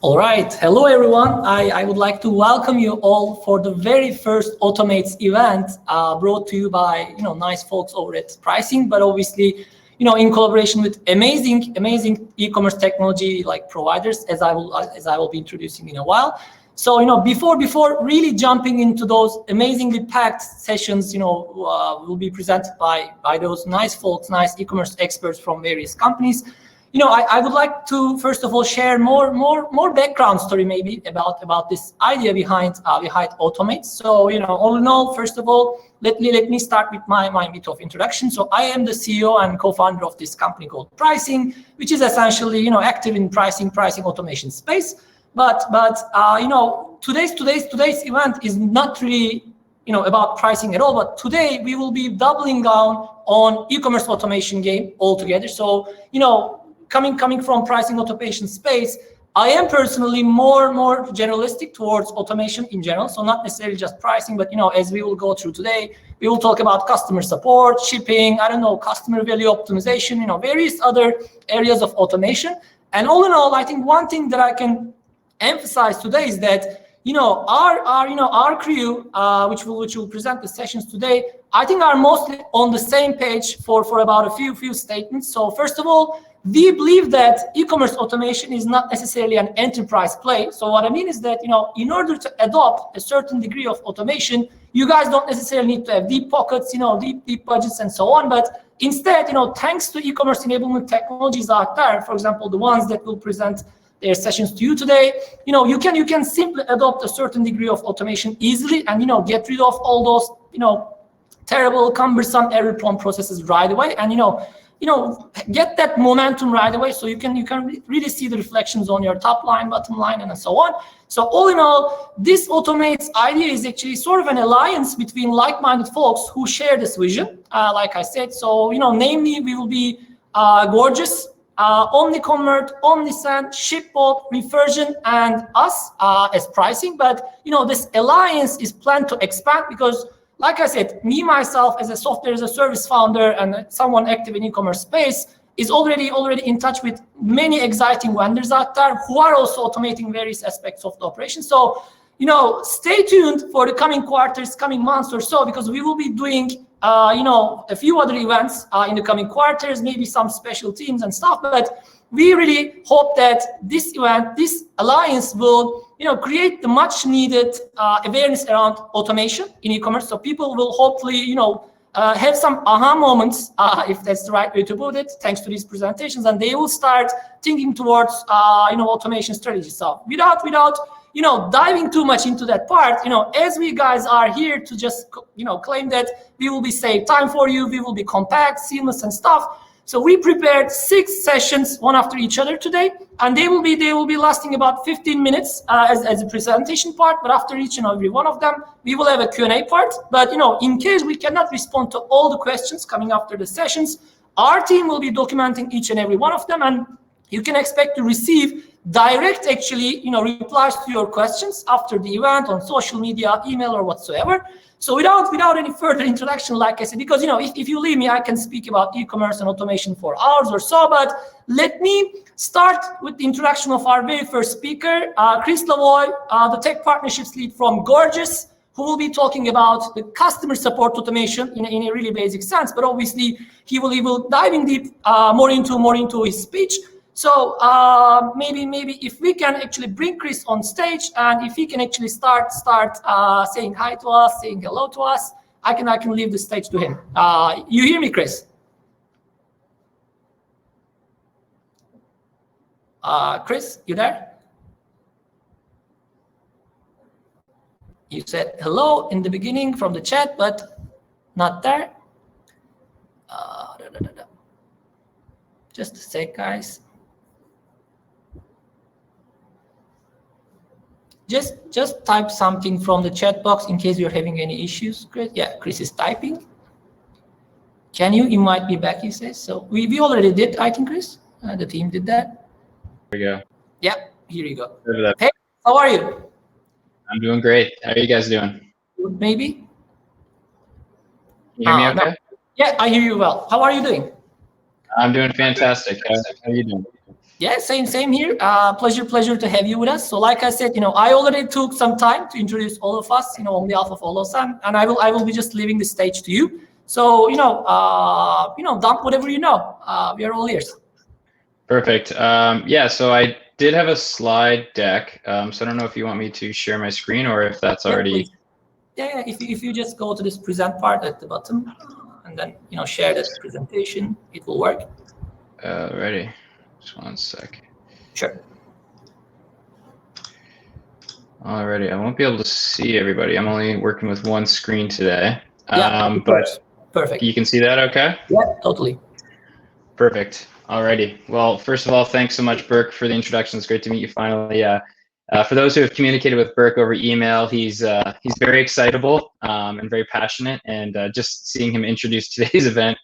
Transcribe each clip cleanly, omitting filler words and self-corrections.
All right. Hello, everyone. I would like to welcome you all for the very first AutoMates event brought to you by nice folks over at Prisync, but obviously in collaboration with amazing e-commerce technology like providers, as I will be introducing in a while. So before really jumping into those amazingly packed sessions, will be presented by those nice folks, nice e-commerce experts from various companies. I would like to first of all share more background story maybe about this idea behind AutoMates. So all in all, first of all, let me start with my bit of introduction. So I am the CEO and co-founder of this company called Prisync, which is essentially active in pricing automation space. But today's event is not really about pricing at all. But today we will be doubling down on e-commerce automation game altogether. So coming from pricing automation space, I am personally more generalistic towards automation in general. So not necessarily just pricing, but as we will go through today, we will talk about customer support, shipping, customer value optimization, various other areas of automation. And all in all, I think one thing that I can emphasize today is that our crew, which will present the sessions today, I think are mostly on the same page for about a few statements. So first of all, we believe that e-commerce automation is not necessarily an enterprise play. So what I mean is that in order to adopt a certain degree of automation, you guys don't necessarily need to have deep pockets, deep budgets and so on. But instead, thanks to e-commerce enablement technologies out there, for example, the ones that will present their sessions to you today, you can simply adopt a certain degree of automation easily and get rid of all those terrible, cumbersome, error-prone processes right away, and get that momentum right away, so you can really see the reflections on your top line, bottom line, and so on. So all in all, this AutoMates idea is actually sort of an alliance between like-minded folks who share this vision, like I said. So namely, we will be Gorgias, Omniconvert, Omnisend, Shipbob, Refersion, and us as Prisync. But this alliance is planned to expand because, like I said, me myself as a software as a service founder and someone active in e-commerce space is already in touch with many exciting vendors out there who are also automating various aspects of the operation. So stay tuned for the coming quarters, coming months or so, because we will be doing a few other events in the coming quarters, maybe some special teams and stuff. But we really hope that this event, this alliance will create the much needed awareness around automation in e-commerce. So people will hopefully have some aha moments, if that's the right way to put it, thanks to these presentations, and they will start thinking towards automation strategies. So without diving too much into that part, as we guys are here to just claim that we will be save time for you, we will be compact, seamless, and stuff. So we prepared 6 sessions, one after each other today, and they will be lasting about 15 minutes as a presentation part. But after each and every one of them, we will have a Q&A part. But in case we cannot respond to all the questions coming after the sessions, our team will be documenting each and every one of them, and you can expect to receive direct replies to your questions after the event on social media, email, or whatsoever. So without any further introduction, like I said, because if you leave me, I can speak about e-commerce and automation for hours or so. But let me start with the introduction of our very first speaker, Chris Lavoie, the tech partnerships lead from Gorgias, who will be talking about the customer support automation in a really basic sense. But obviously, he will dive in deep more into his speech. So maybe if we can actually bring Chris on stage, and if he can actually start saying hi to us, saying hello to us, I can leave the stage to him. You hear me, Chris? Chris, you there? You said hello in the beginning from the chat, but not there. Just a sec, guys. Just type something from the chat box in case you're having any issues, Chris. Yeah, Chris is typing. Can you invite me back, he says. So we already did, I think, Chris. The team did that. There we go. Yeah, here you go. Hey, how are you? I'm doing great. How are you guys doing? Good, maybe. You hear me okay? No. Yeah, I hear you well. How are you doing? I'm doing fantastic. How are you doing? Yeah, same here. Pleasure to have you with us. So like I said, I already took some time to introduce all of us, on behalf of all of us, and I will be just leaving the stage to you. So, dump whatever you know. We are all ears. Perfect. Yeah, so I did have a slide deck. So I don't know if you want me to share my screen or if that's already. Yeah. If you just go to this present part at the bottom, and then share that presentation, it will work. Ready. Just one sec. Sure. Alrighty, I won't be able to see everybody. I'm only working with one screen today. Yeah, but perfect. You can see that okay? Yeah, totally. Perfect. Alrighty. Well, first of all, thanks so much, Burç, for the introduction. It's great to meet you finally. For those who have communicated with Burç over email, he's very excitable and very passionate. And just seeing him introduce today's event,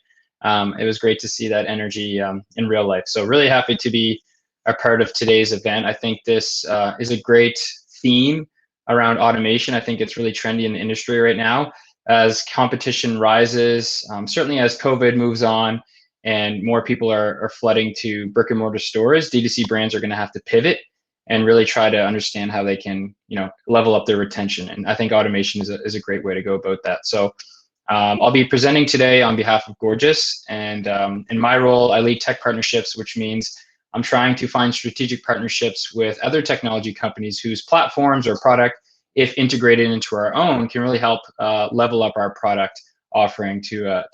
it was great to see that energy in real life. So really happy to be a part of today's event. I think this is a great theme around automation. I think it's really trendy in the industry right now as competition rises, certainly as COVID moves on and more people are flooding to brick and mortar stores. D2C brands are going to have to pivot and really try to understand how they can, level up their retention. And I think automation is a great way to go about that. So I'll be presenting today on behalf of Gorgias, and in my role, I lead tech partnerships, which means I'm trying to find strategic partnerships with other technology companies whose platforms or product, if integrated into our own, can really help level up our product offering to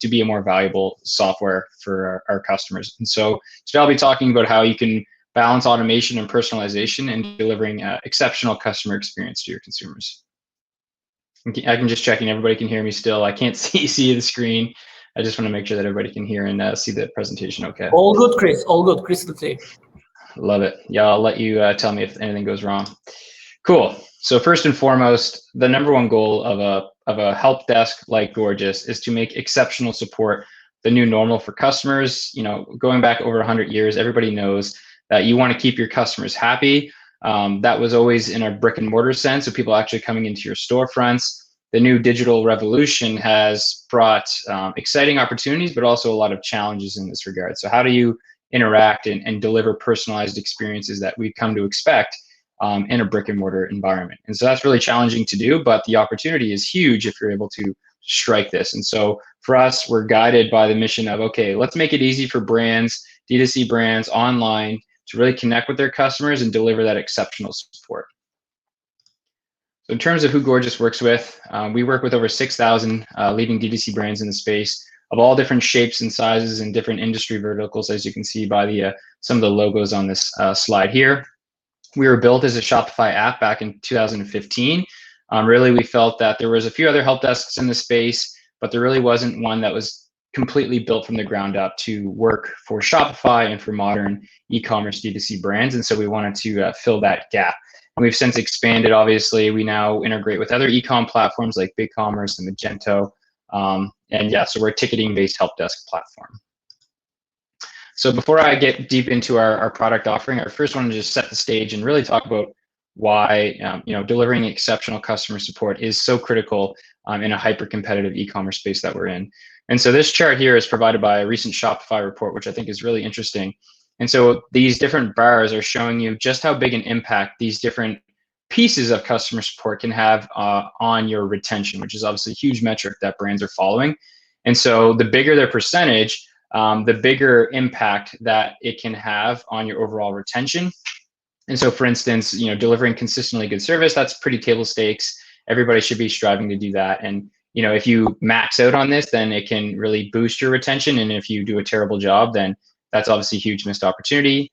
be a more valuable software for our customers. And so today I'll be talking about how you can balance automation and personalization and delivering exceptional customer experience to your consumers. I can just check in. Everybody can hear me still. I can't see the screen. I just want to make sure that everybody can hear and see the presentation okay. All good, Chris. All good. Crystal clear. Love it. Yeah, I'll let you tell me if anything goes wrong. Cool. So first and foremost, the number one goal of a help desk like Gorgias is to make exceptional support the new normal for customers. Going back over 100 years, everybody knows that you want to keep your customers happy. That was always in a brick and mortar sense, so people actually coming into your storefronts. The new digital revolution has brought exciting opportunities, but also a lot of challenges in this regard. So how do you interact and deliver personalized experiences that we've come to expect in a brick and mortar environment? And so that's really challenging to do, but the opportunity is huge if you're able to strike this. And so for us, we're guided by the mission of, okay, let's make it easy for brands, D2C brands online, to really connect with their customers and deliver that exceptional support. So in terms of who Gorgias works with, we work with over 6,000 leading D2C brands in the space of all different shapes and sizes and different industry verticals, as you can see by the some of the logos on this slide here. We were built as a Shopify app back in 2015. Really, we felt that there was a few other help desks in the space, but there really wasn't one that was completely built from the ground up to work for Shopify and for modern e-commerce D2C brands. And so we wanted to fill that gap. And we've since expanded, obviously. We now integrate with other e-com platforms like BigCommerce and Magento. And yeah, so we're a ticketing-based help desk platform. So before I get deep into our product offering, I first want to just set the stage and really talk about why delivering exceptional customer support is so critical in a hyper-competitive e-commerce space that we're in. And so this chart here is provided by a recent Shopify report, which I think is really interesting. And so these different bars are showing you just how big an impact these different pieces of customer support can have on your retention, which is obviously a huge metric that brands are following. And so the bigger their percentage, the bigger impact that it can have on your overall retention. And so, for instance, delivering consistently good service, that's pretty table stakes. Everybody should be striving to do that. And if you max out on this, then it can really boost your retention. And if you do a terrible job, then that's obviously a huge missed opportunity.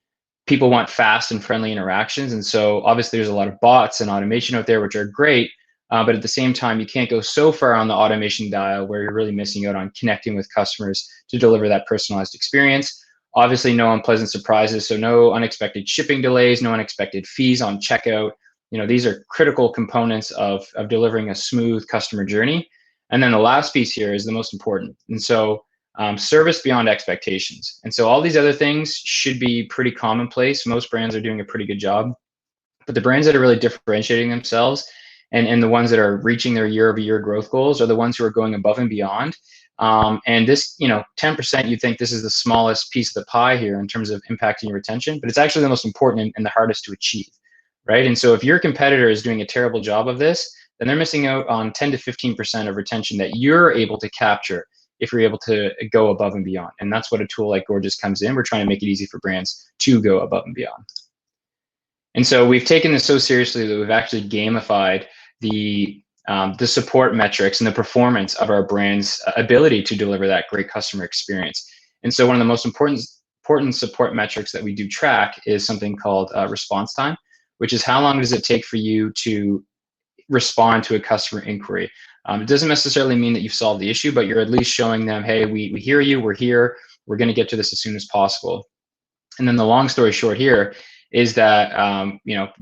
People want fast and friendly interactions. And so obviously there's a lot of bots and automation out there, which are great. But at the same time, you can't go so far on the automation dial where you're really missing out on connecting with customers to deliver that personalized experience. Obviously, no unpleasant surprises. So no unexpected shipping delays, no unexpected fees on checkout. These are critical components of delivering a smooth customer journey. And then the last piece here is the most important. And so service beyond expectations. And so all these other things should be pretty commonplace. Most brands are doing a pretty good job. But the brands that are really differentiating themselves and the ones that are reaching their year-over-year growth goals are the ones who are going above and beyond And this, 10%, you think this is the smallest piece of the pie here in terms of impacting your retention, but it's actually the most important and the hardest to achieve, right? And so if your competitor is doing a terrible job of this, then they're missing out on 10 to 15% of retention that you're able to capture if you're able to go above and beyond. And that's what a tool like Gorgias comes in. We're trying to make it easy for brands to go above and beyond. And so we've taken this so seriously that we've actually gamified the support metrics and the performance of our brand's ability to deliver that great customer experience. And so one of the most important support metrics that we do track is something called response time, which is how long does it take for you to respond to a customer inquiry. It doesn't necessarily mean that you've solved the issue, but you're at least showing them, hey, we hear you, we're here, we're going to get to this as soon as possible. And then the long story short here is that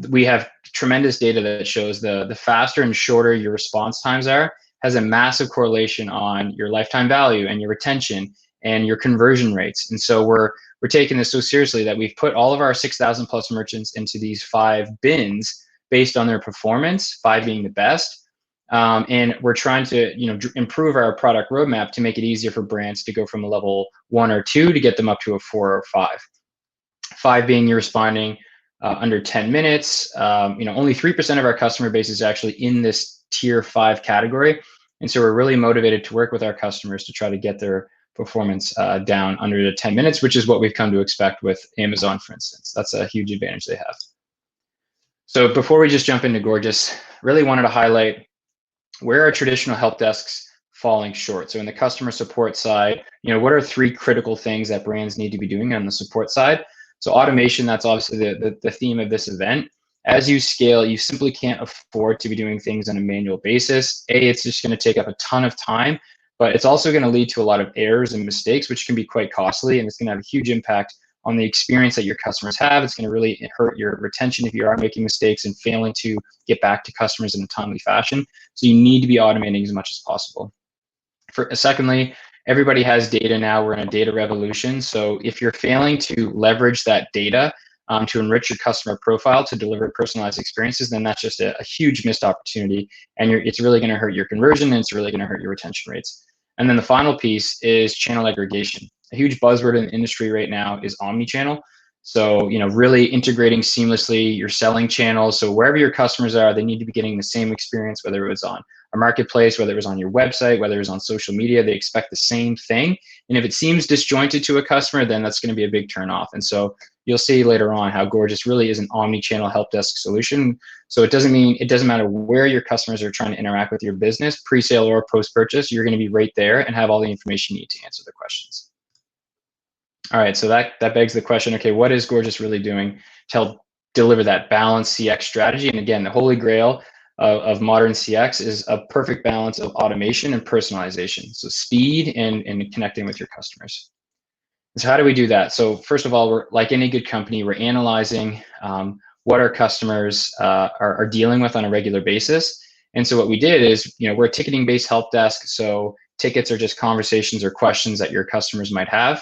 we have tremendous data that shows the faster and shorter your response times are has a massive correlation on your lifetime value and your retention and your conversion rates. And so we're taking this so seriously that we've put all of our 6,000 plus merchants into these 5 bins based on their performance, 5 being the best. And we're trying to improve our product roadmap to make it easier for brands to go from a level 1 or 2 to get them up to a 4 or 5. 5 being you're responding under 10 minutes. Only 3% of our customer base is actually in this tier 5 category. And so we're really motivated to work with our customers to try to get their performance down under the 10 minutes, which is what we've come to expect with Amazon, for instance. That's a huge advantage they have. So before we just jump into Gorgias, really wanted to highlight where are traditional help desks falling short. So in the customer support side, what are 3 critical things that brands need to be doing on the support side? So automation, that's obviously the theme of this event. As you scale, you simply can't afford to be doing things on a manual basis. It's just going to take up a ton of time, but it's also going to lead to a lot of errors and mistakes, which can be quite costly, and it's going to have a huge impact on the experience that your customers have. It's going to really hurt your retention if you are making mistakes and failing to get back to customers in a timely fashion. So you need to be automating as much as possible. Secondly, everybody has data now. We're in a data revolution. So if you're failing to leverage that data to enrich your customer profile to deliver personalized experiences, then that's just a huge missed opportunity. And it's really going to hurt your conversion, and it's really going to hurt your retention rates. And then the final piece is channel aggregation. A huge buzzword in the industry right now is omni-channel. So, really integrating seamlessly your selling channels. So wherever your customers are, they need to be getting the same experience, whether it was on a marketplace, whether it was on your website, whether it was on social media, they expect the same thing. And if it seems disjointed to a customer, then that's going to be a big turn off. And so you'll see later on how Gorgias really is an omni-channel help desk solution. So it doesn't matter where your customers are trying to interact with your business, pre-sale or post-purchase, you're going to be right there and have all the information you need to answer the questions. All right, so that begs the question, okay, what is Gorgias really doing to help deliver that balanced CX strategy? And again, the holy grail of modern CX is a perfect balance of automation and personalization. So speed and connecting with your customers. So how do we do that? So first of all, we're like any good company, we're analyzing what our customers are dealing with on a regular basis. And so what we did is, we're a ticketing-based help desk. So tickets are just conversations or questions that your customers might have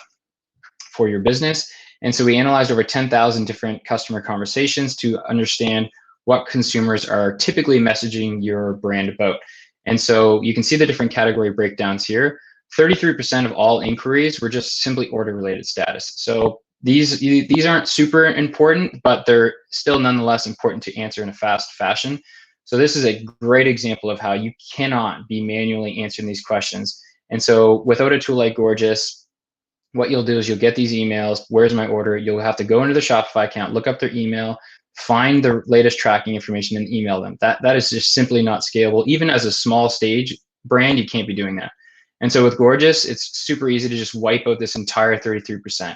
for your business. And so we analyzed over 10,000 different customer conversations to understand what consumers are typically messaging your brand about. And so you can see the different category breakdowns here. 33% of all inquiries were just simply order-related status. So these aren't super important, but they're still nonetheless important to answer in a fast fashion. So this is a great example of how you cannot be manually answering these questions. And so without a tool like Gorgias, what you'll do is you'll get these emails, where's my order? You'll have to go into the Shopify account, look up their email, find the latest tracking information and email them. That is just simply not scalable. Even as a small stage brand, you can't be doing that. And so with Gorgias, it's super easy to just wipe out this entire 33%.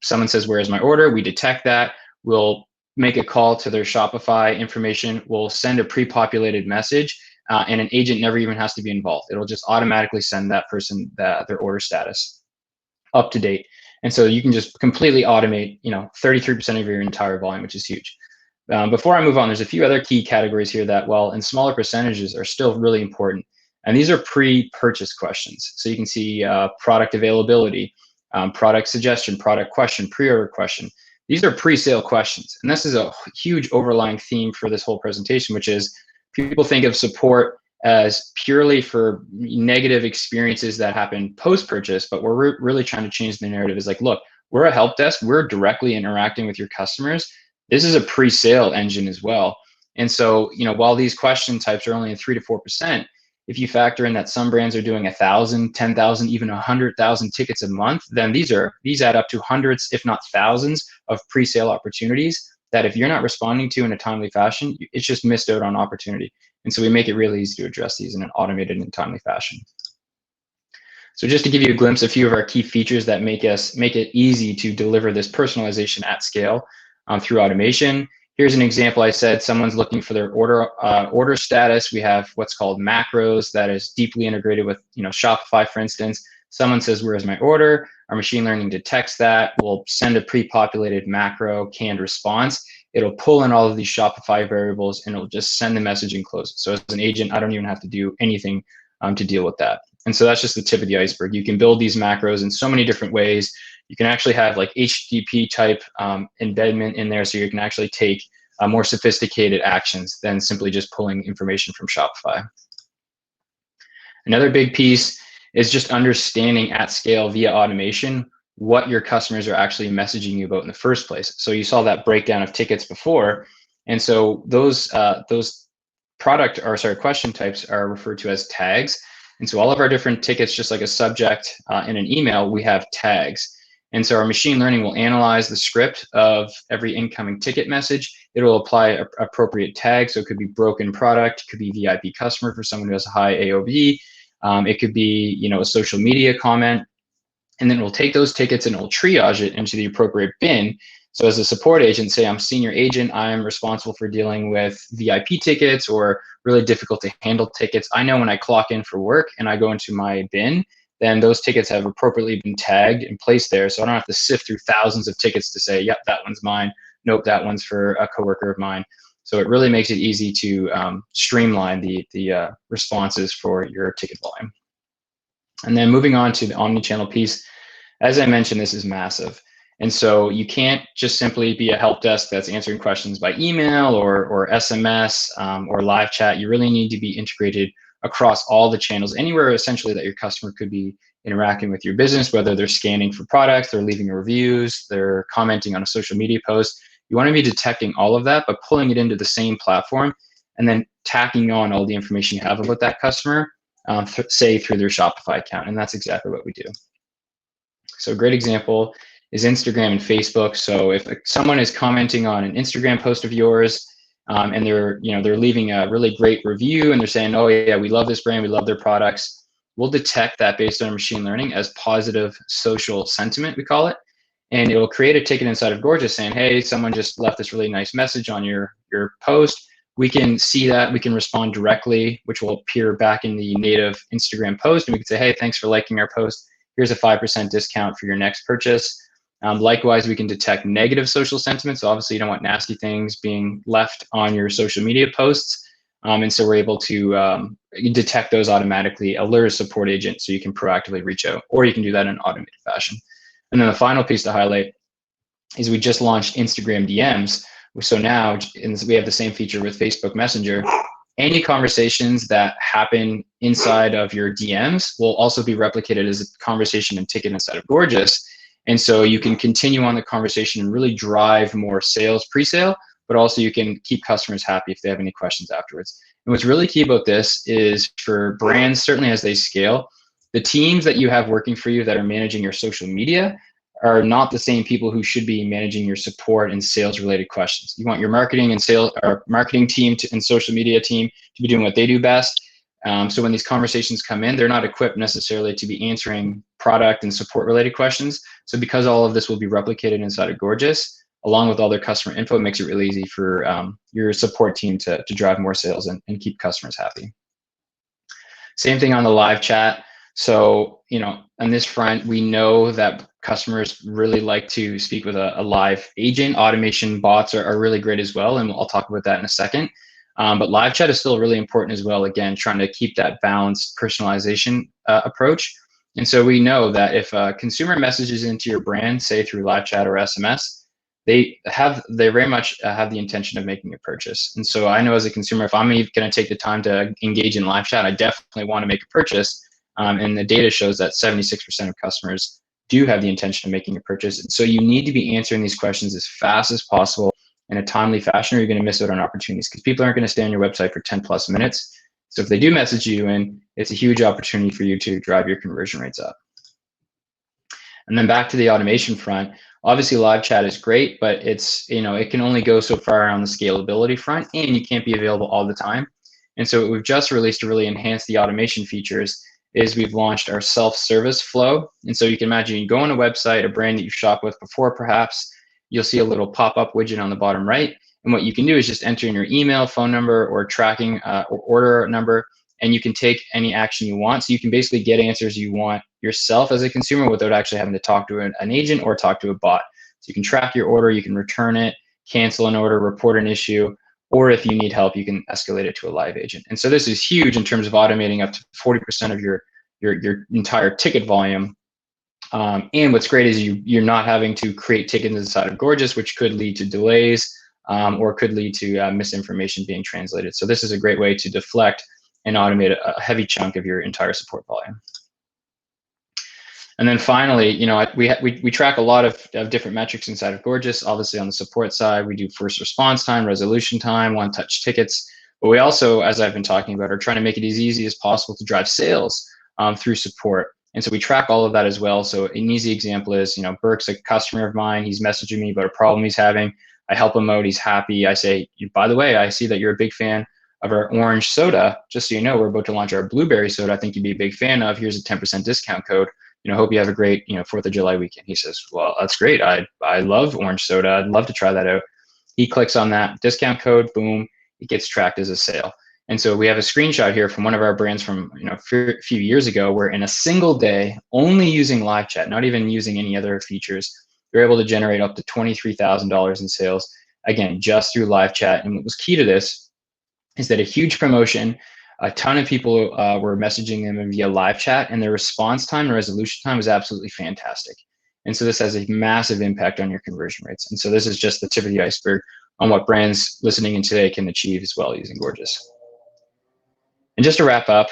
Someone says, where's my order? We detect that. We'll make a call to their Shopify information. We'll send a pre-populated message and an agent never even has to be involved. It'll just automatically send that person their order status up to date. And so you can just completely automate, 33% of your entire volume, which is huge. Before I move on, there's a few other key categories here that, well, in smaller percentages are still really important. And these are pre-purchase questions. So you can see product availability, product suggestion, product question, pre-order question. These are pre-sale questions. And this is a huge overlying theme for this whole presentation, which is people think of support as purely for negative experiences that happen post-purchase, but we're really trying to change the narrative. Is like, look, we're a help desk. We're directly interacting with your customers. This is a pre-sale engine as well. And so, while these question types are only in 3 to 4%, if you factor in that some brands are doing 1,000, 10,000, even 100,000 tickets a month, then these add up to hundreds, if not thousands, of pre-sale opportunities that if you're not responding to in a timely fashion, it's just missed out on opportunity. And so we make it really easy to address these in an automated and timely fashion. So just to give you a glimpse, a few of our key features that make it easy to deliver this personalization at scale through automation. Here's an example. I said someone's looking for their order status. We have what's called macros that is deeply integrated with Shopify, for instance. Someone says, "Where's my order?" Our machine learning detects that. We'll send a pre-populated macro canned response. It'll pull in all of these Shopify variables and it'll just send the message and close it. So as an agent, I don't even have to do anything to deal with that. And so that's just the tip of the iceberg. You can build these macros in so many different ways. You can actually have like HTTP type embedment in there, so you can actually take more sophisticated actions than simply just pulling information from Shopify. Another big piece is just understanding at scale via automation what your customers are actually messaging you about in the first place. So you saw that breakdown of tickets before, and so those question types are referred to as tags. And so all of our different tickets, just like a subject in an email, we have tags. And so our machine learning will analyze the script of every incoming ticket message. It'll apply appropriate tags. So it could be broken product, it could be VIP customer for someone who has a high AOV. It could be, a social media comment. And then we'll take those tickets and we'll triage it into the appropriate bin. So as a support agent, say I'm senior agent, I'm responsible for dealing with VIP tickets or really difficult to handle tickets. I know when I clock in for work and I go into my bin, then those tickets have appropriately been tagged and placed there. So I don't have to sift through thousands of tickets to say, yep, that one's mine. Nope, that one's for a coworker of mine. So it really makes it easy to streamline the responses for your ticket volume. And then moving on to the omni-channel piece, as I mentioned, this is massive. And so you can't just simply be a help desk that's answering questions by email or SMS or live chat. You really need to be integrated across all the channels, anywhere essentially that your customer could be interacting with your business, whether they're scanning for products, they're leaving reviews, they're commenting on a social media post. You want to be detecting all of that, but pulling it into the same platform and then tacking on all the information you have about that customer, say through their Shopify account. And that's exactly what we do. So a great example is Instagram and Facebook. So if someone is commenting on an Instagram post of yours, and they're leaving a really great review and they're saying, "Oh yeah, we love this brand, we love their products," we'll detect that based on machine learning as positive social sentiment, we call it. And it will create a ticket inside of Gorgias saying, "Hey, someone just left this really nice message on your post." We can see that, we can respond directly, which will appear back in the native Instagram post. And we can say, "Hey, thanks for liking our post. Here's a 5% discount for your next purchase." Likewise, we can detect negative social sentiments. So obviously you don't want nasty things being left on your social media posts. And so we're able to detect those automatically, alert a support agent so you can proactively reach out, or you can do that in an automated fashion. And then the final piece to highlight is we just launched Instagram DMs. So now we have the same feature with Facebook Messenger. Any conversations that happen inside of your DMs will also be replicated as a conversation and ticket inside of Gorgias. And so you can continue on the conversation and really drive more sales pre-sale, but also you can keep customers happy if they have any questions afterwards. And what's really key about this is for brands, certainly as they scale, the teams that you have working for you that are managing your social media are not the same people who should be managing your support and sales related questions. You want your marketing and sales or marketing team and social media team to be doing what they do best. So when these conversations come in, they're not equipped necessarily to be answering product and support related questions. So because all of this will be replicated inside of Gorgias, along with all their customer info, it makes it really easy for your support team to drive more sales and keep customers happy. Same thing on the live chat. So, on this front, we know that customers really like to speak with a live agent. Automation bots are really great as well, and I'll talk about that in a second. But live chat is still really important as well, again, trying to keep that balanced personalization approach. And so we know that if a consumer messages into your brand, say through live chat or SMS, they very much have the intention of making a purchase. And so I know as a consumer, if I'm even going to take the time to engage in live chat, I definitely want to make a purchase. And the data shows that 76% of customers do have the intention of making a purchase. And so you need to be answering these questions as fast as possible in a timely fashion, or you're going to miss out on opportunities, because people aren't going to stay on your website for 10+ minutes. So if they do message you in, it's a huge opportunity for you to drive your conversion rates up. And then back to the automation front, obviously live chat is great, but it's, it can only go so far on the scalability front, and you can't be available all the time. And so what we've just released to really enhance the automation features is we've launched our self-service flow. And so you can imagine you go on a website, a brand that you've shopped with before perhaps, you'll see a little pop-up widget on the bottom right. And what you can do is just enter in your email, phone number, or tracking or order number, and you can take any action you want. So you can basically get answers you want yourself as a consumer without actually having to talk to an agent or talk to a bot. So you can track your order, you can return it, cancel an order, report an issue, or if you need help, you can escalate it to a live agent. And so this is huge in terms of automating up to 40% of your entire ticket volume. And what's great is you're not having to create tickets inside of Gorgias, which could lead to delays or could lead to misinformation being translated. So this is a great way to deflect and automate a heavy chunk of your entire support volume. And then finally, we track a lot of different metrics inside of Gorgias. Obviously on the support side, we do first response time, resolution time, one-touch tickets. But we also, as I've been talking about, are trying to make it as easy as possible to drive sales through support. And so we track all of that as well. So an easy example is, Burç's a customer of mine. He's messaging me about a problem he's having. I help him out. He's happy. I say, by the way, I see that you're a big fan of our orange soda. Just so you know, we're about to launch our blueberry soda. I think you'd be a big fan of. Here's a 10% discount code. Hope you have a great, 4th of July weekend. He says, well, that's great. I love orange soda. I'd love to try that out. He clicks on that discount code, boom, it gets tracked as a sale. And so we have a screenshot here from one of our brands from a few years ago, where in a single day, only using live chat, not even using any other features, you're able to generate up to $23,000 in sales, again, just through live chat. And what was key to this is that a huge promotion, a ton of people were messaging them via live chat, and their response time and resolution time was absolutely fantastic. And so this has a massive impact on your conversion rates. And so this is just the tip of the iceberg on what brands listening in today can achieve as well using Gorgias. And just to wrap up,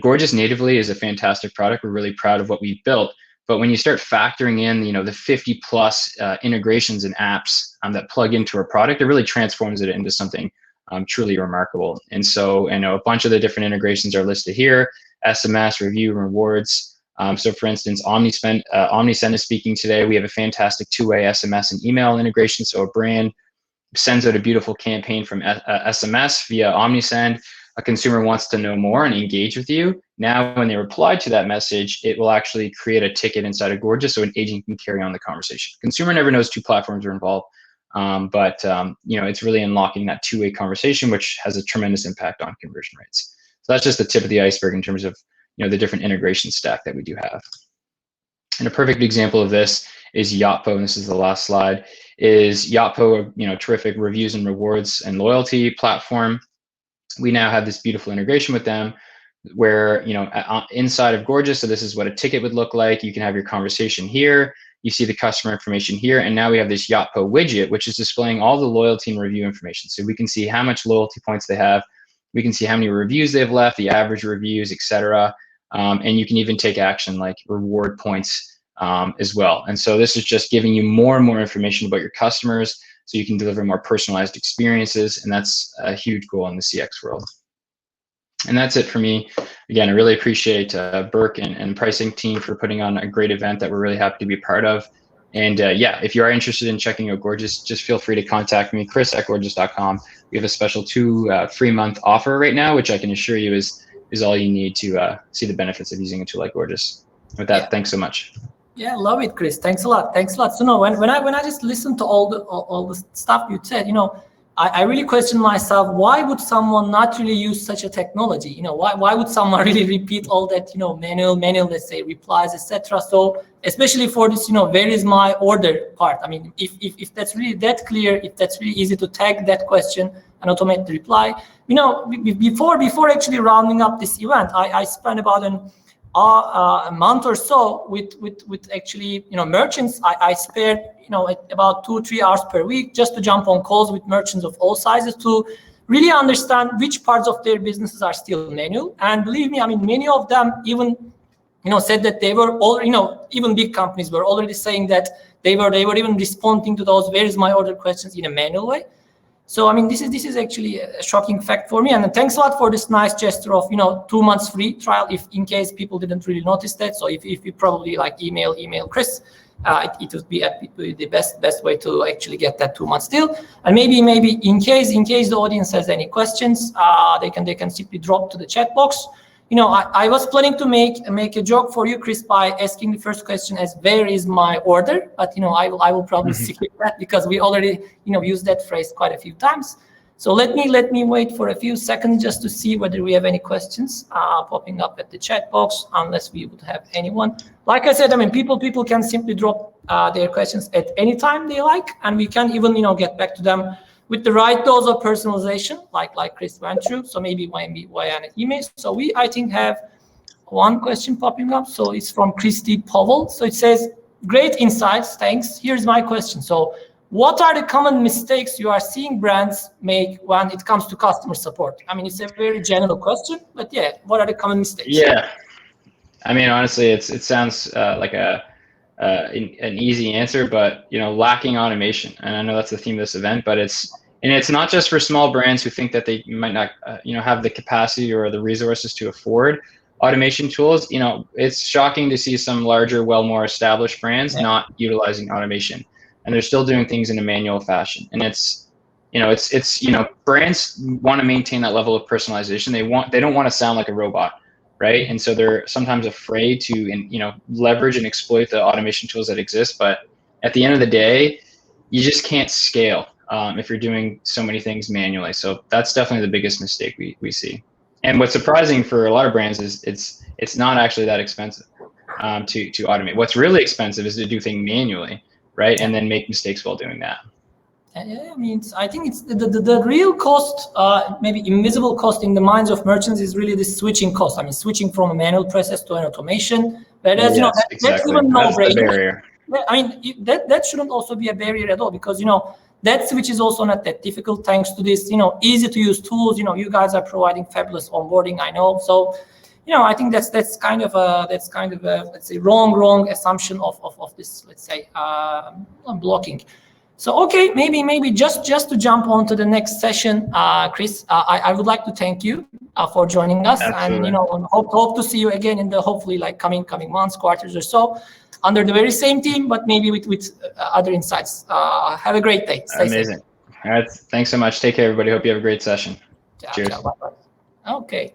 Gorgias natively is a fantastic product. We're really proud of what we've built. But when you start factoring in, the 50+ integrations and apps that plug into our product, it really transforms it into something truly remarkable. And so, a bunch of the different integrations are listed here: SMS, review, rewards. So for instance, Omnisend is speaking today. We have a fantastic two-way SMS and email integration. So a brand sends out a beautiful campaign from SMS via Omnisend. A consumer wants to know more and engage with you. Now, when they reply to that message, it will actually create a ticket inside of Gorgias so an agent can carry on the conversation. Consumer never knows two platforms are involved. But it's really unlocking that two-way conversation, which has a tremendous impact on conversion rates. So that's just the tip of the iceberg in terms of the different integration stack that we do have. And a perfect example of this is Yotpo, and this is the last slide. Is Yotpo, terrific reviews and rewards and loyalty platform. We now have this beautiful integration with them, where inside of Gorgias, so this is what a ticket would look like. You can have your conversation here. You see the customer information here, and now we have this Yotpo widget, which is displaying all the loyalty and review information. So we can see how much loyalty points they have. We can see how many reviews they've left, the average reviews, etc. And you can even take action like reward points as well. And so this is just giving you more and more information about your customers, so you can deliver more personalized experiences, and that's a huge goal in the CX world. And that's it for me. Again, I really appreciate Burç and Prisync team for putting on a great event that we're really happy to be part of. And if you are interested in checking out Gorgias, just feel free to contact me, chris@gorgias.com. We have a special 2 free-month offer right now, which I can assure you is all you need to see the benefits of using a tool like Gorgias. With that, thanks so much. Yeah, love it, Chris. Thanks a lot. Thanks a lot. So when I just listened to all the stuff you said, I really question myself, why would someone not really use such a technology? Why would someone really repeat all that, manual, let's say, replies, etc. So especially for this, where is my order part? I mean, if that's really that clear, if that's really easy to tag that question and automate the reply, before actually rounding up this event, I spent about a month or so with actually, merchants. I spared, about 2-3 hours per week just to jump on calls with merchants of all sizes to really understand which parts of their businesses are still manual. And believe me, I mean, many of them even, said that they were all, even big companies were already saying that they were even responding to those "where is my order" questions in a manual way. So I mean, this is actually a shocking fact for me. And thanks a lot for this nice gesture of 2 months free trial, if in case people didn't really notice that. So if you probably like email Chris, it would be the best way to actually get that 2 months deal. And maybe in case the audience has any questions, they can simply drop to the chat box. I was planning to make a joke for you, Chris, by asking the first question as "where is my order?" But I will probably skip that because we already used that phrase quite a few times. So let me wait for a few seconds just to see whether we have any questions popping up at the chat box, unless we would have anyone. Like I said, I mean, people can simply drop their questions at any time they like, and we can even get back to them with the right dose of personalization, like Chris went through. So maybe via an email. So I think have one question popping up. So it's from Christy Powell. So it says, "Great insights, thanks. Here's my question. So what are the common mistakes you are seeing brands make when it comes to customer support?" I mean, it's a very general question, but yeah, what are the common mistakes? Yeah, I mean, honestly, it sounds like an easy answer, but lacking automation. And I know that's the theme of this event, but it's not just for small brands who think that they might not have the capacity or the resources to afford automation tools. It's shocking to see some larger, more established brands not utilizing automation, and they're still doing things in a manual fashion. And it's brands want to maintain that level of personalization. They don't want to sound like a robot, right? And so they're sometimes afraid to leverage and exploit the automation tools that exist. But at the end of the day, you just can't scale if you're doing so many things manually. So that's definitely the biggest mistake we see. And what's surprising for a lot of brands is it's not actually that expensive to automate. What's really expensive is to do things manually, right? And then make mistakes while doing that. I mean, I think it's the real cost, maybe invisible cost in the minds of merchants, is really the switching cost. I mean, switching from a manual process to an automation. Whereas, that's even no-brainer. I mean, that shouldn't also be a barrier at all, because that switch is also not that difficult thanks to this easy to use tools. You guys are providing fabulous onboarding, I know. So I think that's kind of a let's say wrong assumption of this, let's say, blocking. So okay, maybe just to jump on to the next session, Chris, I would like to thank you for joining us. Absolutely. And hope to see you again in the hopefully like coming months, quarters or so, under the very same team, but maybe with other insights. Have a great day. Stay Amazing. safe. All right, thanks so much. Take care, everybody. Hope you have a great session. Cheers. Bye-bye. Okay.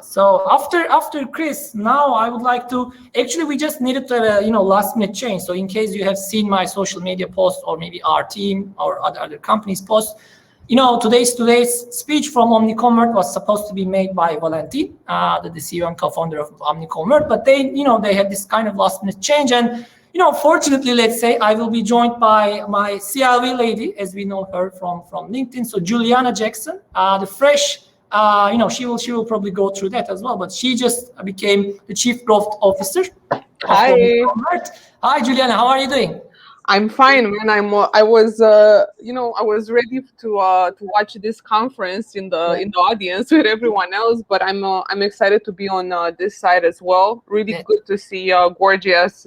So after Chris, now I would like to, actually we just needed to have a last minute change. So in case you have seen my social media post, or maybe our team or other companies post, today's speech from Omniconvert was supposed to be made by Valentin, the CEO and co-founder of Omniconvert, but they had this kind of last minute change. And fortunately, let's say, I will be joined by my CLV lady, as we know her from LinkedIn. So Juliana Jackson, the fresh, she will probably go through that as well, but she just became the Chief Growth Officer. Hi. Hi, Juliana. How are you doing? I'm fine, man. I was ready to watch this conference in the audience with everyone else, but I'm excited to be on this side as well. Really good to see Gorgias'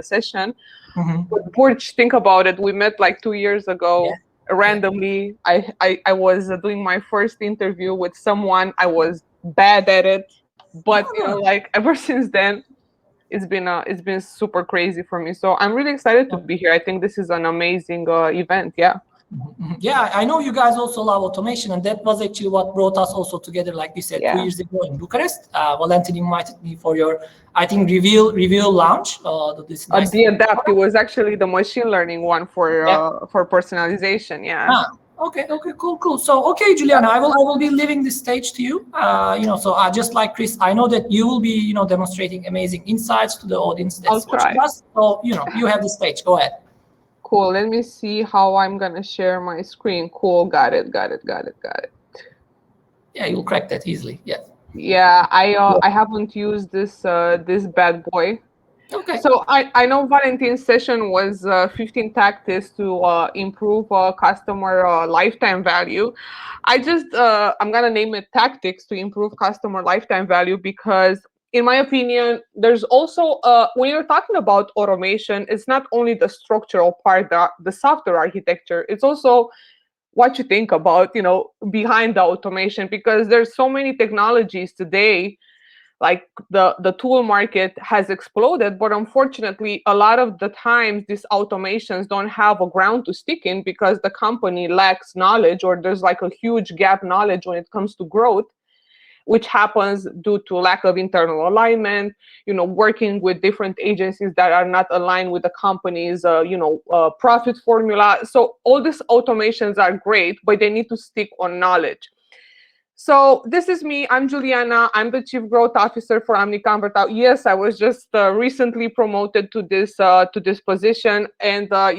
session. Mm-hmm. But Burç, think about it. We met like 2 years ago. Randomly. I was doing my first interview with someone. I was bad at it, but like ever since then, it's been super crazy for me. So I'm really excited to be here. I think this is an amazing event. Yeah. Yeah, I know you guys also love automation, and that was actually what brought us also together, like we said, 2 years ago in Bucharest. Valentin invited me for your, I think, reveal launch. The Adapt, it was actually the machine learning one for personalization. Yeah. Okay, cool. So, Juliana, I will be leaving the stage to you. So just like Chris, I know that you will be, demonstrating amazing insights to the audience that's watching us. So, you have the stage. Go ahead. Cool. Let me see how I'm gonna share my screen. Cool. Got it. Yeah, you'll crack that easily. Yeah. Yeah, I haven't used this bad boy. Okay. So I know Valentine's session was 15 tactics to improve customer lifetime value. I'm gonna name it tactics to improve customer lifetime value because, in my opinion, there's also when you're talking about automation, it's not only the structural part, the software architecture. It's also what you think about, behind the automation, because there's so many technologies today. Like the tool market has exploded, but unfortunately a lot of the times these automations don't have a ground to stick in because the company lacks knowledge, or there's like a huge gap knowledge when it comes to growth, which happens due to lack of internal alignment, working with different agencies that are not aligned with the company's profit formula. So all these automations are great, but they need to stick on knowledge. So this is me. I'm Juliana. I'm the Chief Growth Officer for Omniconvert. Yes, I was just recently promoted to this position, and my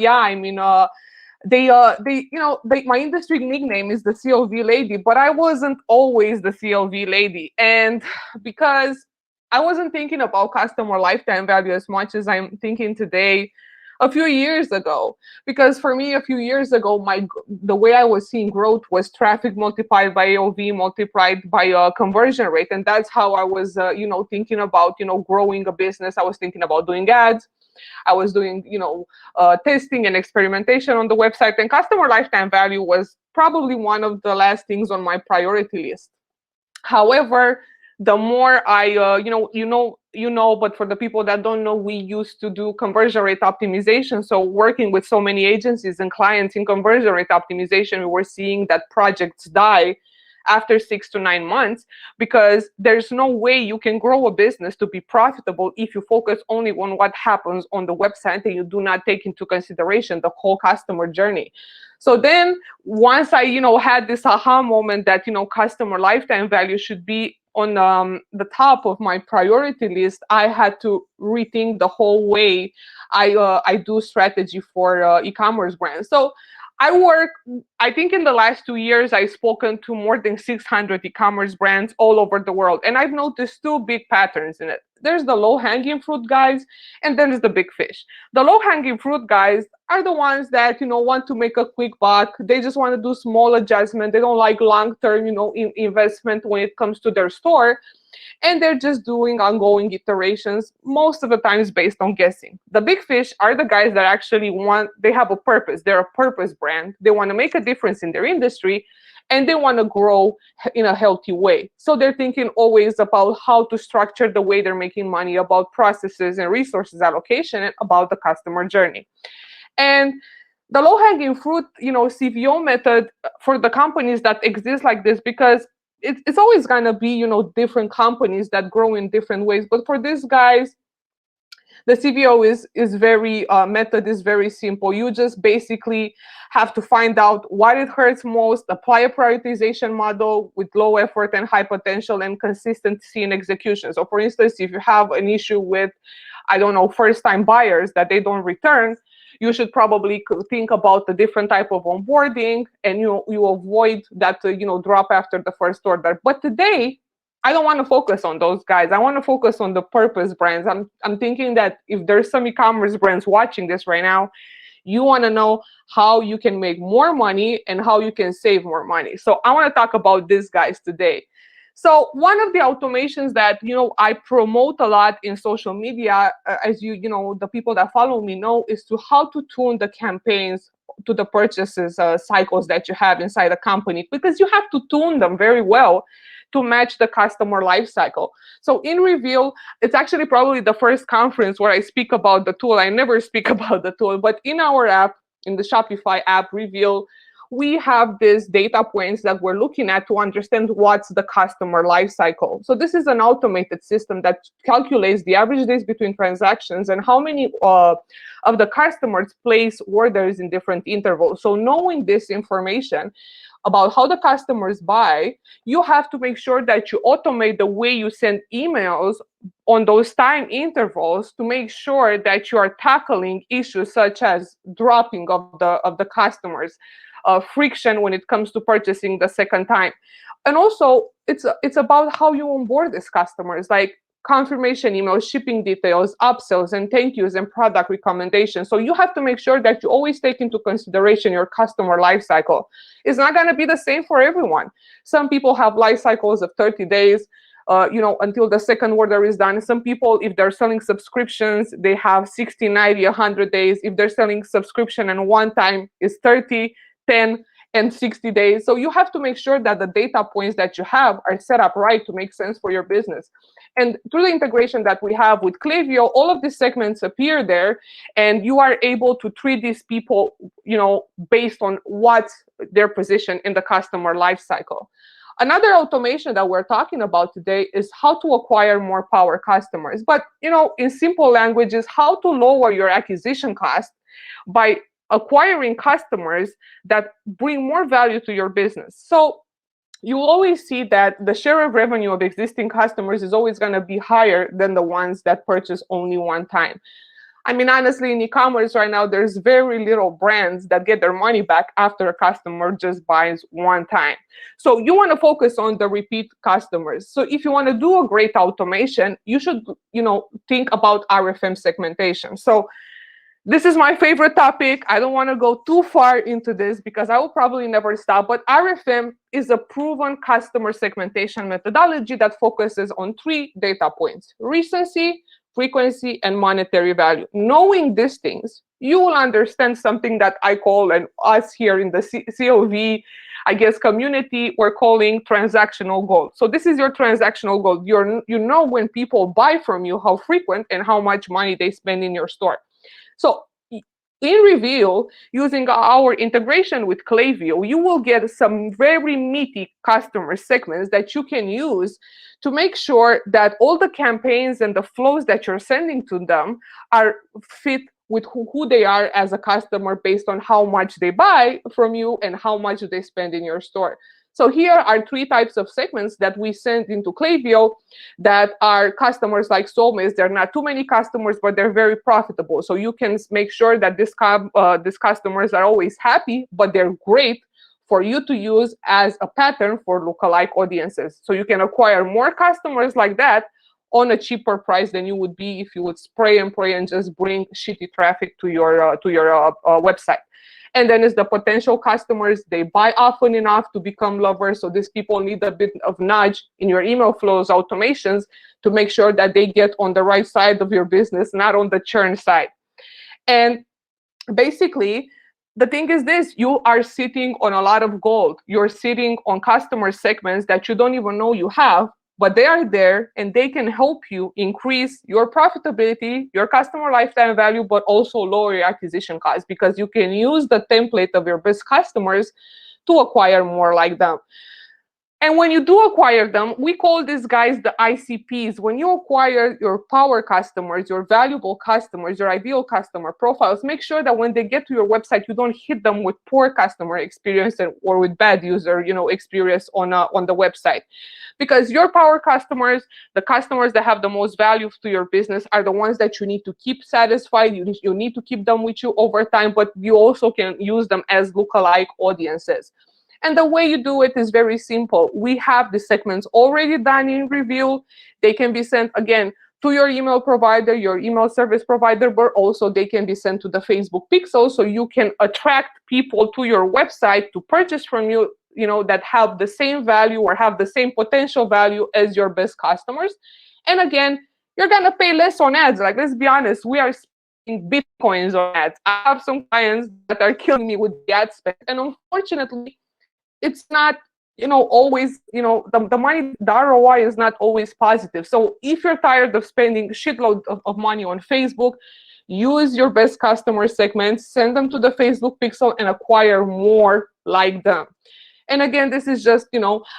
industry nickname is the CLV lady, but I wasn't always the CLV lady, and because I wasn't thinking about customer lifetime value as much as I'm thinking today. A few years ago, because for me, a few years ago, the way I was seeing growth was traffic multiplied by AOV multiplied by conversion rate, and that's how I was, thinking about, growing a business. I was thinking about doing ads. I was doing, testing and experimentation on the website, and customer lifetime value was probably one of the last things on my priority list. However, the more I, but for the people that don't know, we used to do conversion rate optimization. So working with so many agencies and clients in conversion rate optimization, we were seeing that projects die after 6 to 9 months, because there's no way you can grow a business to be profitable if you focus only on what happens on the website and you do not take into consideration the whole customer journey. So then once I, had this aha moment that, customer lifetime value should be on the top of my priority list, I had to rethink the whole way I do strategy for e-commerce brands. So I think in the last 2 years, I've spoken to more than 600 e-commerce brands all over the world. And I've noticed two big patterns in it. There's the low-hanging fruit guys, and then there's the big fish. The low-hanging fruit guys are the ones that, want to make a quick buck. They just want to do small adjustment. They don't like long-term, investment when it comes to their store. And they're just doing ongoing iterations, most of the times based on guessing. The big fish are the guys that actually they have a purpose. They're a purpose brand. They want to make a difference in their industry, and they want to grow in a healthy way. So they're thinking always about how to structure the way they're making money, about processes and resources allocation, and about the customer journey. And the low-hanging fruit, CVO method for the companies that exist like this, because it's always going to be, different companies that grow in different ways. But for these guys, the CVO is very method is very simple. You just basically have to find out what it hurts most, apply a prioritization model with low effort and high potential and consistency in execution. So for instance, if you have an issue with, first-time buyers that they don't return, you should probably think about the different type of onboarding, and you avoid that drop after the first order. But today, I don't want to focus on those guys. I want to focus on the purpose brands. I'm thinking that if there's some e-commerce brands watching this right now, you want to know how you can make more money and how you can save more money. So I want to talk about these guys today. So one of the automations that I promote a lot in social media, as the people that follow me know, is to how to tune the campaigns to the purchases cycles that you have inside a company, because you have to tune them very well to match the customer life cycle. So in Reveal, it's actually probably the first conference where I speak about the tool. I never speak about the tool, but in our app, in the Shopify app Reveal, we have these data points that we're looking at to understand what's the customer life cycle. So this is an automated system that calculates the average days between transactions and how many of the customers place orders in different intervals. So knowing this information about how the customers buy, you have to make sure that you automate the way you send emails on those time intervals to make sure that you are tackling issues such as dropping of the customers, friction when it comes to purchasing the second time. And also, it's about how you onboard these customers, like confirmation emails, shipping details, upsells, and thank yous, and product recommendations. So you have to make sure that you always take into consideration your customer life cycle. It's not going to be the same for everyone. Some people have life cycles of 30 days, until the second order is done. Some people, if they're selling subscriptions, they have 60, 90, 100 days. If they're selling subscription and one time is 30, 10, and 60 days. So you have to make sure that the data points that you have are set up right to make sense for your business. And through the integration that we have with Klaviyo, all of these segments appear there, and you are able to treat these people, based on what's their position in the customer life cycle. Another automation that we're talking about today is how to acquire more power customers. But, in simple languages, how to lower your acquisition cost by acquiring customers that bring more value to your business. So you always see that the share of revenue of existing customers is always going to be higher than the ones that purchase only one time. I mean, honestly, in e-commerce right now, there's very little brands that get their money back after a customer just buys one time. So you want to focus on the repeat customers. So if you want to do a great automation, you should, think about RFM segmentation. So this is my favorite topic. I don't want to go too far into this because I will probably never stop. But RFM is a proven customer segmentation methodology that focuses on 3 data points: recency, frequency, and monetary value. Knowing these things, you will understand something that I call, and us here in the COV, community, we're calling transactional goal. So this is your transactional goal. You know when people buy from you, how frequent and how much money they spend in your store. So in Reveal, using our integration with Klaviyo, you will get some very meaty customer segments that you can use to make sure that all the campaigns and the flows that you're sending to them are fit with who they are as a customer based on how much they buy from you and how much they spend in your store. So here are 3 types of segments that we send into Klaviyo that are customers like soulmates. They're not too many customers, but they're very profitable. So you can make sure that these customers are always happy, but they're great for you to use as a pattern for lookalike audiences. So you can acquire more customers like that on a cheaper price than you would be if you would spray and pray and just bring shitty traffic to your website. And then it's the potential customers. They buy often enough to become lovers. So these people need a bit of nudge in your email flows automations to make sure that they get on the right side of your business, not on the churn side. And basically, the thing is this: you are sitting on a lot of gold. You're sitting on customer segments that you don't even know you have, but they are there and they can help you increase your profitability, your customer lifetime value, but also lower your acquisition costs, because you can use the template of your best customers to acquire more like them. And when you do acquire them, we call these guys the ICPs. When you acquire your power customers, your valuable customers, your ideal customer profiles, make sure that when they get to your website, you don't hit them with poor customer experience or with bad user, experience on the website. Because your power customers, the customers that have the most value to your business, are the ones that you need to keep satisfied. You need to keep them with you over time, but you also can use them as lookalike audiences. And the way you do it is very simple. We have the segments already done in Reveal. They can be sent, again, to your email provider, your email service provider, but also they can be sent to the Facebook pixel, so you can attract people to your website to purchase from you, that have the same value or have the same potential value as your best customers. And again, you're going to pay less on ads. Like, let's be honest, we are spending Bitcoins on ads. I have some clients that are killing me with the ad spend. And unfortunately, it's not, always, the money, the ROI is not always positive. So if you're tired of spending shitload of money on Facebook, use your best customer segments, send them to the Facebook pixel and acquire more like them. And again, this is just,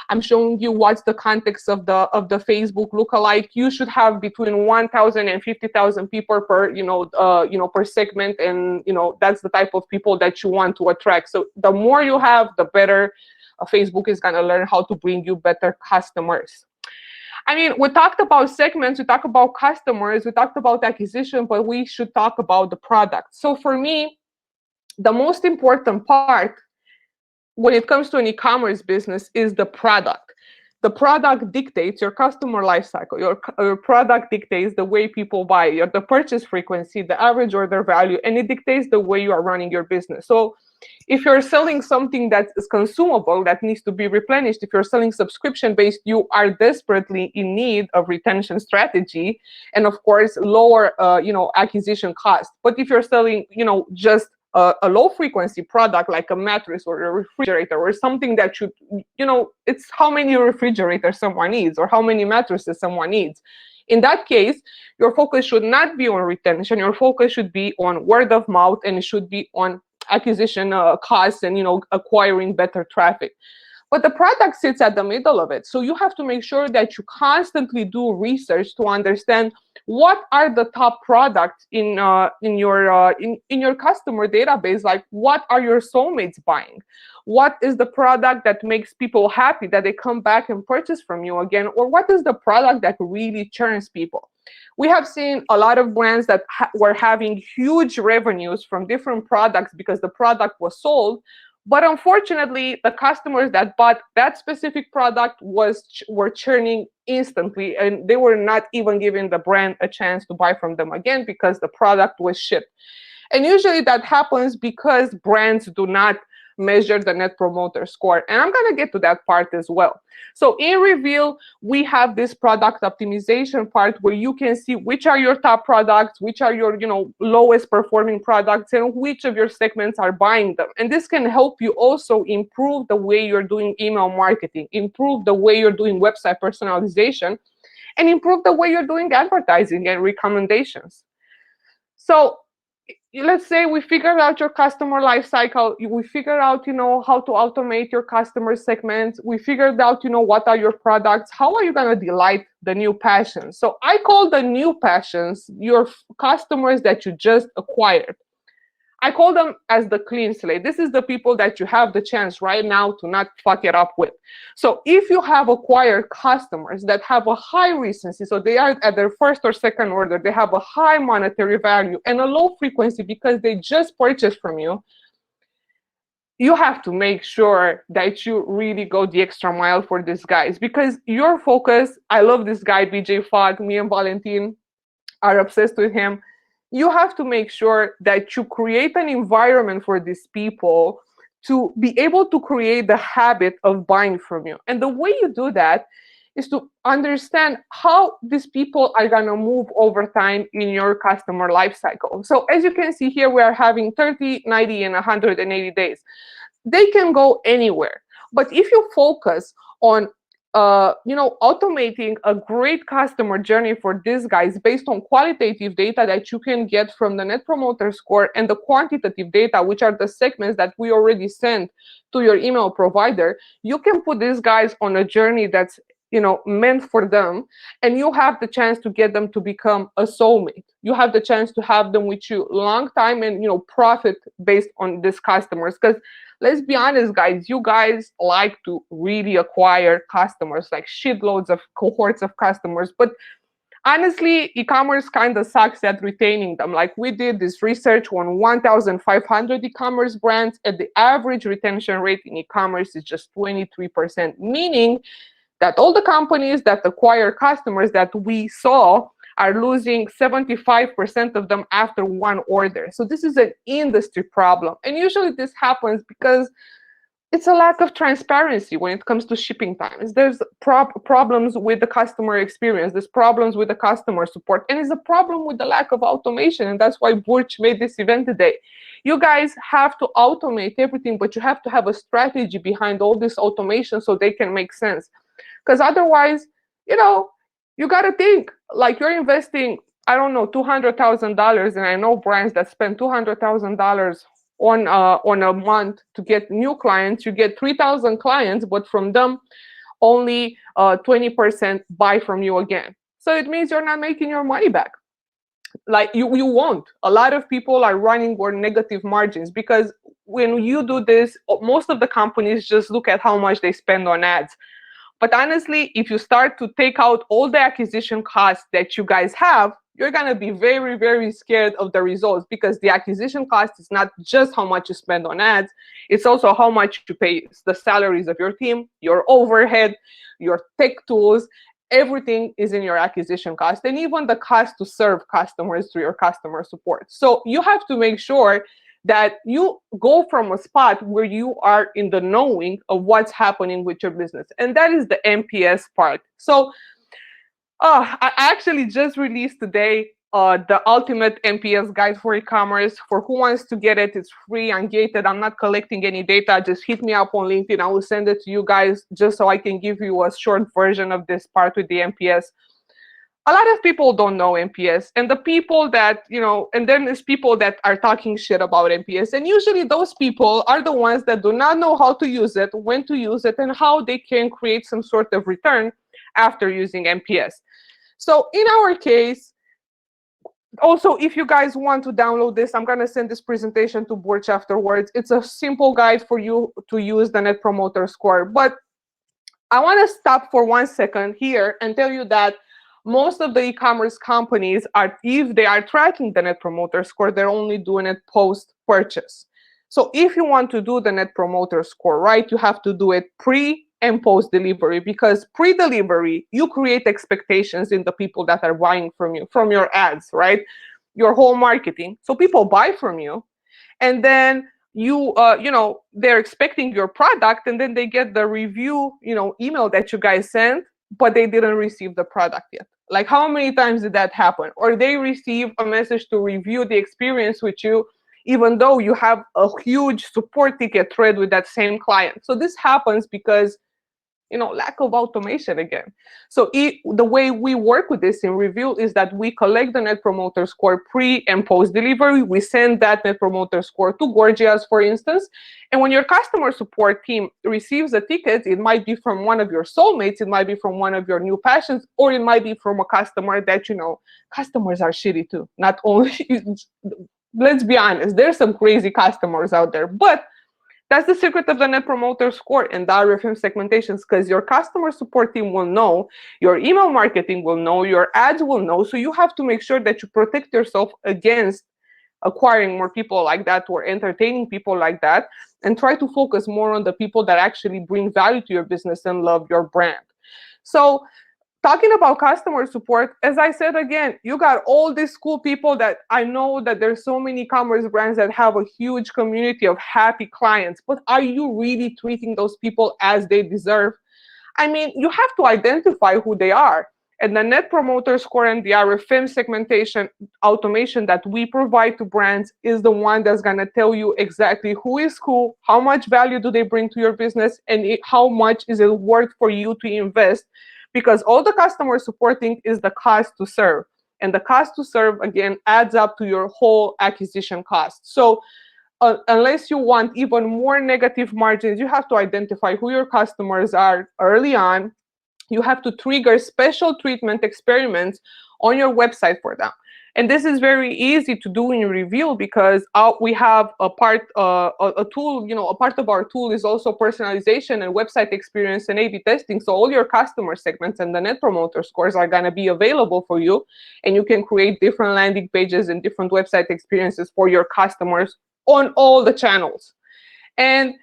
I'm showing you what's the context of the Facebook lookalike. You should have between 1,000 and 50,000 people per, per segment. And, that's the type of people that you want to attract. So the more you have, the better Facebook is going to learn how to bring you better customers. I mean, we talked about segments, we talked about customers, we talked about acquisition, but we should talk about the product. So for me, the most important part when it comes to an e-commerce business is the product. The product dictates your customer life cycle. Your product dictates the way people buy, the purchase frequency, the average order value, and it dictates the way you are running your business. So if you're selling something that is consumable, that needs to be replenished, if you're selling subscription-based, you are desperately in need of retention strategy and, of course, lower acquisition cost. But if you're selling just a low frequency product like a mattress or a refrigerator or something that should, it's how many refrigerators someone needs or how many mattresses someone needs. In that case, your focus should not be on retention. Your focus should be on word of mouth, and it should be on acquisition costs and acquiring better traffic. But the product sits at the middle of it. So you have to make sure that you constantly do research to understand what are the top products in your customer database. Like, what are your soulmates buying? What is the product that makes people happy, that they come back and purchase from you again? Or what is the product that really churns people? We have seen a lot of brands that were having huge revenues from different products because the product was sold. But unfortunately, the customers that bought that specific product were churning instantly, and they were not even giving the brand a chance to buy from them again because the product was shipped. And usually that happens because brands do not measure the Net Promoter Score. And I'm going to get to that part as well. So in Reveal, we have this product optimization part where you can see which are your top products, which are your lowest performing products, and which of your segments are buying them. And this can help you also improve the way you're doing email marketing, improve the way you're doing website personalization, and improve the way you're doing advertising and recommendations. So let's say we figured out your customer life cycle. We figured out, how to automate your customer segments. We figured out, what are your products. How are you going to delight the new passions? So I call the new passions your customers that you just acquired. I call them as the clean slate. This is the people that you have the chance right now to not fuck it up with. So if you have acquired customers that have a high recency, so they are at their first or second order, they have a high monetary value and a low frequency because they just purchased from you, you have to make sure that you really go the extra mile for these guys, because your focus, I love this guy, BJ Fogg, me and Valentin are obsessed with him. You have to make sure that you create an environment for these people to be able to create the habit of buying from you. And the way you do that is to understand how these people are going to move over time in your customer life cycle. So as you can see here, we are having 30, 90, and 180 days. They can go anywhere. But if you focus on automating a great customer journey for these guys based on qualitative data that you can get from the Net Promoter Score and the quantitative data, which are the segments that we already sent to your email provider, you can put these guys on a journey that's meant for them, and you have the chance to get them to become a soulmate. You have the chance to have them with you long time and profit based on these customers. Because let's be honest, guys, you guys like to really acquire customers, like shitloads of cohorts of customers. But honestly, e-commerce kind of sucks at retaining them. Like, we did this research on 1,500 e-commerce brands, and the average retention rate in e-commerce is just 23%, meaning that all the companies that acquire customers that we saw are losing 75% of them after one order. So this is an industry problem. And usually this happens because it's a lack of transparency when it comes to shipping times. There's problems with the customer experience. There's problems with the customer support. And it's a problem with the lack of automation. And that's why Burç made this event today. You guys have to automate everything, but you have to have a strategy behind all this automation so they can make sense. Because otherwise, you got to think, like, you're investing, I don't know, $200,000, and I know brands that spend $200,000 on a month to get new clients. You get 3,000 clients, but from them, only 20% buy from you again. So it means you're not making your money back. Like, you won't. A lot of people are running on negative margins because when you do this, most of the companies just look at how much they spend on ads. But honestly, if you start to take out all the acquisition costs that you guys have, you're going to be very, very scared of the results, because the acquisition cost is not just how much you spend on ads, it's also how much you pay the salaries of your team, your overhead, your tech tools. Everything is in your acquisition cost, and even the cost to serve customers through your customer support. So you have to make sure that you go from a spot where you are in the knowing of what's happening with your business. And that is the NPS part. So I actually just released today the ultimate NPS guide for e-commerce. For who wants to get it, it's free and gated. I'm not collecting any data. Just hit me up on LinkedIn. I will send it to you guys just so I can give you a short version of this part with the NPS. A lot of people don't know NPS, and the people that, and then there's people that are talking shit about NPS. And usually those people are the ones that do not know how to use it, when to use it, and how they can create some sort of return after using NPS. So in our case, also, if you guys want to download this, I'm going to send this presentation to Burç afterwards. It's a simple guide for you to use the Net Promoter Score. But I want to stop for 1 second here and tell you that most of the e-commerce companies if they are tracking the Net Promoter Score, they're only doing it post-purchase. So if you want to do the Net Promoter Score right, you have to do it pre and post-delivery, because pre-delivery, you create expectations in the people that are buying from you, from your ads, right? Your whole marketing. So people buy from you, and then they're expecting your product, and then they get the review, email that you guys sent, but they didn't receive the product yet. Like, how many times did that happen? Or they receive a message to review the experience with you, even though you have a huge support ticket thread with that same client. So this happens because lack of automation again. So the way we work with this in Review is that we collect the Net Promoter Score pre and post delivery. We send that Net Promoter Score to Gorgias, for instance. And when your customer support team receives a ticket, it might be from one of your soulmates, it might be from one of your new passions, or it might be from a customer that, customers are shitty too. Not only, let's be honest, there's some crazy customers out there, but that's the secret of the Net Promoter Score and the RFM segmentations, because your customer support team will know, your email marketing will know, your ads will know. So you have to make sure that you protect yourself against acquiring more people like that or entertaining people like that, and try to focus more on the people that actually bring value to your business and love your brand. So talking about customer support, as I said again, you got all these cool people that I know that there's so many e-commerce brands that have a huge community of happy clients, but are you really treating those people as they deserve? I mean, you have to identify who they are. And the Net Promoter Score and the RFM segmentation automation that we provide to brands is the one that's going to tell you exactly who is who, how much value do they bring to your business, and how much is it worth for you to invest. Because all the customer supporting is the cost to serve. And the cost to serve, again, adds up to your whole acquisition cost. So unless you want even more negative margins, you have to identify who your customers are early on. You have to trigger special treatment experiments on your website for them. And this is very easy to do in Review, because we have a tool, a part of our tool is also personalization and website experience and A/B testing. So all your customer segments and the Net Promoter Scores are going to be available for you. And you can create different landing pages and different website experiences for your customers on all the channels. And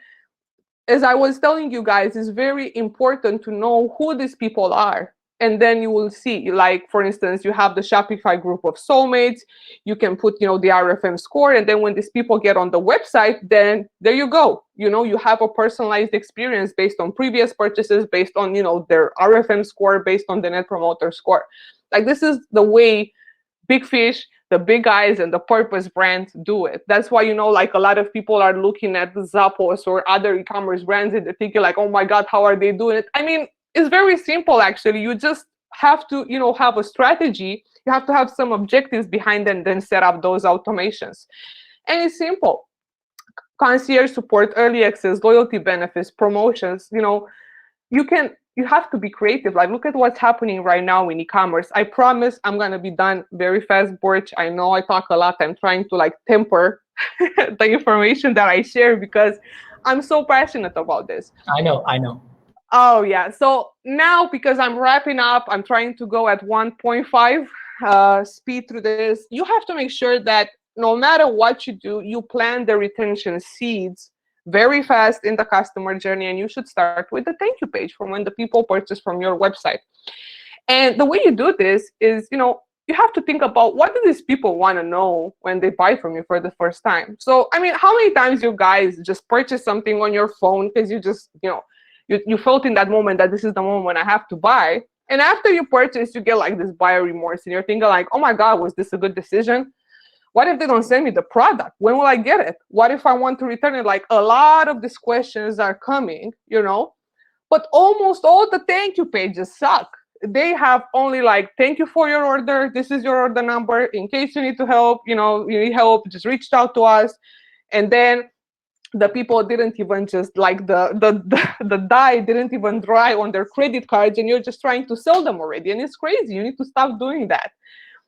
as I was telling you guys, it's very important to know who these people are. And then you will see, like, for instance, you have the Shopify group of soulmates. You can put, the RFM score. And then when these people get on the website, then there you go. You have a personalized experience based on previous purchases, based on, their RFM score, based on the Net Promoter Score. Like, this is the way Big Fish, the big guys, and the purpose brands do it. That's why, like, a lot of people are looking at the Zappos or other e-commerce brands and they're thinking like, oh my God, how are they doing it? I mean, it's very simple, actually. You just have to, have a strategy. You have to have some objectives behind it and then set up those automations. And it's simple. Concierge support, early access, loyalty benefits, promotions. You have to be creative. Like, look at what's happening right now in e-commerce. I promise I'm going to be done very fast, Burç. I know I talk a lot. I'm trying to temper the information that I share because I'm so passionate about this. I know. Oh, yeah. So now, because I'm wrapping up, I'm trying to go at 1.5 speed through this. You have to make sure that no matter what you do, you plant the retention seeds very fast in the customer journey, and you should start with the thank you page from when the people purchase from your website. And the way you do this is, you have to think about, what do these people want to know when they buy from you for the first time? So, I mean, how many times you guys just purchase something on your phone because you just, you felt in that moment that this is the moment when I have to buy. And after you purchase, you get like this buyer remorse, and you're thinking like, oh my God, was this a good decision? What if they don't send me the product? When will I get it? What if I want to return it? Like, a lot of these questions are coming, but almost all the thank you pages suck. They have only like, thank you for your order. This is your order number. In case you need to help, you need help, just reach out to us. And then the people didn't even just like the dye didn't even dry on their credit cards, and you're just trying to sell them already. And it's crazy. You need to stop doing that,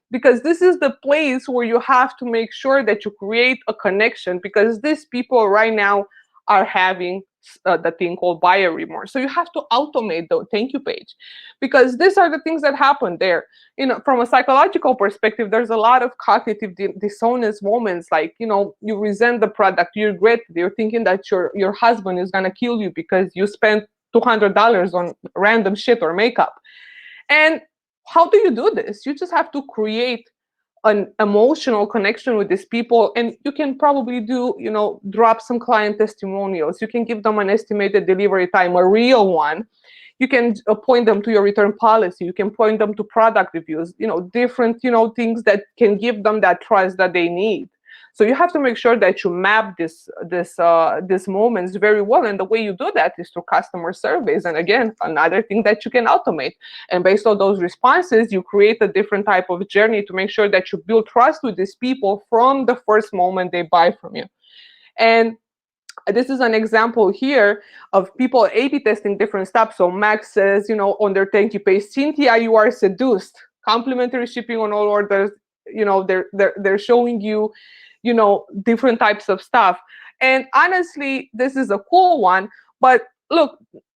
because this is the place where you have to make sure that you create a connection, because these people right now are having the thing called buyer remorse. So you have to automate the thank you page, because these are the things that happen there. From a psychological perspective, there's a lot of cognitive dissonance moments, like, you resent the product, you regret it, you're thinking that your husband is gonna kill you because you spent $200 on random shit or makeup. And how do you do this? You just have to create an emotional connection with these people, and you can probably do, drop some client testimonials. You can give them an estimated delivery time, a real one. You can point them to your return policy. You can point them to product reviews, different, things that can give them that trust that they need. So you have to make sure that you map these moments very well. And the way you do that is through customer surveys. And again, another thing that you can automate. And based on those responses, you create a different type of journey to make sure that you build trust with these people from the first moment they buy from you. And this is an example here of people A/B testing different stuff. So Max says, on their thank you page, Cynthia, you are seduced. Complimentary shipping on all orders. They're showing you, different types of stuff. And honestly, this is a cool one. But look,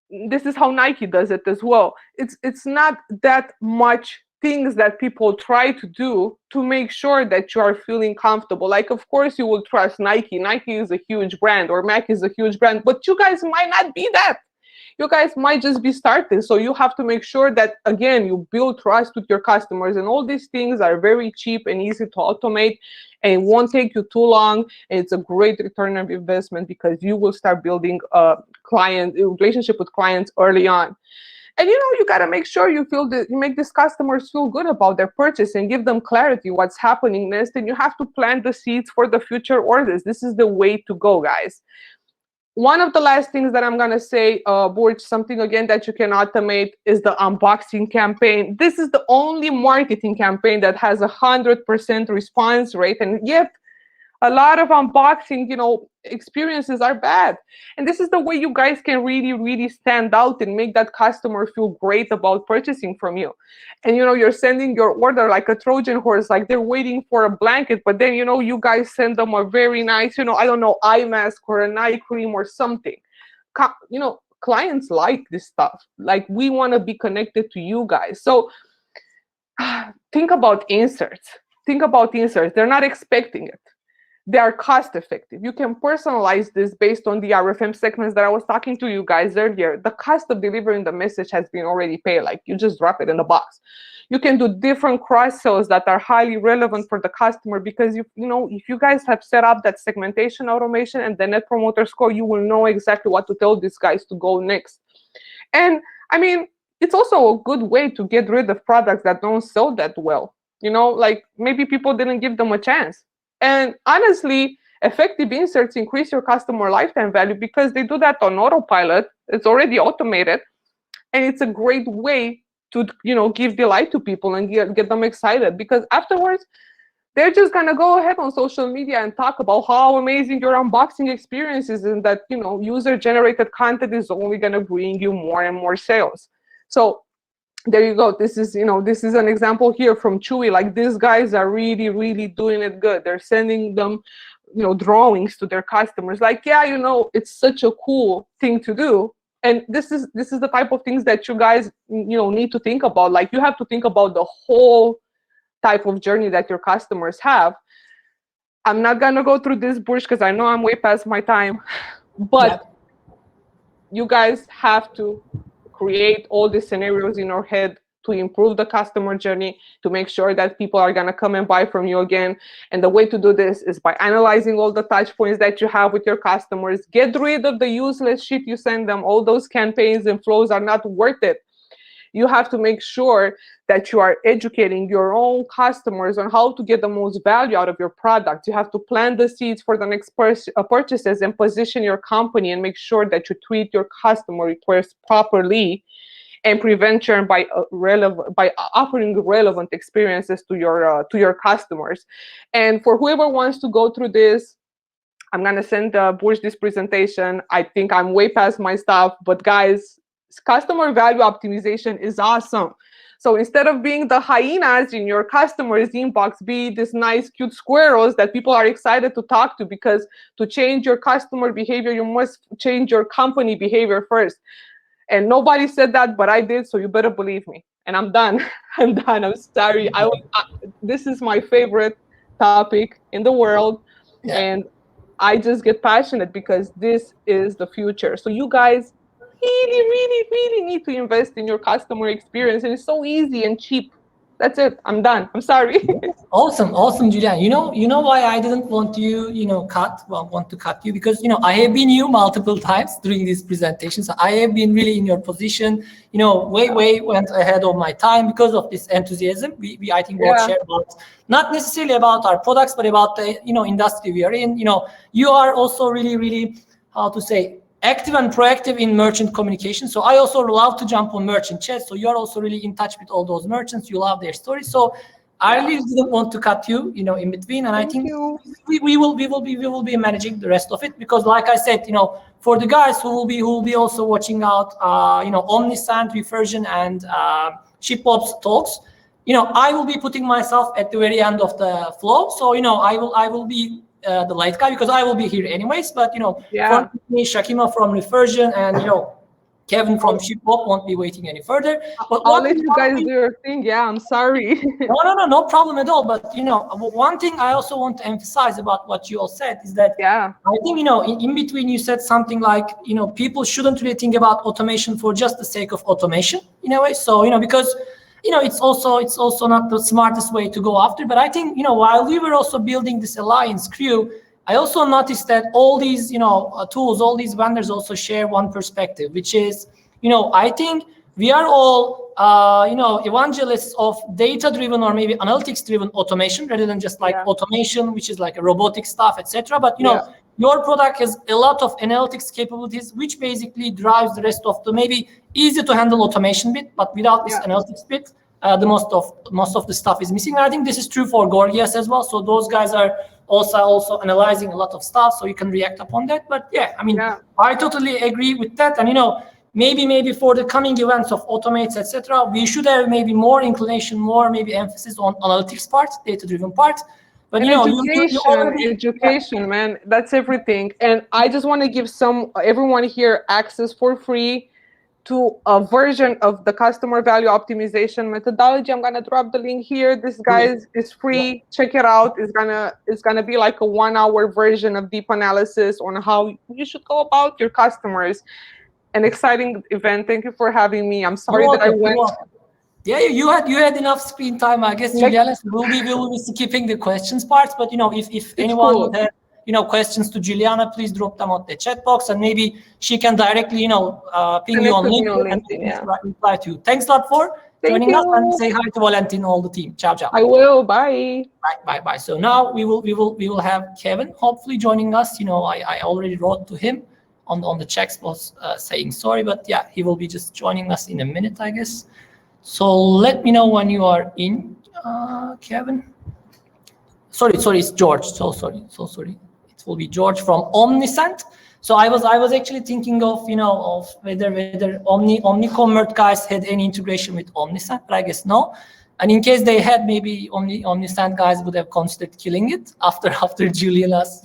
this is how Nike does it as well. It's not that much things that people try to do to make sure that you are feeling comfortable. Like, of course, you will trust Nike. Nike is a huge brand, or Mac is a huge brand, but you guys might not be that. You guys might just be starting. So you have to make sure that, again, you build trust with your customers. And all these things are very cheap and easy to automate, and it won't take you too long. And it's a great return of investment, because you will start building a relationship with clients early on. And you got to make sure you make these customers feel good about their purchase and give them clarity what's happening next. And you have to plant the seeds for the future orders. This is the way to go, guys. One of the last things that I'm going to say, Burç, something again that you can automate, is the unboxing campaign. This is the only marketing campaign that has 100% response rate, and yet a lot of unboxing, experiences are bad. And this is the way you guys can really, really stand out and make that customer feel great about purchasing from you. And, you're sending your order like a Trojan horse, like they're waiting for a blanket, but then, you guys send them a very nice, I don't know, eye mask or an eye cream or something. Clients like this stuff. Like, we want to be connected to you guys. So think about inserts. They're not expecting it. They are cost effective. You can personalize this based on the RFM segments that I was talking to you guys earlier. The cost of delivering the message has been already paid. Like, you just drop it in the box. You can do different cross sells that are highly relevant for the customer, because if you guys have set up that segmentation automation and the Net Promoter Score, you will know exactly what to tell these guys to go next. And I mean, it's also a good way to get rid of products that don't sell that well. Like, maybe people didn't give them a chance. And honestly, effective inserts increase your customer lifetime value, because they do that on autopilot. It's already automated. And it's a great way to, give delight to people and get them excited, because afterwards, they're just going to go ahead on social media and talk about how amazing your unboxing experience is, and that, user-generated content is only going to bring you more and more sales. So there you go. This is an example here from Chewy. Like, these guys are really, really doing it good. They're sending them, drawings to their customers. Like, yeah, it's such a cool thing to do. And this is the type of things that you guys, need to think about. Like, you have to think about the whole type of journey that your customers have. I'm not gonna go through this, Burç, because I know I'm way past my time, but you guys have to create all the scenarios in your head to improve the customer journey, to make sure that people are gonna come and buy from you again. And the way to do this is by analyzing all the touch points that you have with your customers. Get rid of the useless shit you send them. All those campaigns and flows are not worth it. You have to make sure that you are educating your own customers on how to get the most value out of your product. You have to plant the seeds for the next purchases and position your company and make sure that you treat your customer requests properly and prevent churn by offering relevant experiences to your customers. And for whoever wants to go through this, I'm gonna send Burç this presentation. I think I'm way past my stuff, but guys, customer value optimization is awesome. So instead of being the hyenas in your customer's inbox, be this nice, cute squirrels that people are excited to talk to, because to change your customer behavior, you must change your company behavior first. And nobody said that, but I did, so you better believe me. And I'm done. I'm done. I'm sorry. This is my favorite topic in the world. Yeah. And I just get passionate because this is the future. So you guys really, really, really need to invest in your customer experience. And it's so easy and cheap. That's it. I'm done. I'm sorry. Awesome, Juliana. You know why I didn't want you, want to cut you, because I have been you multiple times during these presentations. So I have been really in your position, way went ahead of my time because of this enthusiasm. We I think both share about, not necessarily about our products, but about the industry we are in. You are also really, how to say, active and proactive in merchant communication. So I also love to jump on merchant chat. So you're also really in touch with all those merchants. You love their stories. So I really didn't want to cut you, in between. And I think we will be managing the rest of it, because like I said, for the guys who will be also watching out, Omnisend, Refersion, and Shipbob's talks, I will be putting myself at the very end of the flow. So I will be the late guy, because I will be here anyways. But for me, Shakima from Refersion and Kevin from Shipbob won't be waiting any further. But I'll let you guys do your thing. Yeah, I'm sorry. No problem at all. But one thing I also want to emphasize about what you all said is that I think in between you said something like people shouldn't really think about automation for just the sake of automation in a way. So because it's also not the smartest way to go after. But I think, while we were also building this alliance crew, I also noticed that all these, tools, all these vendors also share one perspective, which is, I think we are all, evangelists of data-driven or maybe analytics-driven automation, rather than just like automation, which is like a robotic stuff, etc. But, your product has a lot of analytics capabilities, which basically drives the rest of the maybe easy to handle automation bit, but without this analytics bit, the most of the stuff is missing. And I think this is true for Gorgias as well. So those guys are also analyzing a lot of stuff, so you can react upon that. But I totally agree with that. And maybe for the coming events of AutoMates, etc., we should have maybe more inclination, more maybe emphasis on analytics part, data-driven part. But education, man, that's everything. And I just want to give everyone here access for free to a version of the customer value optimization methodology. I'm gonna drop the link here. This guys is free. Check it out. It's gonna be like a 1-hour version of deep analysis on how you should go about your customers. An exciting event. Thank you for having me. I'm sorry that I went. Yeah, you had enough screen time, I guess, Juliana. We'll be skipping the questions parts, but if anyone would have questions to Juliana, please drop them on the chat box, and maybe she can directly ping you on LinkedIn and reply to you. Thanks a lot for joining us, and say hi to Valentin and all the team. Ciao. I will. Bye. Bye. So now we will have Kevin hopefully joining us. I already wrote to him on the chat box saying sorry, but yeah, he will be just joining us in a minute, I guess. So let me know when you are in, Kevin. Sorry, it's George. So sorry. It will be George from Omnisend. So I was actually thinking of of whether Omniconvert guys had any integration with Omnisend, but I guess no. And in case they had, maybe Omnisend guys would have considered killing it after Juliana's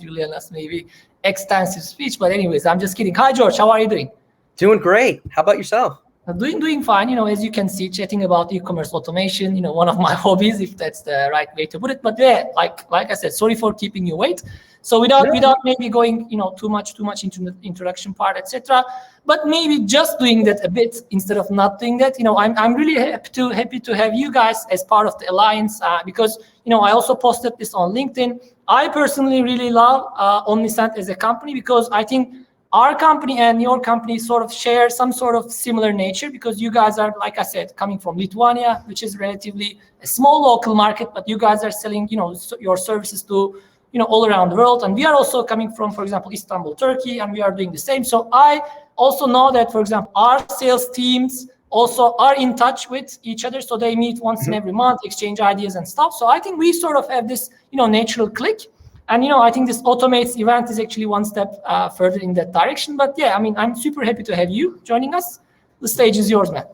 maybe extensive speech. But anyways, I'm just kidding. Hi George, how are you doing? Doing great. How about yourself? Doing fine. As you can see, chatting about e-commerce automation, one of my hobbies, if that's the right way to put it. But yeah, like I said, sorry for keeping you wait. So without maybe going, too much into the introduction part, etc. But maybe just doing that a bit instead of not doing that. I'm really happy to have you guys as part of the alliance because I also posted this on LinkedIn. I personally really love Omnisend as a company because I think our company and your company sort of share some sort of similar nature because you guys are, like I said, coming from Lithuania, which is relatively a small local market, but you guys are selling, your services to, all around the world. And we are also coming from, for example, Istanbul, Turkey, and we are doing the same. So I also know that, for example, our sales teams also are in touch with each other. So they meet once in every month, exchange ideas and stuff. So I think we sort of have this, natural click. And, I think this AutoMates event is actually one step further in that direction. But yeah, I'm super happy to have you joining us. The stage is yours, man.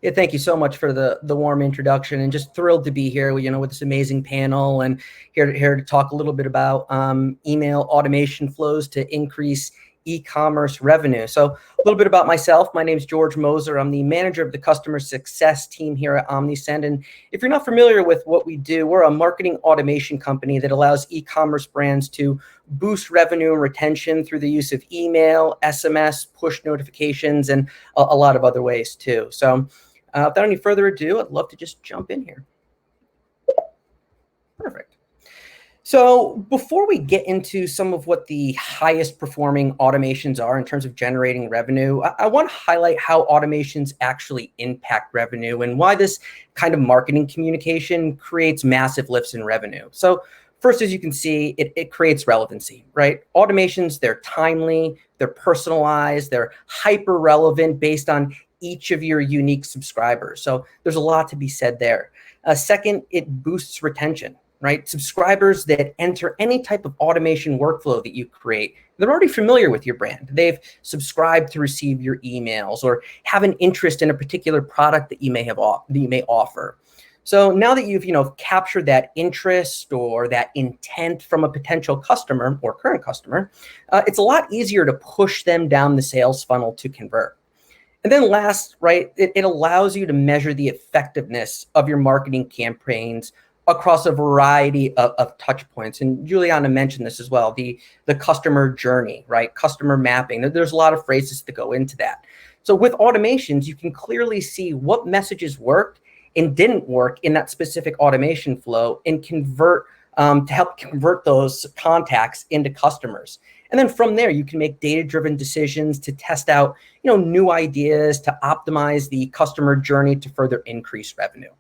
Yeah, thank you so much for the warm introduction, and just thrilled to be here, with this amazing panel, and here to talk a little bit about email automation flows to increase e-commerce revenue. So a little bit about myself. My name is George Moser. I'm the manager of the customer success team here at Omnisend. And if you're not familiar with what we do, we're a marketing automation company that allows e-commerce brands to boost revenue and retention through the use of email, SMS, push notifications, and a lot of other ways too. So without any further ado, I'd love to just jump in here. Perfect. So before we get into some of what the highest performing automations are in terms of generating revenue, I want to highlight how automations actually impact revenue and why this kind of marketing communication creates massive lifts in revenue. So first, as you can see, it creates relevancy, right? Automations, they're timely, they're personalized, they're hyper relevant based on each of your unique subscribers. So there's a lot to be said there. Second, it boosts retention. Right? Subscribers that enter any type of automation workflow that you create, they're already familiar with your brand. They've subscribed to receive your emails or have an interest in a particular product that you may offer. So now that you've captured that interest or that intent from a potential customer or current customer, it's a lot easier to push them down the sales funnel to convert. And then last, right, it allows you to measure the effectiveness of your marketing campaigns across a variety of touch points. And Juliana mentioned this as well, the customer journey, right? Customer mapping. There's a lot of phrases that go into that. So with automations, you can clearly see what messages worked and didn't work in that specific automation flow and convert to help convert those contacts into customers. And then from there, you can make data-driven decisions to test out, new ideas to optimize the customer journey to further increase revenue.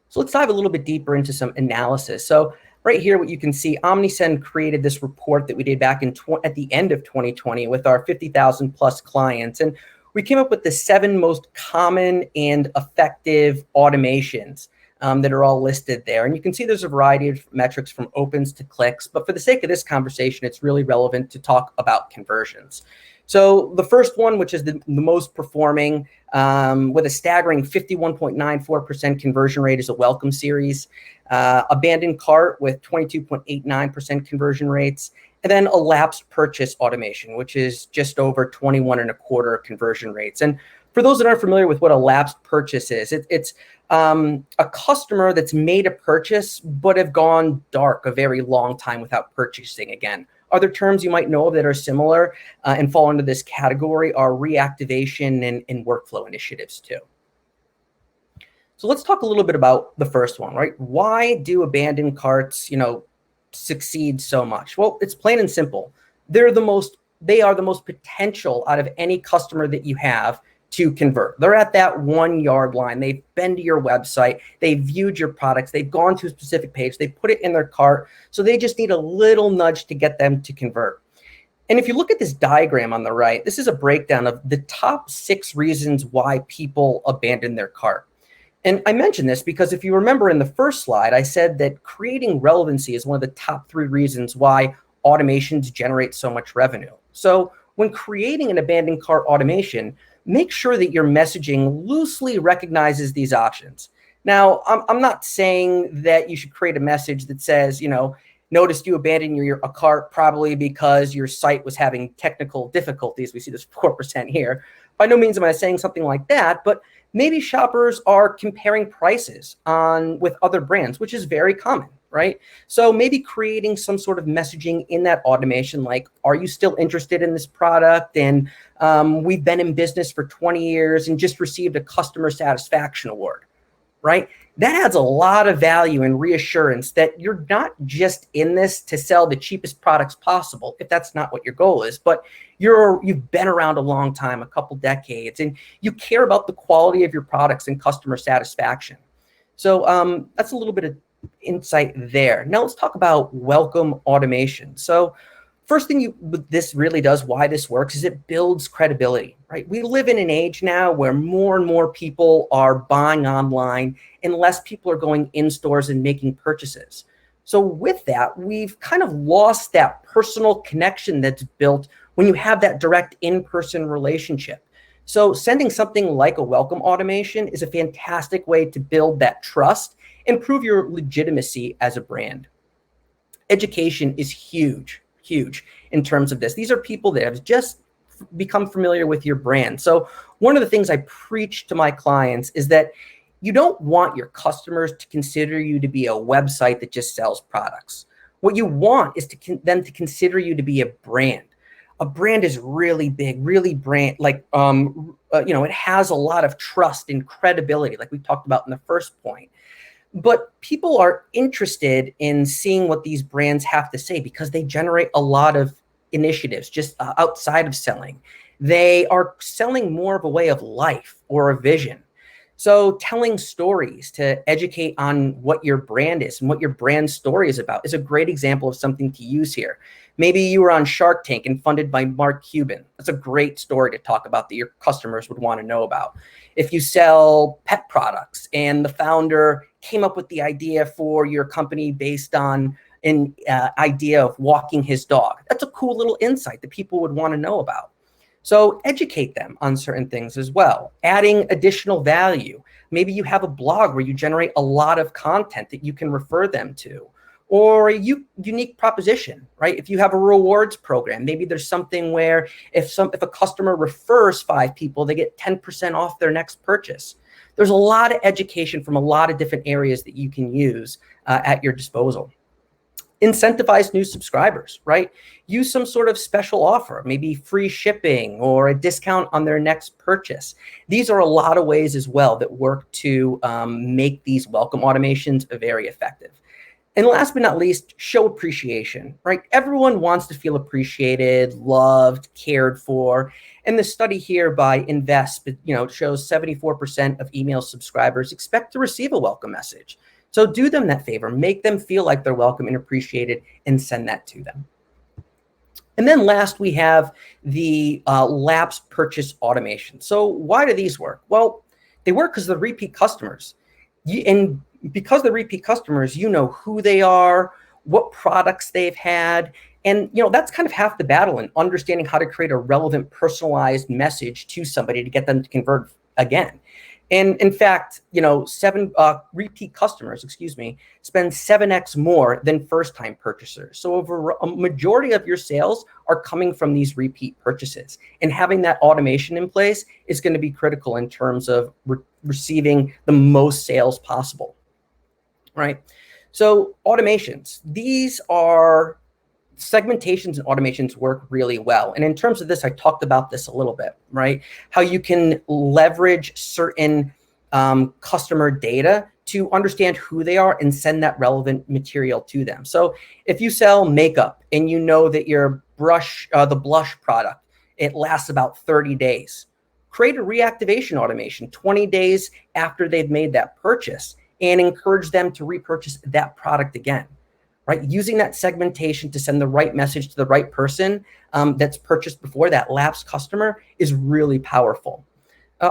So let's dive a little bit deeper into some analysis. So right here, what you can see, Omnisend created this report that we did back at the end of 2020 with our 50,000 plus clients. And we came up with the 7 most common and effective automations that are all listed there. And you can see there's a variety of metrics from opens to clicks. But for the sake of this conversation, it's really relevant to talk about conversions. So the first one, which is the most performing, with a staggering 51.94% conversion rate, is a welcome series. Abandoned cart with 22.89% conversion rates. And then a lapsed purchase automation, which is just over 21.25% conversion rates. And for those that aren't familiar with what a lapsed purchase is, it's a customer that's made a purchase but have gone dark a very long time without purchasing again. Other terms you might know that are similar and fall into this category are reactivation and workflow initiatives too. So let's talk a little bit about the first one, right? Why do abandoned carts, succeed so much? Well, it's plain and simple. They are the most potential out of any customer that you have to convert. They're at that 1 yard line. They've been to your website. They've viewed your products. They've gone to a specific page. They put it in their cart. So they just need a little nudge to get them to convert. And if you look at this diagram on the right, this is a breakdown of the top 6 reasons why people abandon their cart. And I mention this because if you remember in the first slide, I said that creating relevancy is one of the top 3 reasons why automations generate so much revenue. So when creating an abandoned cart automation, make sure that your messaging loosely recognizes these options. Now, I'm not saying that you should create a message that says, noticed you abandoned a cart probably because your site was having technical difficulties. We see this 4% here. By no means am I saying something like that, but maybe shoppers are comparing prices with other brands, which is very common, right? So maybe creating some sort of messaging in that automation, like, are you still interested in this product? And we've been in business for 20 years and just received a customer satisfaction award, right? That adds a lot of value and reassurance that you're not just in this to sell the cheapest products possible, if that's not what your goal is, but you've been around a long time, a couple decades, and you care about the quality of your products and customer satisfaction. So that's a little bit of insight there. Now let's talk about welcome automation. So first thing this really does, why this works, is it builds credibility, right? We live in an age now where more and more people are buying online and less people are going in stores and making purchases. So with that, we've kind of lost that personal connection that's built when you have that direct in-person relationship. So sending something like a welcome automation is a fantastic way to build that trust and prove your legitimacy as a brand. Education is huge in terms of this. These are people that have just become familiar with your brand. So one of the things I preach to my clients is that you don't want your customers to consider you to be a website that just sells products. What you want is them to consider you to be a brand. A brand is really big, really brand, like, it has a lot of trust and credibility, like we talked about in the first point. But people are interested in seeing what these brands have to say because they generate a lot of initiatives just outside of selling. They are selling more of a way of life or a vision. So telling stories to educate on what your brand is and what your brand story is about is a great example of something to use here. Maybe you were on Shark Tank and funded by Mark Cuban. That's a great story to talk about that your customers would want to know about. If you sell pet products and the founder came up with the idea for your company based on an idea of walking his dog, that's a cool little insight that people would want to know about. So educate them on certain things as well, adding additional value. Maybe you have a blog where you generate a lot of content that you can refer them to, or a unique proposition, right? If you have a rewards program, maybe there's something where if a customer refers 5 people, they get 10% off their next purchase. There's a lot of education from a lot of different areas that you can use at your disposal. Incentivize new subscribers, right? Use some sort of special offer, maybe free shipping or a discount on their next purchase. These are a lot of ways as well that work to make these welcome automations very effective. And last but not least, show appreciation, right? Everyone wants to feel appreciated, loved, cared for. And the study here by Invest, shows 74% of email subscribers expect to receive a welcome message. So do them that favor, make them feel like they're welcome and appreciated, and send that to them. And then last, we have the lapse purchase automation. So why do these work? Well, they work because they're repeat customers. And because they're repeat customers, you know who they are, what products they've had. And that's kind of half the battle in understanding how to create a relevant, personalized message to somebody to get them to convert again. And in fact, repeat customers, spend 7x more than first-time purchasers. So over a majority of your sales are coming from these repeat purchases. And having that automation in place is going to be critical in terms of receiving the most sales possible, right? So automations, these are segmentations and automations work really well. And in terms of this, I talked about this a little bit, right? How you can leverage certain customer data to understand who they are and send that relevant material to them. So if you sell makeup and you know that your the blush product, it lasts about 30 days, create a reactivation automation 20 days after they've made that purchase and encourage them to repurchase that product again. Right? Using that segmentation to send the right message to the right person that's purchased before that lapsed customer is really powerful.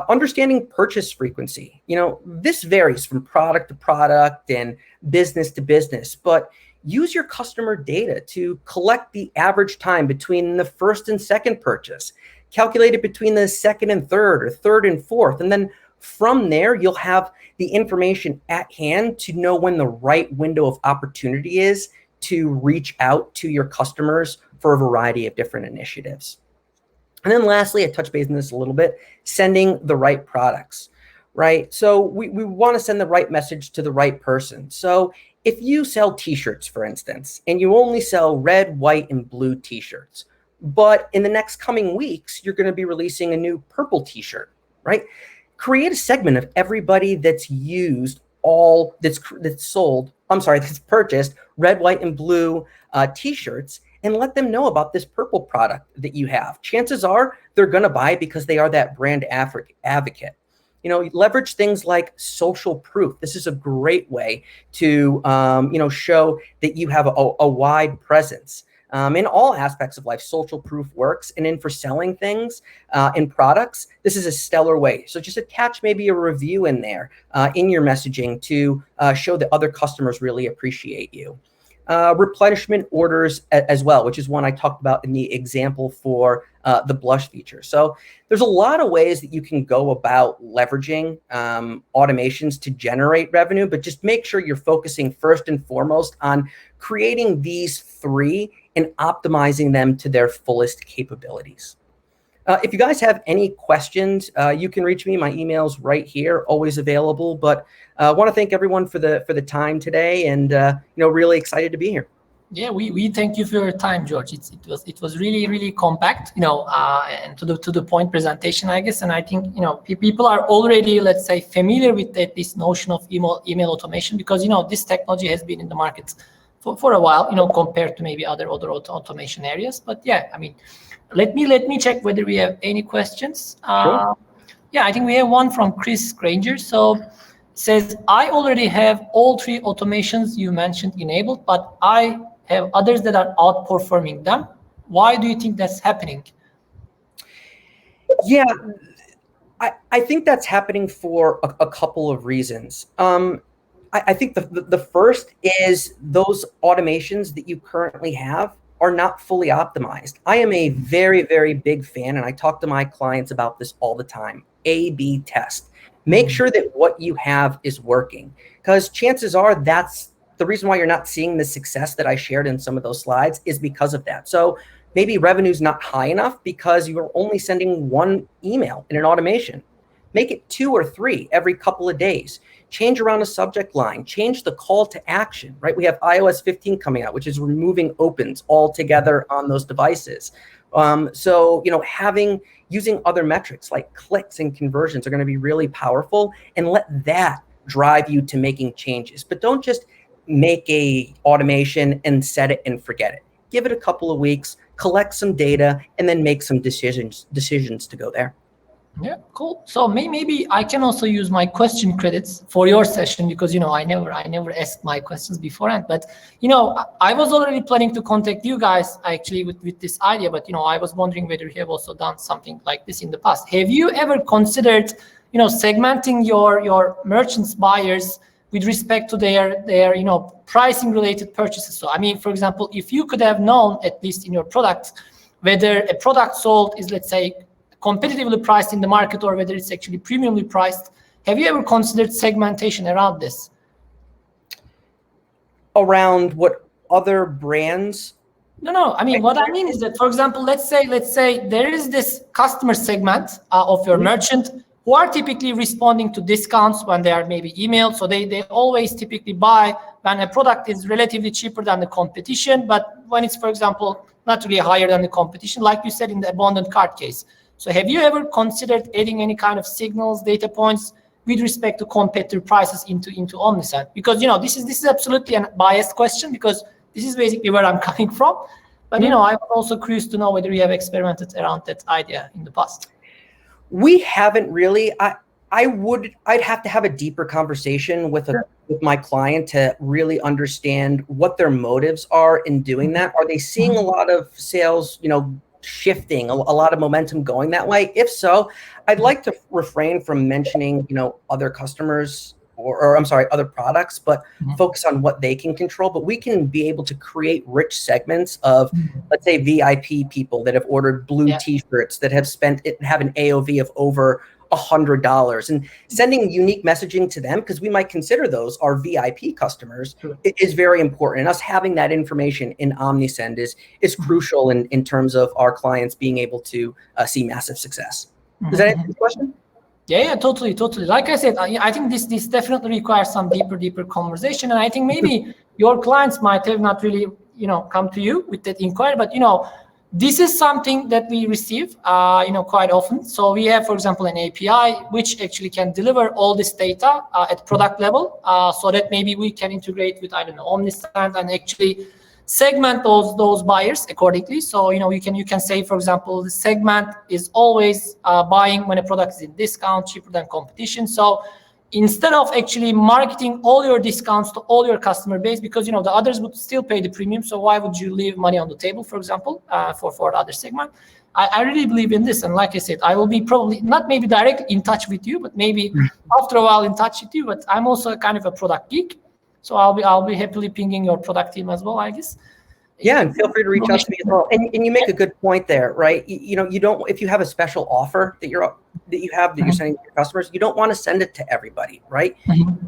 Understanding purchase frequency. This varies from product to product and business to business, but use your customer data to collect the average time between the first and second purchase, calculate it between the second and third or third and fourth, and then from there, you'll have the information at hand to know when the right window of opportunity is to reach out to your customers for a variety of different initiatives. And then lastly, I touched base on this a little bit, sending the right products, right? So we want to send the right message to the right person. So if you sell t-shirts, for instance, and you only sell red, white, and blue t-shirts, but in the next coming weeks, you're going to be releasing a new purple t-shirt, right? Create a segment of everybody that's purchased red, white, and blue t-shirts, and let them know about this purple product that you have. Chances are they're going to buy because they are that brand advocate. Leverage things like social proof. This is a great way to, show that you have a wide presence. In all aspects of life, social proof works. And then for selling things and products, this is a stellar way. So just attach maybe a review in there in your messaging to show that other customers really appreciate you. Replenishment orders as well, which is one I talked about in the example for the blush feature. So there's a lot of ways that you can go about leveraging automations to generate revenue, but just make sure you're focusing first and foremost on creating these three and optimizing them to their fullest capabilities. If you guys have any questions, you can reach me. My email's right here, always available. But I want to thank everyone for the time today, and really excited to be here. Yeah, we thank you for your time, George. It was really compact, and to the point presentation, I guess. And I think people are already, let's say, familiar with this notion of email automation, because this technology has been in the market for a while, compared to maybe other automation areas. But yeah, I mean, let me check whether we have any questions. Sure. Yeah, I think we have one from Chris Granger. So says, I already have all three automations you mentioned enabled, but I have others that are outperforming them. Why do you think that's happening? Yeah, I think that's happening for a couple of reasons. I think the first is those automations that you currently have are not fully optimized. I am a very, very big fan, and I talk to my clients about this all the time. A/B test. Make sure that what you have is working, because chances are that's the reason why you're not seeing the success that I shared in some of those slides is because of that. So maybe revenue's not high enough because you're only sending one email in an automation. Make it 2 or 3 every couple of days. Change around a subject line, change the call to action, right? We have iOS 15 coming out, which is removing opens altogether on those devices. So, using other metrics like clicks and conversions are going to be really powerful, and let that drive you to making changes. But don't just make a automation and set it and forget it. Give it a couple of weeks, collect some data, and then make some decisions to go there. Yeah, cool. So maybe I can also use my question credits for your session, because I never asked my questions beforehand. But I was already planning to contact you guys actually with this idea. But I was wondering whether you have also done something like this in the past. Have you ever considered segmenting your merchants buyers with respect to their pricing related purchases? So I mean, for example, if you could have known, at least in your product, whether a product sold is, let's say, competitively priced in the market or whether it's actually premiumly priced, have you ever considered segmentation around this? Around what other brands? No. I mean, what I mean is that, for example, let's say there is this customer segment of your merchant who are typically responding to discounts when they are maybe emailed. So they always typically buy when a product is relatively cheaper than the competition, but when it's, for example, not really higher than the competition, like you said in the abandoned cart case. So have you ever considered adding any kind of signals, data points with respect to competitor prices into Omnisend? Because this is absolutely a biased question, because this is basically where I'm coming from. But I'm also curious to know whether you have experimented around that idea in the past. We haven't really. I'd have to have a deeper conversation with my client to really understand what their motives are in doing that. Are they seeing a lot of sales, shifting, a lot of momentum going that way? If so, I'd like to refrain from mentioning, other customers or other products, but focus on what they can control. But we can be able to create rich segments of, let's say, VIP people that have ordered blue t-shirts that have an AOV of over $100, and sending unique messaging to them, because we might consider those our VIP customers, is very important. And us having that information in Omnisend is crucial in terms of our clients being able to see massive success. Does that answer the question? Yeah, totally. Like I said, I think this definitely requires some deeper conversation, and I think maybe your clients might have not really, come to you with that inquiry, but this is something that we receive, quite often. So we have, for example, an API which actually can deliver all this data at product level, so that maybe we can integrate with, I don't know, Omnisend and actually segment those buyers accordingly. So you can say, for example, the segment is always buying when a product is in discount, cheaper than competition. So instead of actually marketing all your discounts to all your customer base, because the others would still pay the premium, so why would you leave money on the table, for example, for the other segment? I really believe in this, and like I said, I will be probably not maybe directly in touch with you, but maybe after a while in touch with you. But I'm also kind of a product geek, so I'll be happily pinging your product team as well, I guess. Yeah, and feel free to reach out to me as well. And you make a good point there, right? You don't, if you have a special offer that you're sending to your customers, you don't want to send it to everybody, right?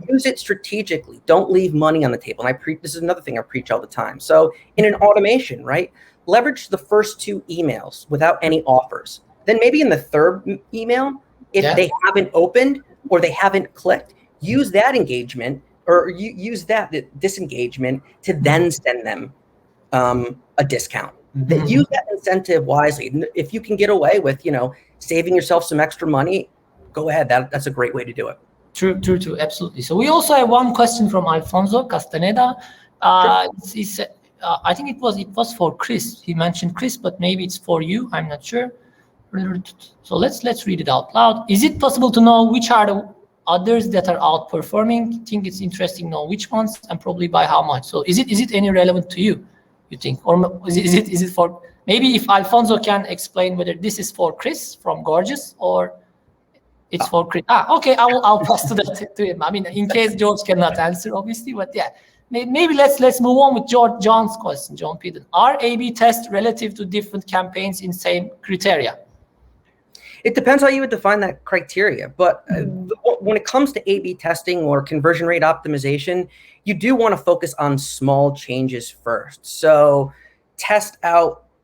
Use it strategically. Don't leave money on the table. And this is another thing I preach all the time. So in an automation, right, leverage the first 2 emails without any offers. Then maybe in the third email, if they haven't opened or they haven't clicked, use that engagement or use that disengagement to then send them a discount. Use that incentive wisely. If you can get away with, saving yourself some extra money, go ahead. That's a great way to do it. True, absolutely. So we also have one question from Alfonso Castaneda. He said, I think it was for Chris. He mentioned Chris, but maybe it's for you. I'm not sure. So let's read it out loud. Is it possible to know which are the others that are outperforming? I think it's interesting to know which ones and probably by how much. So is it any relevant to you? You think, or is it for, maybe if Alfonso can explain whether this is for Chris from Gorgias or it's for Chris. Okay, I'll pass to him. I mean, in case George cannot answer, obviously, but yeah, maybe let's move on with John's question. John Peden, are A/B tests relative to different campaigns in same criteria? It depends how you would define that criteria, but when it comes to A/B testing or conversion rate optimization, you do want to focus on small changes first. So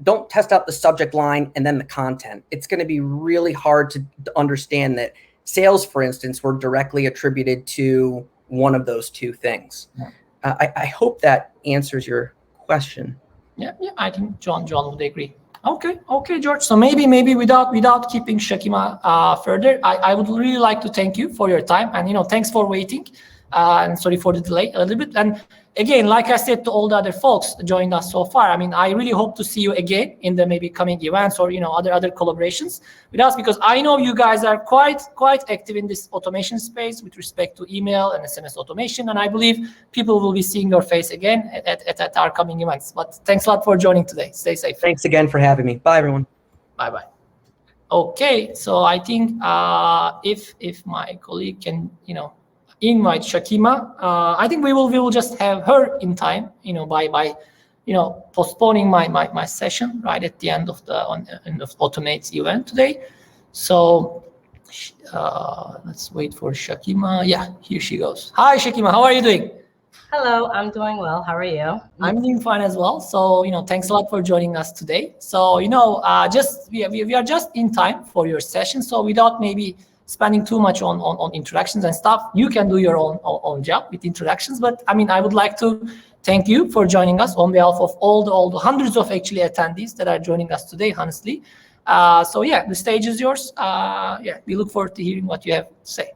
don't test out the subject line and then the content. It's going to be really hard to understand that sales, for instance, were directly attributed to one of those 2 things. I hope that answers your question. Yeah, I think John would agree. Okay, George. So maybe without keeping Shakima further, I would really like to thank you for your time, and thanks for waiting, and sorry for the delay a little bit. And again, like I said to all the other folks joined us so far, I mean, I really hope to see you again in the maybe coming events or other collaborations with us, because I know you guys are quite active in this automation space with respect to email and SMS automation, and I believe people will be seeing your face again at our coming events. But thanks a lot for joining today. Stay safe. Thanks again for having me. Bye, everyone. Bye. Okay, so I think if my colleague can invite Shakima, I think we will just have her in time, by postponing my session right at the end of AutoMates event today. So let's wait for Shakima. Yeah, here she goes. Hi, Shakima. How are you doing? Hello, I'm doing well. How are you? I'm doing fine as well. So, thanks a lot for joining us today. So, we are just in time for your session. So without maybe spending too much on introductions and stuff, you can do your own job with introductions. But I mean, I would like to thank you for joining us on behalf of all the hundreds of actually attendees that are joining us today, honestly. So yeah, the stage is yours. We look forward to hearing what you have to say.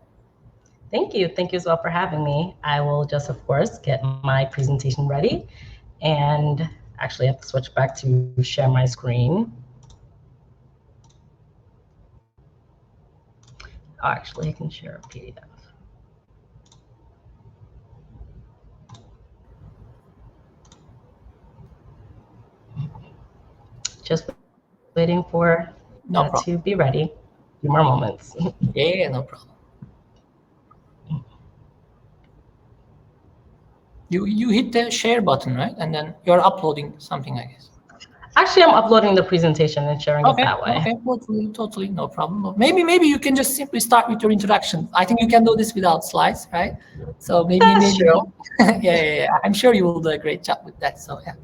Thank you. Thank you as well for having me. I will just, of course, get my presentation ready. And actually, I have to switch back to share my screen. Actually, I can share a PDF. Just waiting for that to be ready. A few more moments. Yeah, no problem. You hit the share button, right? And then you're uploading something, I guess. Actually, I'm uploading the presentation and sharing it that way. Okay, totally, no problem. Maybe you can just simply start with your introduction. I think you can do this without slides, right? So maybe true. yeah. I'm sure you will do a great job with that. So yeah.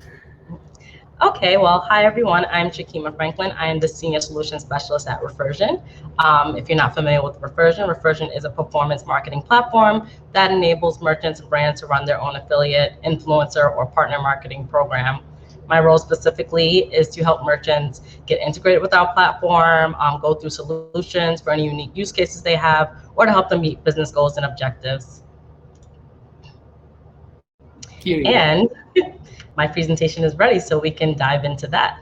Okay, well, hi everyone. I'm Shakima Franklin. I am the Senior Solution Specialist at Refersion. If you're not familiar with Refersion is a performance marketing platform that enables merchants and brands to run their own affiliate, influencer, or partner marketing program. My role specifically is to help merchants get integrated with our platform, go through solutions for any unique use cases they have, or to help them meet business goals and objectives. And my presentation is ready, so we can dive into that.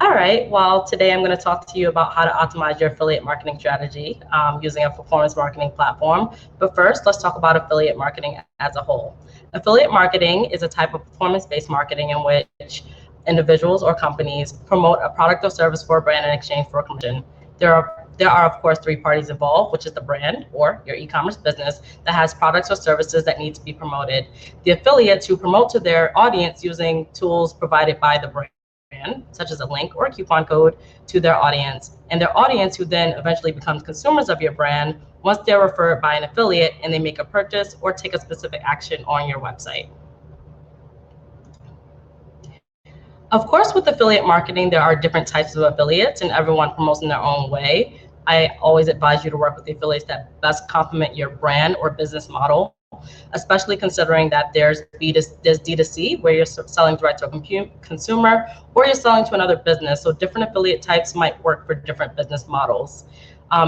All right, well, today I'm going to talk to you about how to optimize your affiliate marketing strategy using a performance marketing platform. But first, let's talk about affiliate marketing as a whole. Affiliate marketing is a type of performance-based marketing in which individuals or companies promote a product or service for a brand in exchange for a commission. There are, of course, three parties involved, which is the brand or your e-commerce business that has products or services that need to be promoted. The affiliates who promote to their audience using tools provided by the brand, such as a link or a coupon code to their audience, and their audience who then eventually becomes consumers of your brand once they're referred by an affiliate and they make a purchase or take a specific action on your website. Of course, with affiliate marketing, there are different types of affiliates and everyone promotes in their own way. I always advise you to work with the affiliates that best complement your brand or business model, especially considering that there's D2C, where you're selling direct to a consumer, or you're selling to another business. So different affiliate types might work for different business models.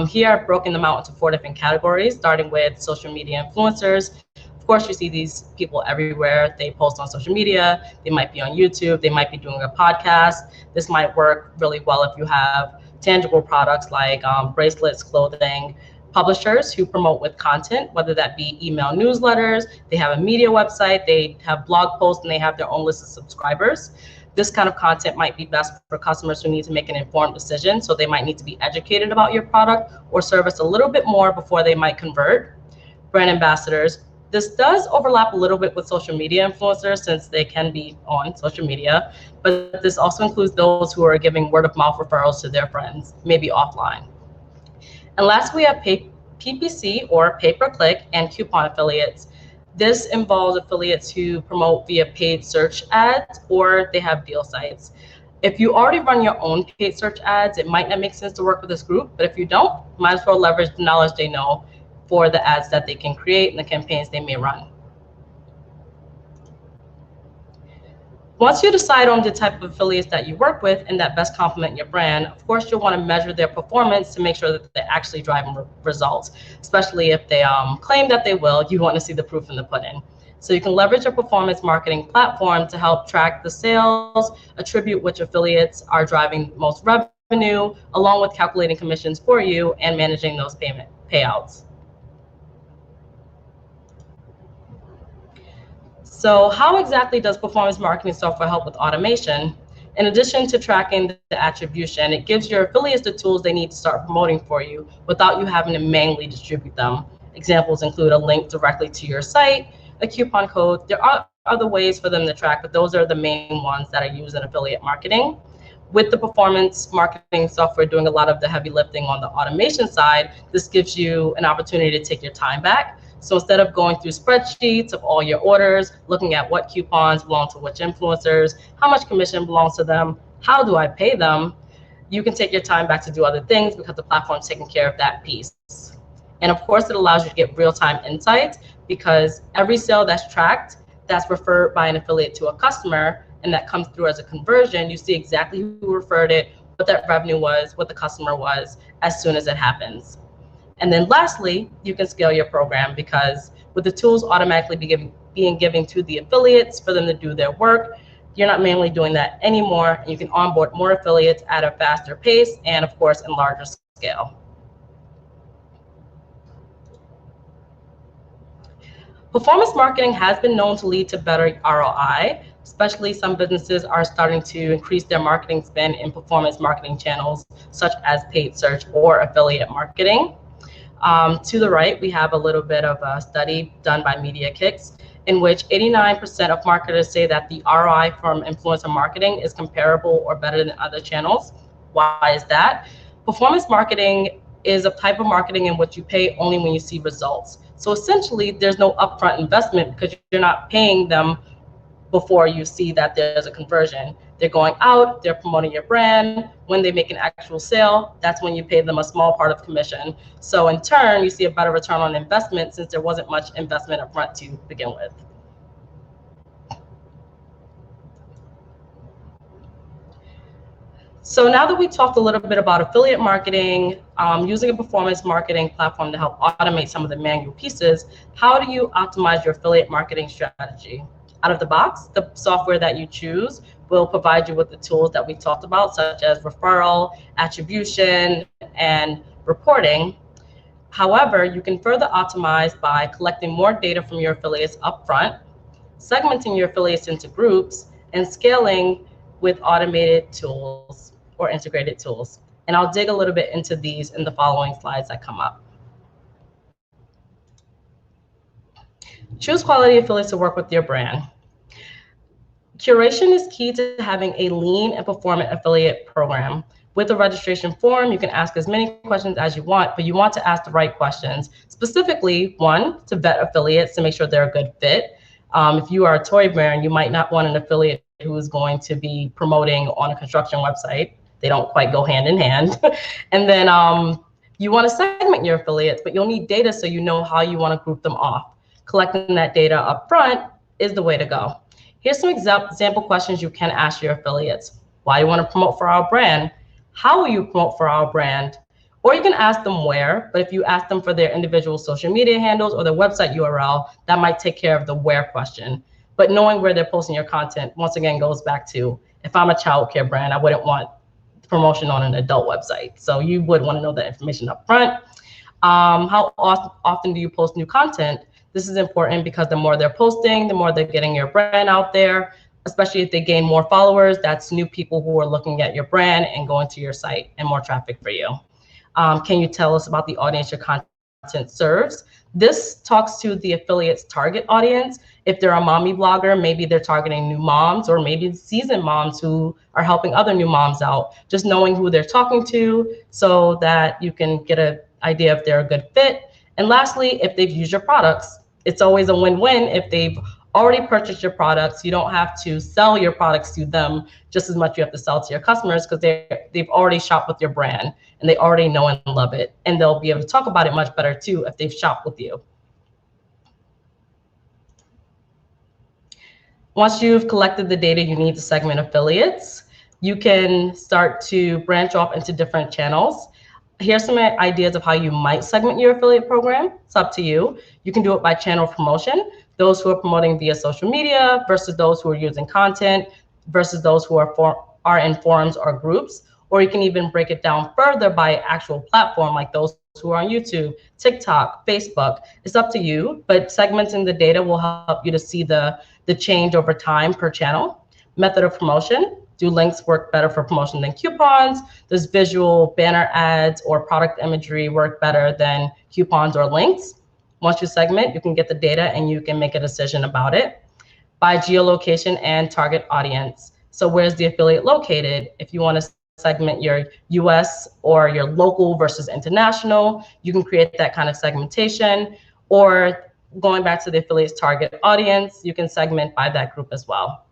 Here I've broken them out into 4 different categories, starting with social media influencers. Of course, you see these people everywhere. They post on social media. They might be on YouTube. They might be doing a podcast. This might work really well if you have tangible products like bracelets, clothing. Publishers who promote with content, whether that be email newsletters, they have a media website, they have blog posts, and they have their own list of subscribers. This kind of content might be best for customers who need to make an informed decision. So they might need to be educated about your product or service a little bit more before they might convert. Brand ambassadors. This does overlap a little bit with social media influencers since they can be on social media, but this also includes those who are giving word of mouth referrals to their friends, maybe offline. And last, we have PPC or pay-per-click and coupon affiliates. This involves affiliates who promote via paid search ads or they have deal sites. If you already run your own paid search ads, it might not make sense to work with this group, but if you don't, might as well leverage the knowledge they know for the ads that they can create and the campaigns they may run. Once you decide on the type of affiliates that you work with and that best complement your brand, of course, you'll want to measure their performance to make sure that they're actually driving results, especially if they claim that they will. You want to see the proof in the pudding. So you can leverage a performance marketing platform to help track the sales, attribute which affiliates are driving most revenue, along with calculating commissions for you and managing those payouts. So how exactly does performance marketing software help with automation? In addition to tracking the attribution, it gives your affiliates the tools they need to start promoting for you without you having to manually distribute them. Examples include a link directly to your site, a coupon code. There are other ways for them to track, but those are the main ones that are used in affiliate marketing. With the performance marketing software doing a lot of the heavy lifting on the automation side, this gives you an opportunity to take your time back. So instead of going through spreadsheets of all your orders, looking at what coupons belong to which influencers, how much commission belongs to them, how do I pay them, you can take your time back to do other things because the platform's taking care of that piece. And of course, it allows you to get real-time insights because every sale that's tracked, that's referred by an affiliate to a customer, and that comes through as a conversion, you see exactly who referred it, what that revenue was, what the customer was, as soon as it happens. And then lastly, you can scale your program because with the tools automatically being given to the affiliates for them to do their work, you're not manually doing that anymore. And you can onboard more affiliates at a faster pace and of course in larger scale. Performance marketing has been known to lead to better ROI, especially some businesses are starting to increase their marketing spend in performance marketing channels such as paid search or affiliate marketing. To the right, we have a little bit of a study done by Media Kicks. in which 89% of marketers say that the ROI from influencer marketing is comparable or better than other channels. Why is that? Performance marketing is a type of marketing in which you pay only when you see results. So essentially, there's no upfront investment because you're not paying them before you see that there's a conversion. They're going out, they're promoting your brand. When they make an actual sale, that's when you pay them a small part of commission. So in turn, you see a better return on investment since there wasn't much investment upfront to begin with. So now that we talked a little bit about affiliate marketing, using a performance marketing platform to help automate some of the manual pieces, how do you optimize your affiliate marketing strategy? Out of the box, the software that you choose will provide you with the tools that we talked about, such as referral, attribution, and reporting. However, you can further optimize by collecting more data from your affiliates upfront, segmenting your affiliates into groups, and scaling with automated tools or integrated tools. And I'll dig a little bit into these in the following slides that come up. Choose quality affiliates to work with your brand. Curation is key to having a lean and performant affiliate program. With a registration form, you can ask as many questions as you want, but you want to ask the right questions. Specifically, one, to vet affiliates to make sure they're a good fit. If you are a toy brand, you might not want an affiliate who is going to be promoting on a construction website. They don't quite go hand in hand. And then you want to segment your affiliates, but you'll need data so you know how you want to group them off. Collecting that data up front is the way to go. Here's some example questions you can ask your affiliates. Why do you want to promote for our brand? How will you promote for our brand? Or you can ask them where, but if you ask them for their individual social media handles or their website URL, that might take care of the where question. But knowing where they're posting your content, once again, goes back to, if I'm a childcare brand, I wouldn't want promotion on an adult website. So you would want to know that information up front. How often do you post new content? This is important because the more they're posting, the more they're getting your brand out there, especially if they gain more followers. That's new people who are looking at your brand and going to your site and more traffic for you. Can you tell us about the audience your content serves? This talks to the affiliate's target audience. If they're a mommy blogger, maybe they're targeting new moms, or maybe seasoned moms who are helping other new moms out. Just knowing who they're talking to so that you can get an idea if they're a good fit. And lastly, if they've used your products. It's always a win-win if they've already purchased your products. You don't have to sell your products to them just as much you have to sell to your customers, because they've already shopped with your brand and they already know and love it. And they'll be able to talk about it much better too if they've shopped with you. Once you've collected the data you need to segment affiliates, you can start to branch off into different channels. Here's some ideas of how you might segment your affiliate program. It's up to you. You can do it by channel promotion, those who are promoting via social media versus those who are using content versus those who are in forums or groups. Or you can even break it down further by actual platform, like those who are on YouTube, TikTok, Facebook. It's up to you, but segmenting the data will help you to see the change over time per channel. Method of promotion. Do links work better for promotion than coupons? Does visual banner ads or product imagery work better than coupons or links? Once you segment, you can get the data and you can make a decision about it. By geolocation and target audience. So where's the affiliate located? If you want to segment your US or your local versus international, you can create that kind of segmentation. Or going back to the affiliate's target audience, you can segment by that group as well.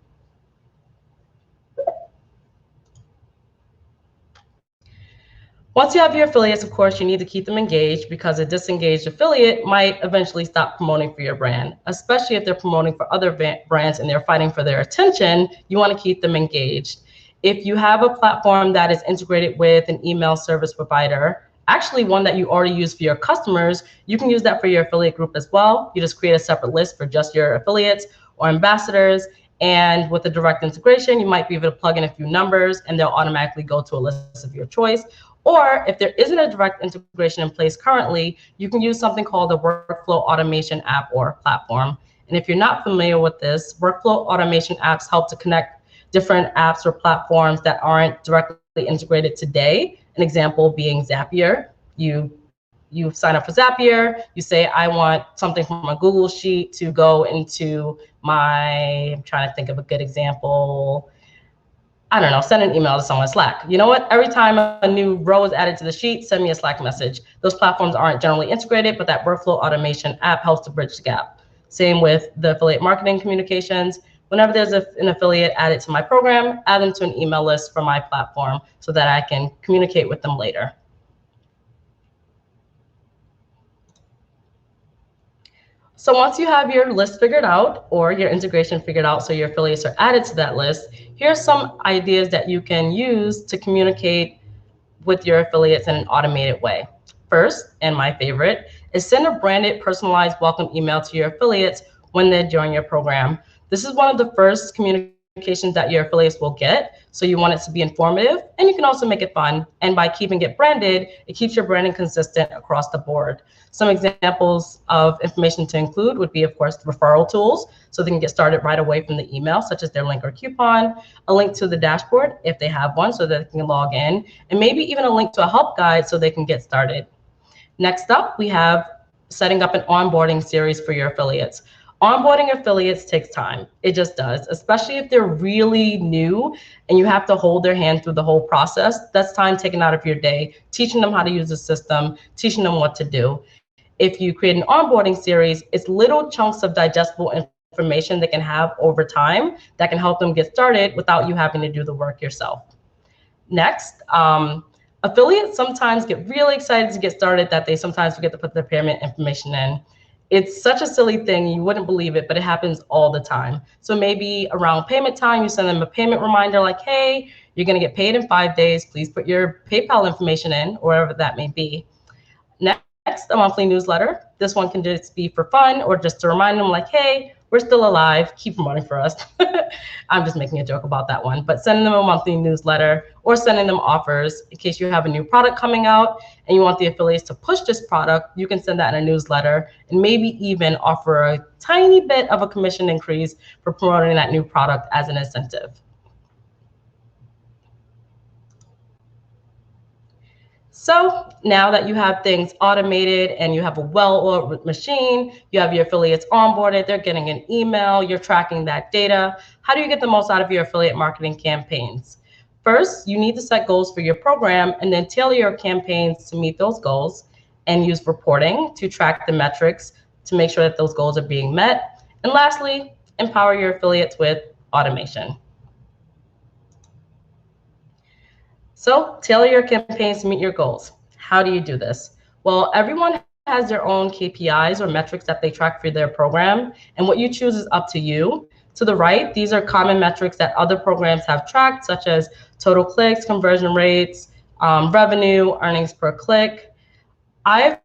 Once you have your affiliates, of course, you need to keep them engaged, because a disengaged affiliate might eventually stop promoting for your brand, especially if they're promoting for other brands and they're fighting for their attention. You want to keep them engaged. If you have a platform that is integrated with an email service provider, actually one that you already use for your customers, you can use that for your affiliate group as well. You just create a separate list for just your affiliates or ambassadors. And with a direct integration, you might be able to plug in a few numbers and they'll automatically go to a list of your choice. Or if there isn't a direct integration in place currently, you can use something called a workflow automation app or platform. And if you're not familiar with this, workflow automation apps help to connect different apps or platforms that aren't directly integrated today. An example being Zapier. You you sign up for Zapier, you say, I want something from a Google Sheet to go into my, I'm trying to think of a good example. I don't know, send an email to someone, Slack. You know what? Every time a new row is added to the sheet, send me a Slack message. Those platforms aren't generally integrated, but that workflow automation app helps to bridge the gap. Same with the affiliate marketing communications. Whenever there's an affiliate added to my program, add them to an email list from my platform so that I can communicate with them later. So once you have your list figured out or your integration figured out so your affiliates are added to that list, here's some ideas that you can use to communicate with your affiliates in an automated way. First, and my favorite, is send a branded personalized welcome email to your affiliates when they join your program. This is one of the first communications that your affiliates will get, so you want it to be informative, and you can also make it fun. And by keeping it branded, it keeps your branding consistent across the board. Some examples of information to include would be, of course, the referral tools, so they can get started right away from the email, such as their link or coupon, a link to the dashboard if they have one so that they can log in, and maybe even a link to a help guide so they can get started. Next up, we have setting up an onboarding series for your affiliates. Onboarding affiliates takes time. It just does, especially if they're really new and you have to hold their hand through the whole process. That's time taken out of your day, teaching them how to use the system, teaching them what to do. If you create an onboarding series, it's little chunks of digestible information they can have over time that can help them get started without you having to do the work yourself. Next, affiliates sometimes get really excited to get started that they sometimes forget to put their payment information in. It's such a silly thing, you wouldn't believe it, but it happens all the time. So maybe around payment time, you send them a payment reminder like, hey, you're gonna get paid in 5 days. Please put your PayPal information in, or whatever that may be. Next, a monthly newsletter. This one can just be for fun or just to remind them like, hey, we're still alive, keep promoting for us. I'm just making a joke about that one, but sending them a monthly newsletter or sending them offers in case you have a new product coming out and you want the affiliates to push this product, you can send that in a newsletter and maybe even offer a tiny bit of a commission increase for promoting that new product as an incentive. So now that you have things automated and you have a well-oiled machine, you have your affiliates onboarded, they're getting an email, you're tracking that data. How do you get the most out of your affiliate marketing campaigns? First, you need to set goals for your program and then tailor your campaigns to meet those goals and use reporting to track the metrics to make sure that those goals are being met. And lastly, empower your affiliates with automation. So tailor your campaigns to meet your goals. How do you do this? Well, everyone has their own KPIs or metrics that they track for their program, and what you choose is up to you. To the right, these are common metrics that other programs have tracked, such as total clicks, conversion rates, revenue, earnings per click. I've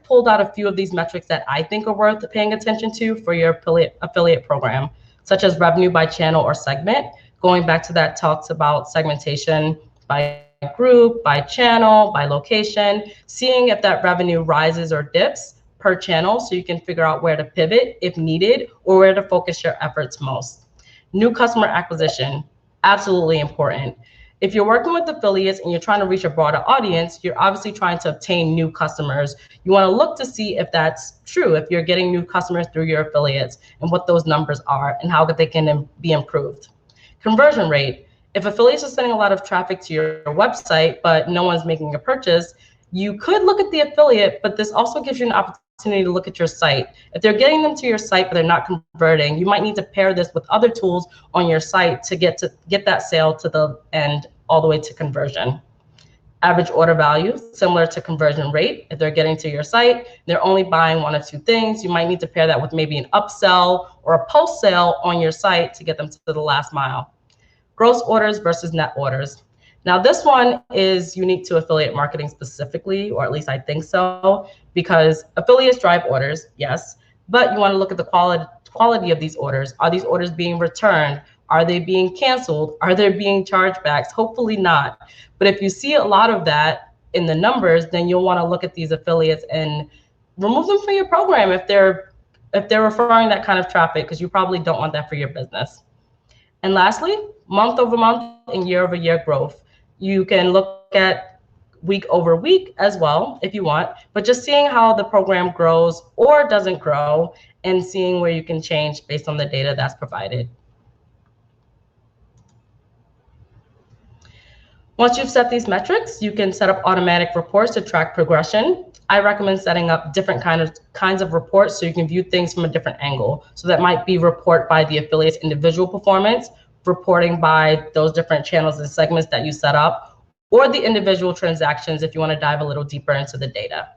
pulled out a few of these metrics that I think are worth paying attention to for your affiliate program, such as revenue by channel or segment. Going back to that talks about segmentation by group, by channel, by location, seeing if that revenue rises or dips per channel so you can figure out where to pivot if needed or where to focus your efforts most. New customer acquisition, absolutely important. If you're working with affiliates and you're trying to reach a broader audience, you're obviously trying to obtain new customers. You want to look to see if that's true, if you're getting new customers through your affiliates and what those numbers are and how they can be improved. Conversion rate. If affiliates are sending a lot of traffic to your website, but no one's making a purchase, you could look at the affiliate, but this also gives you an opportunity to look at your site. If they're getting them to your site, but they're not converting, you might need to pair this with other tools on your site to get that sale to the end, all the way to conversion. Average order value, similar to conversion rate. If they're getting to your site, they're only buying one or two things, you might need to pair that with maybe an upsell or a post sale on your site to get them to the last mile. Gross orders versus net orders. Now this one is unique to affiliate marketing specifically, or at least I think so, because affiliates drive orders, yes, but you want to look at the quality of these orders. Are these orders being returned? Are they being canceled? Are there being chargebacks? Hopefully not. But if you see a lot of that in the numbers, then you'll want to look at these affiliates and remove them from your program if they're referring that kind of traffic, because you probably don't want that for your business. And lastly, month over month and year over year growth. You can look at week over week as well, if you want, but just seeing how the program grows or doesn't grow and seeing where you can change based on the data that's provided. Once you've set these metrics, you can set up automatic reports to track progression. I recommend setting up different kinds of reports so you can view things from a different angle. So that might be report by the affiliate's individual performance, reporting by those different channels and segments that you set up, or the individual transactions if you want to dive a little deeper into the data.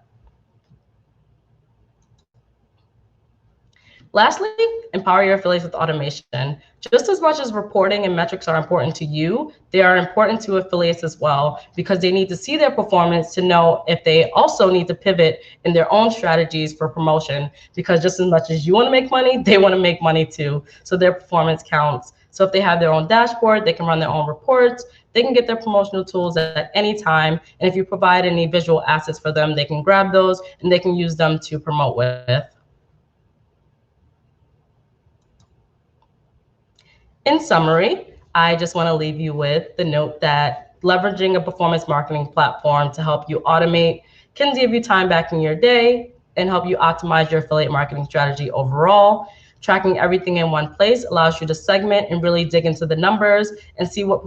Lastly, empower your affiliates with automation. Just as much as reporting and metrics are important to you, they are important to affiliates as well, because they need to see their performance to know if they also need to pivot in their own strategies for promotion, because just as much as you want to make money, they want to make money too. So their performance counts. So if they have their own dashboard, they can run their own reports, they can get their promotional tools at any time. And if you provide any visual assets for them, they can grab those and they can use them to promote with. In summary, I just want to leave you with the note that leveraging a performance marketing platform to help you automate can give you time back in your day and help you optimize your affiliate marketing strategy overall. Tracking everything in one place allows you to segment and really dig into the numbers and see what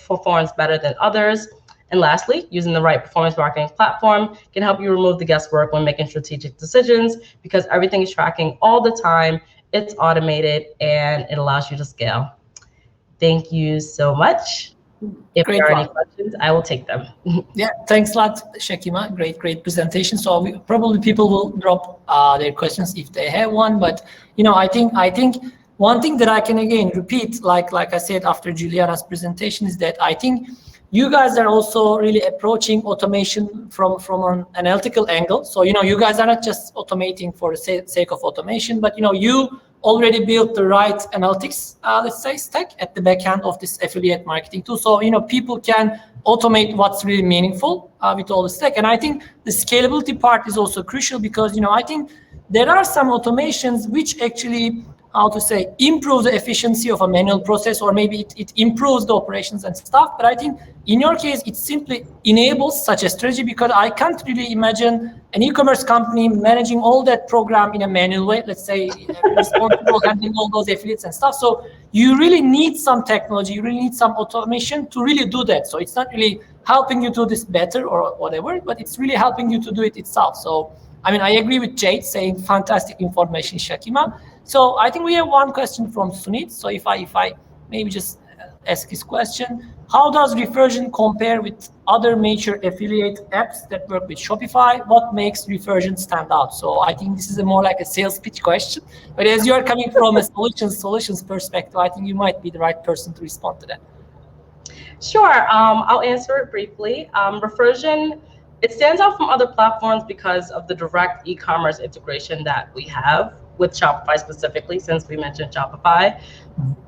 performs better than others. And lastly, using the right performance marketing platform can help you remove the guesswork when making strategic decisions, because everything is tracking all the time. It's automated and it allows you to scale. Thank you so much. If there are any questions, I will take them. Yeah, thanks a lot, Shakima. Great presentation. So probably people will drop their questions if they have one. But I think one thing that I can again repeat, like I said after Juliana's presentation, is that I think you guys are also really approaching automation from an analytical angle. So you guys are not just automating for the sake of automation, but you already built the right analytics, let's say, stack at the back end of this affiliate marketing tool. So people can automate what's really meaningful with all the stack. And I think the scalability part is also crucial, because I think there are some automations which actually, improve the efficiency of a manual process, or maybe it improves the operations and stuff. But I think in your case, it simply enables such a strategy, because I can't really imagine an e-commerce company managing all that program in a manual way, let's say, responsible handling all those affiliates and stuff. So you really need some technology, you really need some automation to really do that. So it's not really helping you do this better or whatever, but it's really helping you to do it itself. So, I agree with Jade saying fantastic information, Shakima. So I think we have one question from Sunit. So if I maybe just ask his question, how does Refersion compare with other major affiliate apps that work with Shopify? What makes Refersion stand out? So I think this is more like a sales pitch question, but as you are coming from a solutions perspective, I think you might be the right person to respond to that. Sure, I'll answer it briefly. Refersion, it stands out from other platforms because of the direct e-commerce integration that we have with Shopify specifically, since we mentioned Shopify.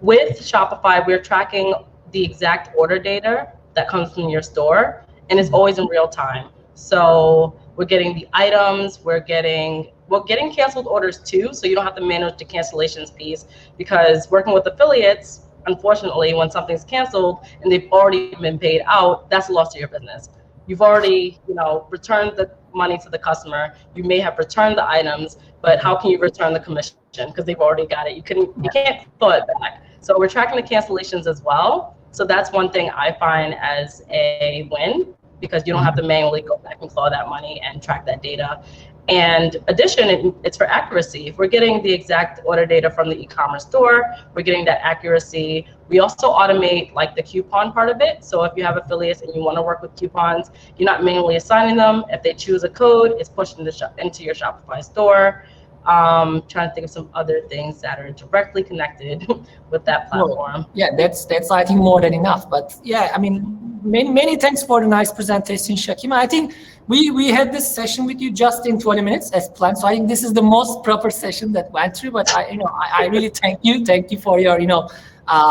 With Shopify, we're tracking the exact order data that comes from your store, and it's always in real time. So we're getting the items, we're getting canceled orders too, so you don't have to manage the cancellations piece, because working with affiliates, unfortunately, when something's canceled and they've already been paid out, that's a loss to your business. You've already, returned the money to the customer. You may have returned the items, but how can you return the commission? Because they've already got it. You can't pull it back. So we're tracking the cancellations as well. So that's one thing I find as a win, because you don't have to manually go back and claw that money and track that data. And addition, it's for accuracy. If we're getting the exact order data from the e-commerce store, we're getting that accuracy. We also automate like the coupon part of it. So if you have affiliates and you want to work with coupons, you're not manually assigning them. If they choose a code, it's pushed into your Shopify store. Trying to think of some other things that are directly connected with that platform. Yeah, that's I think more than enough. But yeah, many thanks for the nice presentation, Shakima. I think we had this session with you just in 20 minutes as planned. So I think this is the most proper session that went through. But I really thank you for your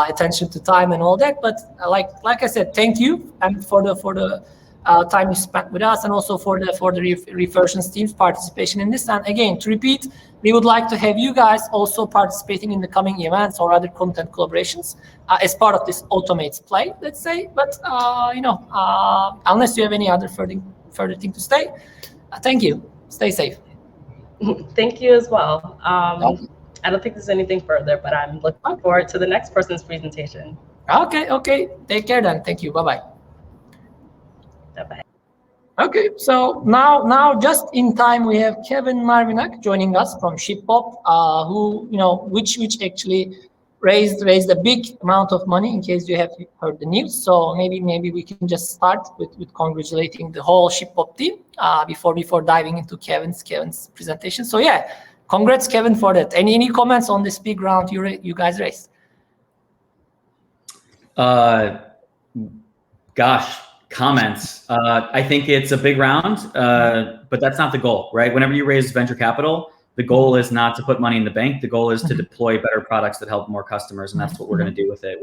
attention to time and all that. But like I said, thank you and for the time you spent with us, and also for the Refersion team's participation in this. And again, to repeat, we would like to have you guys also participating in the coming events or other content collaborations as part of this AutoMates play, let's say. But unless you have any other further thing to say, thank you. Stay safe. Thank you as well. I don't think there's anything further, but I'm looking forward to the next person's presentation. Okay. Take care then. Thank you. Bye-bye. Bye-bye. Okay, so now just in time we have Kevin Marviac joining us from Shipbob, who which actually raised a big amount of money, in case you have heard the news. So maybe we can just start with congratulating the whole Shipbob team before diving into Kevin's presentation. So yeah, congrats Kevin for that. Any comments on this big round you guys raised? Gosh. Comments. I think it's a big round, but that's not the goal, right? Whenever you raise venture capital, the goal is not to put money in the bank. The goal is to deploy better products that help more customers, and that's what we're going to do with it.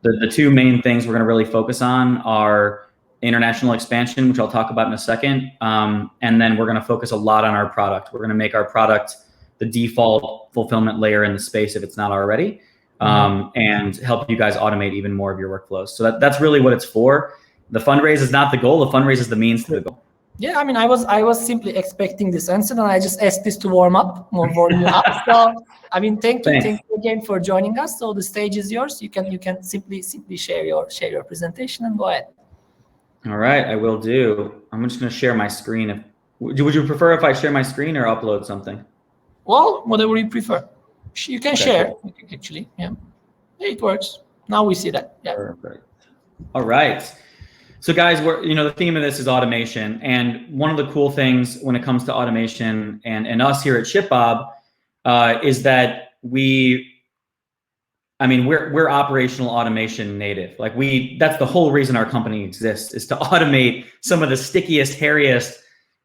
The two main things we're going to really focus on are international expansion, which I'll talk about in a second, and then we're going to focus a lot on our product. We're going to make our product the default fulfillment layer in the space if it's not already, and help you guys automate even more of your workflows. So that's really what it's for. The fundraise is not the goal. The fundraise is the means to the goal. Yeah, I mean, I was simply expecting this answer, and I just asked this to warm you up. So, I mean, thank you again for joining us. So the stage is yours. You can simply share your presentation and go ahead. All right, I will do. I'm just going to share my screen. Would you prefer if I share my screen or upload something? Well, whatever you prefer. You can share actually. Yeah, it works. Now we see that. Yeah. Perfect. All right. So guys, the theme of this is automation. And one of the cool things when it comes to automation and us here at Shipbob is that we're operational automation native. That's the whole reason our company exists, is to automate some of the stickiest, hairiest,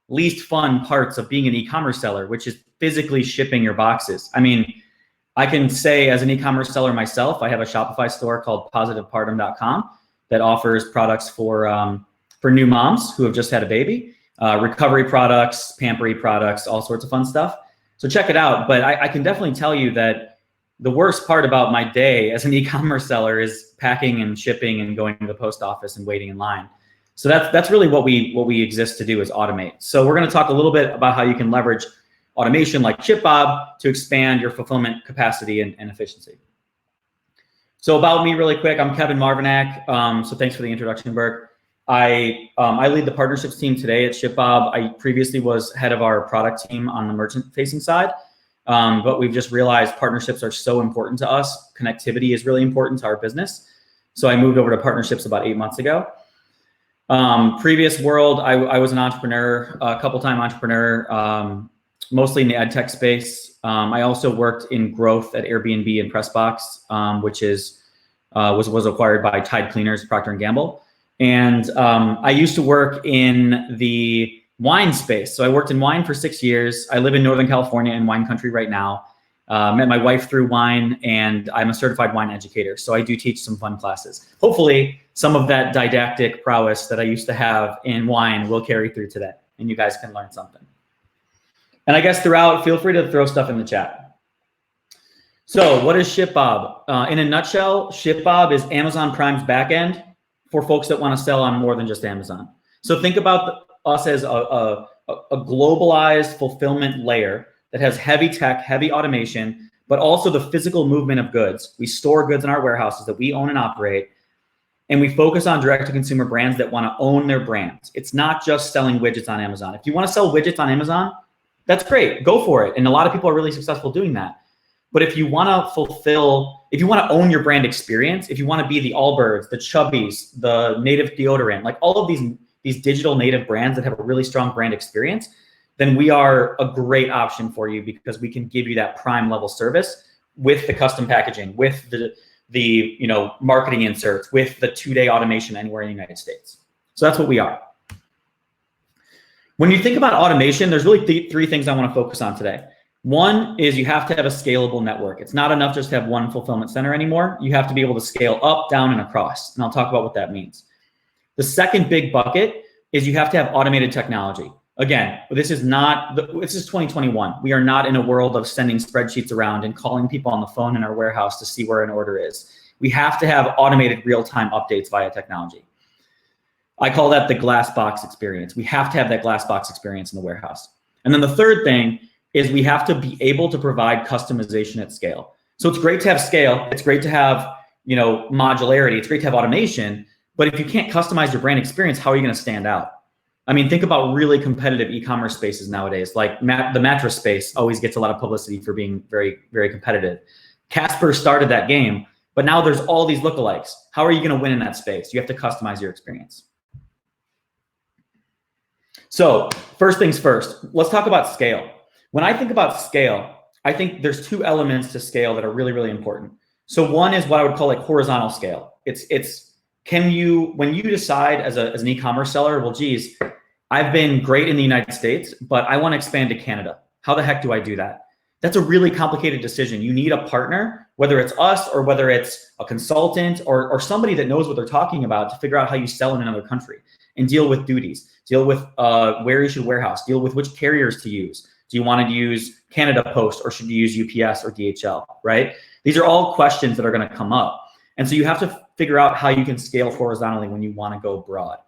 least fun parts of being an e-commerce seller, which is physically shipping your boxes. I mean, I can say as an e-commerce seller myself, I have a Shopify store called positivepartum.com. that offers products for new moms who have just had a baby, recovery products, pampery products, all sorts of fun stuff. So check it out. But I can definitely tell you that the worst part about my day as an e-commerce seller is packing and shipping and going to the post office and waiting in line. So that's really what we exist to do, is automate. So we're going to talk a little bit about how you can leverage automation like Shipbob to expand your fulfillment capacity and efficiency. So about me really quick, I'm Kevin Marviac. So thanks for the introduction, Burç. I lead the partnerships team today at Shipbob. I previously was head of our product team on the merchant facing side, but we've just realized partnerships are so important to us. Connectivity is really important to our business. So I moved over to partnerships about 8 months ago. Previous world, I was an entrepreneur, a couple-time entrepreneur, mostly in the ed tech space. I also worked in growth at Airbnb and Pressbox, which was acquired by Tide Cleaners, Procter & Gamble. And I used to work in the wine space. So I worked in wine for 6 years. I live in Northern California in wine country right now. Met my wife through wine, and I'm a certified wine educator. So I do teach some fun classes. Hopefully some of that didactic prowess that I used to have in wine will carry through today, and you guys can learn something. And I guess throughout, feel free to throw stuff in the chat. So what is Shipbob? In a nutshell, Shipbob is Amazon Prime's backend for folks that want to sell on more than just Amazon. So think about us as a globalized fulfillment layer that has heavy tech, heavy automation, but also the physical movement of goods. We store goods in our warehouses that we own and operate, and we focus on direct-to-consumer brands that want to own their brands. It's not just selling widgets on Amazon. If you want to sell widgets on Amazon, that's great, go for it. And a lot of people are really successful doing that. But if you want to own your brand experience, if you want to be the Allbirds, the Chubbies, the Native Deodorant, like all of these digital native brands that have a really strong brand experience, then we are a great option for you, because we can give you that prime level service with the custom packaging, with the marketing inserts, with the 2-day automation anywhere in the United States. So that's what we are. When you think about automation, there's really three things I want to focus on today. One is you have to have a scalable network. It's not enough just to have one fulfillment center anymore. You have to be able to scale up, down, and across. And I'll talk about what that means. The second big bucket is you have to have automated technology. Again, this is 2021. We are not in a world of sending spreadsheets around and calling people on the phone in our warehouse to see where an order is. We have to have automated real-time updates via technology. I call that the glass box experience. We have to have that glass box experience in the warehouse. And then the third thing is we have to be able to provide customization at scale. So it's great to have scale. It's great to have, modularity. It's great to have automation. But if you can't customize your brand experience, how are you going to stand out? I mean, think about really competitive e-commerce spaces nowadays. Like the mattress space always gets a lot of publicity for being very, very competitive. Casper started that game, but now there's all these lookalikes. How are you going to win in that space? You have to customize your experience. So first things first, let's talk about scale. When I think about scale, I think there's two elements to scale that are really, really important. So one is what I would call like horizontal scale. When you decide as an e-commerce seller, well, geez, I've been great in the United States, but I want to expand to Canada. How the heck do I do that? That's a really complicated decision. You need a partner, whether it's us or whether it's a consultant or somebody that knows what they're talking about to figure out how you sell in another country and deal with duties, deal with where you should warehouse, deal with which carriers to use. Do you want to use Canada Post or should you use UPS or DHL, right? These are all questions that are going to come up. And so you have to figure out how you can scale horizontally when you want to go broad.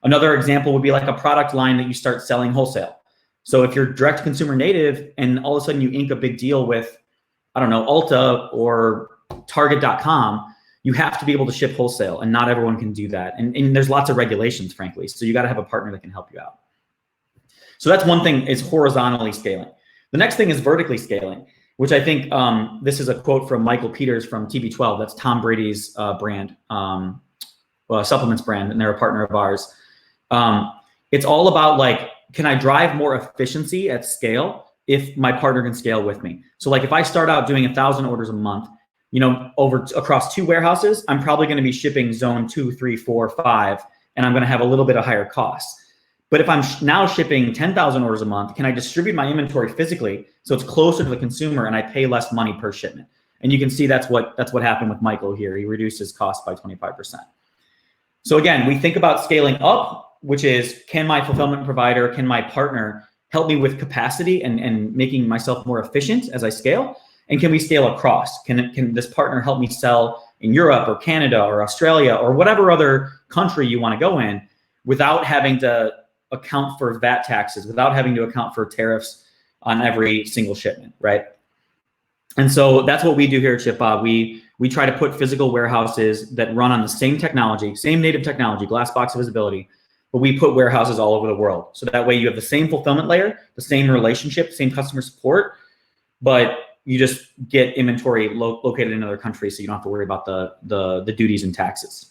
Another example would be like a product line that you start selling wholesale. So if you're direct consumer native and all of a sudden you ink a big deal with, I don't know, Ulta or Target.com, you have to be able to ship wholesale and not everyone can do that. And there's lots of regulations, frankly. So you got to have a partner that can help you out. So that's one thing, is horizontally scaling. The next thing is vertically scaling, which I think this is a quote from Michael Peters from TB12. That's Tom Brady's brand, supplements brand, and they're a partner of ours. It's all about like, can I drive more efficiency at scale if my partner can scale with me? So like if I start out doing 1,000 orders a month, across 2 warehouses, I'm probably going to be shipping zone 2, 3, 4, 5, and I'm going to have a little bit of higher costs. But if I'm now shipping 10,000 orders a month, can I distribute my inventory physically so it's closer to the consumer and I pay less money per shipment? And you can see that's what happened with Michael here. He reduced his cost by 25%. So again, we think about scaling up, which is, can my fulfillment provider, can my partner help me with capacity and making myself more efficient as I scale? And can we scale across? Can this partner help me sell in Europe or Canada or Australia or whatever other country you want to go in without having to account for VAT taxes, without having to account for tariffs on every single shipment, right? And so that's what we do here at Shipbob. We try to put physical warehouses that run on the same technology, same native technology, glass box visibility, but we put warehouses all over the world. So that way you have the same fulfillment layer, the same relationship, same customer support, but you just get inventory located in another country, so you don't have to worry about the duties and taxes.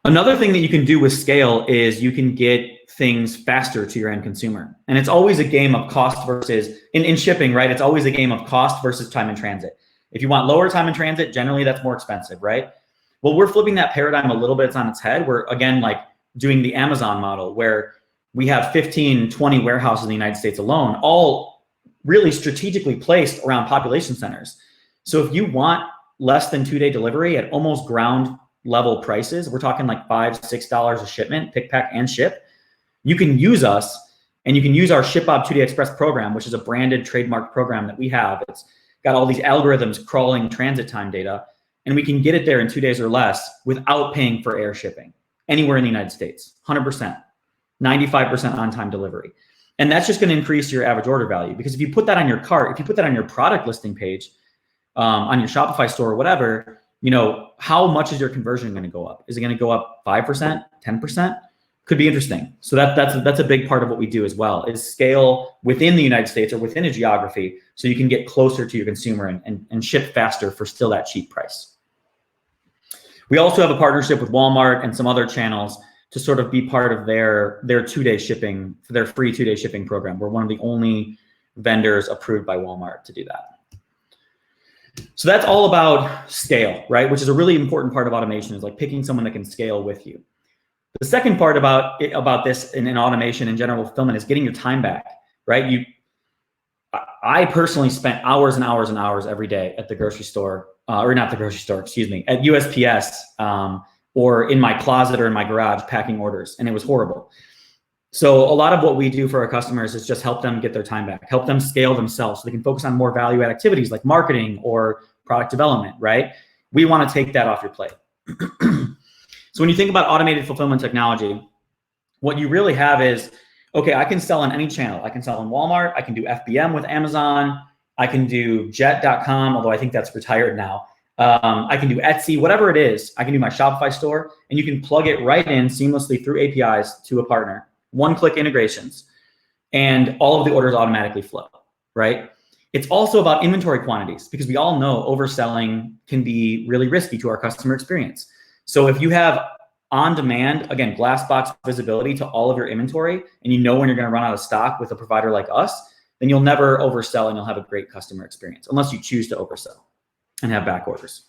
Another thing that you can do with scale is you can get things faster to your end consumer. And it's always a game of cost versus, in shipping, right? It's always a game of cost versus time in transit. If you want lower time in transit, generally that's more expensive, right? Well, we're flipping that paradigm a little bit on its head. We're, again, like doing the Amazon model where we have 15, 20 warehouses in the United States alone, all really strategically placed around population centers. So if you want less than 2-day delivery at almost ground level prices, we're talking like $5, $6 a shipment, pick, pack, and ship, you can use us and you can use our Shipbob 2-Day Express program, which is a branded trademark program that we have. It's got all these algorithms crawling transit time data, and we can get it there in 2 days or less without paying for air shipping anywhere in the United States, 100%, 95% on-time delivery. And that's just going to increase your average order value, because if you put that on your cart, if you put that on your product listing page, on your Shopify store or whatever, how much is your conversion going to go up? Is it going to go up 5%, 10%? Could be interesting. So that's a big part of what we do as well, is scale within the United States or within a geography so you can get closer to your consumer and ship faster for still that cheap price. We also have a partnership with Walmart and some other channels to sort of be part of their 2-day shipping, for their free 2-day shipping program. We're one of the only vendors approved by Walmart to do that. So that's all about scale, right? Which is a really important part of automation, is like picking someone that can scale with you. The second part about this in automation and general fulfillment is getting your time back, right? I personally spent hours and hours and hours every day at the grocery store, or not the grocery store, excuse me, at USPS, or in my closet or in my garage packing orders, and it was horrible. So a lot of what we do for our customers is just help them get their time back, help them scale themselves so they can focus on more value add activities like marketing or product development, right? We want to take that off your plate. So when you think about automated fulfillment technology, what you really have is, okay, I can sell on any channel. I can sell on Walmart. I can do FBM with Amazon. I can do jet.com, although I think that's retired now. I can do Etsy, whatever it is. I can do my Shopify store, and you can plug it right in seamlessly through APIs to a partner. One-click integrations, and all of the orders automatically flow, right? It's also about inventory quantities, because we all know overselling can be really risky to our customer experience. So if you have on-demand, again, glass box visibility to all of your inventory, and you know when you're going to run out of stock with a provider like us, then you'll never oversell and you'll have a great customer experience, unless you choose to oversell and have back orders.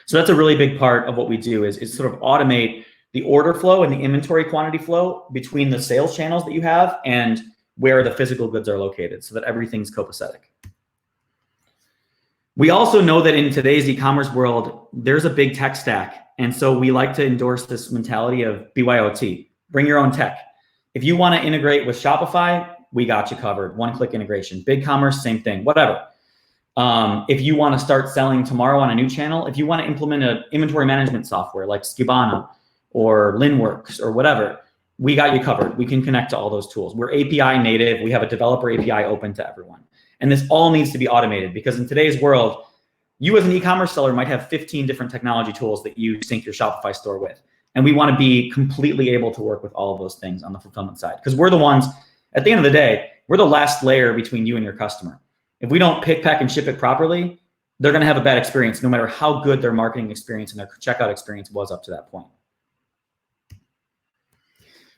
So that's a really big part of what we do is sort of automate the order flow and the inventory quantity flow between the sales channels that you have and where the physical goods are located so that everything's copacetic. We also know that in today's e-commerce world, there's a big tech stack. And so we like to endorse this mentality of BYOT, bring your own tech. If you want to integrate with Shopify, we got you covered. One-click integration. BigCommerce, same thing, whatever. If you want to start selling tomorrow on a new channel, if you want to implement an inventory management software like Skibana or Linworks or whatever, we got you covered. We can connect to all those tools. We're API native. We have a developer API open to everyone. And this all needs to be automated, because in today's world, you as an e-commerce seller might have 15 different technology tools that you sync your Shopify store with. And we want to be completely able to work with all of those things on the fulfillment side, because we're the ones, at the end of the day, we're the last layer between you and your customer. If we don't pick, pack, and ship it properly, they're going to have a bad experience, no matter how good their marketing experience and their checkout experience was up to that point.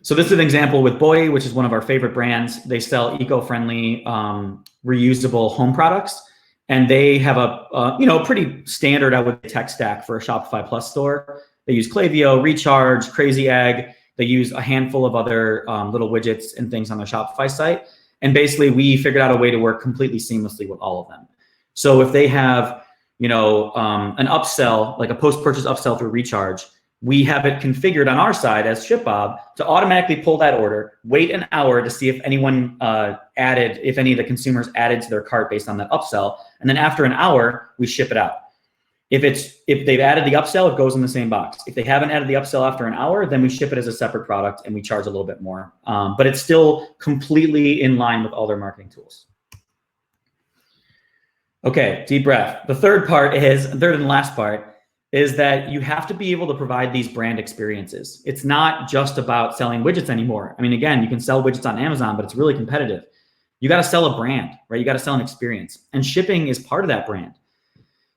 So this is an example with Boy, which is one of our favorite brands. They sell eco-friendly, reusable home products, and they have a pretty standard, I would say, tech stack for a Shopify Plus store. They use Klaviyo, Recharge, Crazy Egg. They use a handful of other little widgets and things on their Shopify site. And basically, we figured out a way to work completely seamlessly with all of them. So if they have, an upsell, like a post-purchase upsell through Recharge, we have it configured on our side as Shipbob to automatically pull that order, wait an hour to see if anyone if any of the consumers added to their cart based on that upsell, and then after an hour, we ship it out. If they've added the upsell, it goes in the same box. If they haven't added the upsell after an hour, then we ship it as a separate product and we charge a little bit more. But it's still completely in line with all their marketing tools. Okay, deep breath. The third and last part is that you have to be able to provide these brand experiences. It's not just about selling widgets anymore. I mean, again, you can sell widgets on Amazon, but it's really competitive. You got to sell a brand, right? You got to sell an experience, and shipping is part of that brand.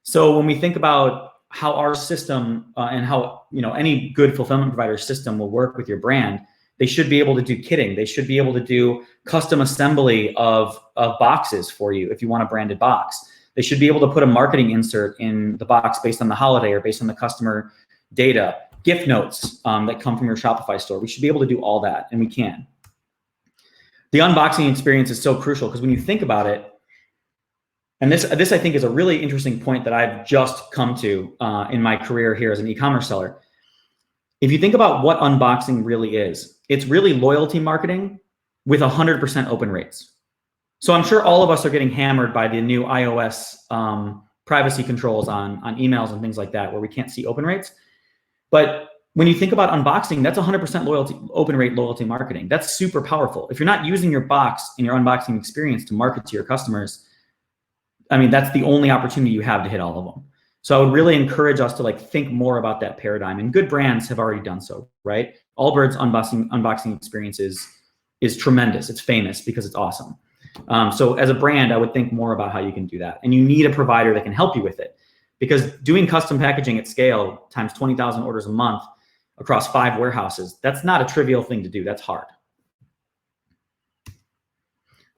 So when we think about how our system and how any good fulfillment provider system will work with your brand, they should be able to do kitting. They should be able to do custom assembly of boxes for you if you want a branded box. They should be able to put a marketing insert in the box based on the holiday or based on the customer data, gift notes that come from your Shopify store. We should be able to do all that, and we can. The unboxing experience is so crucial, because when you think about it, and this I think is a really interesting point that I've just come to in my career here as an e-commerce seller. If you think about what unboxing really is, it's really loyalty marketing with 100% open rates. So I'm sure all of us are getting hammered by the new iOS privacy controls on emails and things like that, where we can't see open rates. But when you think about unboxing, that's 100% open rate loyalty marketing. That's super powerful. If you're not using your box in your unboxing experience to market to your customers, I mean, that's the only opportunity you have to hit all of them. So I would really encourage us to think more about that paradigm, and good brands have already done so, right? Allbirds unboxing experience is tremendous. It's famous because it's awesome. So as a brand, I would think more about how you can do that. And you need a provider that can help you with it, because doing custom packaging at scale times 20,000 orders a month across 5 warehouses, that's not a trivial thing to do. That's hard.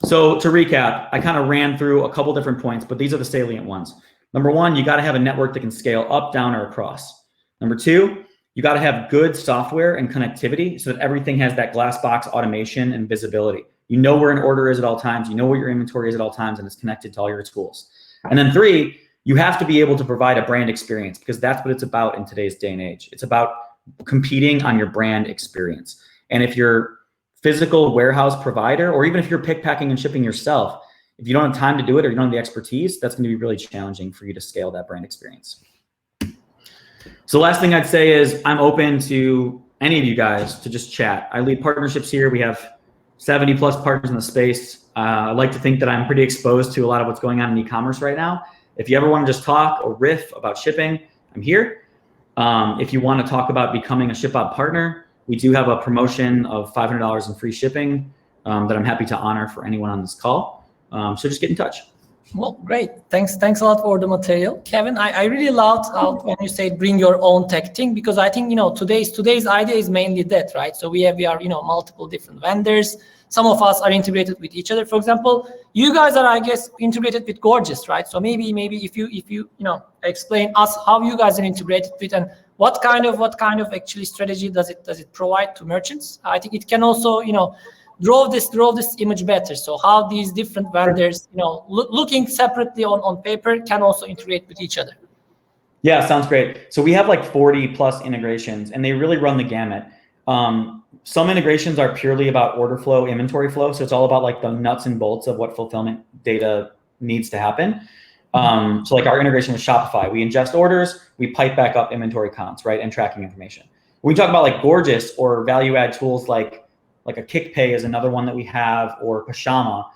So to recap, I kind of ran through a couple different points, but these are the salient ones. Number 1, you got to have a network that can scale up, down, or across. Number 2, you got to have good software and connectivity so that everything has that glass box automation and visibility. You know where an order is at all times. You know where your inventory is at all times, and it's connected to all your tools. And then 3, You have to be able to provide a brand experience, because that's what it's about in today's day and age. It's about competing on your brand experience. And if you're physical warehouse provider, or even if you're pick, packing, and shipping yourself, if you don't have time to do it, or you don't have the expertise, that's going to be really challenging for you to scale that brand experience. So the last thing I'd say is I'm open to any of you guys to just chat. I lead partnerships here. We have 70 plus partners in the space. I like to think that I'm pretty exposed to a lot of what's going on in e-commerce right now. If you ever want to just talk or riff about shipping, I'm here. If you want to talk about becoming a Shipbob partner, we do have a promotion of $500 in free shipping that I'm happy to honor for anyone on this call. So just get in touch. Well, great. Thanks a lot for the material. Kevin, I really loved how when you said bring your own tech thing, because I think, today's idea is mainly that, right? So we are, multiple different vendors. Some of us are integrated with each other. For example, you guys are, I guess, integrated with Gorgias, right? So maybe if you explain us how you guys are integrated with, and what kind of actually strategy does it provide to merchants? I think it can also, draw this image better. So how these different vendors, looking separately on paper, can also integrate with each other. Yeah, sounds great. So we have like 40 plus integrations, and they really run the gamut. Some integrations are purely about order flow, inventory flow. So it's all about like the nuts and bolts of what fulfillment data needs to happen. So like our integration with Shopify, we ingest orders, we pipe back up inventory counts, right, and tracking information. When we talk about like Gorgias or value add tools like a KickPay is another one that we have, or Pashama.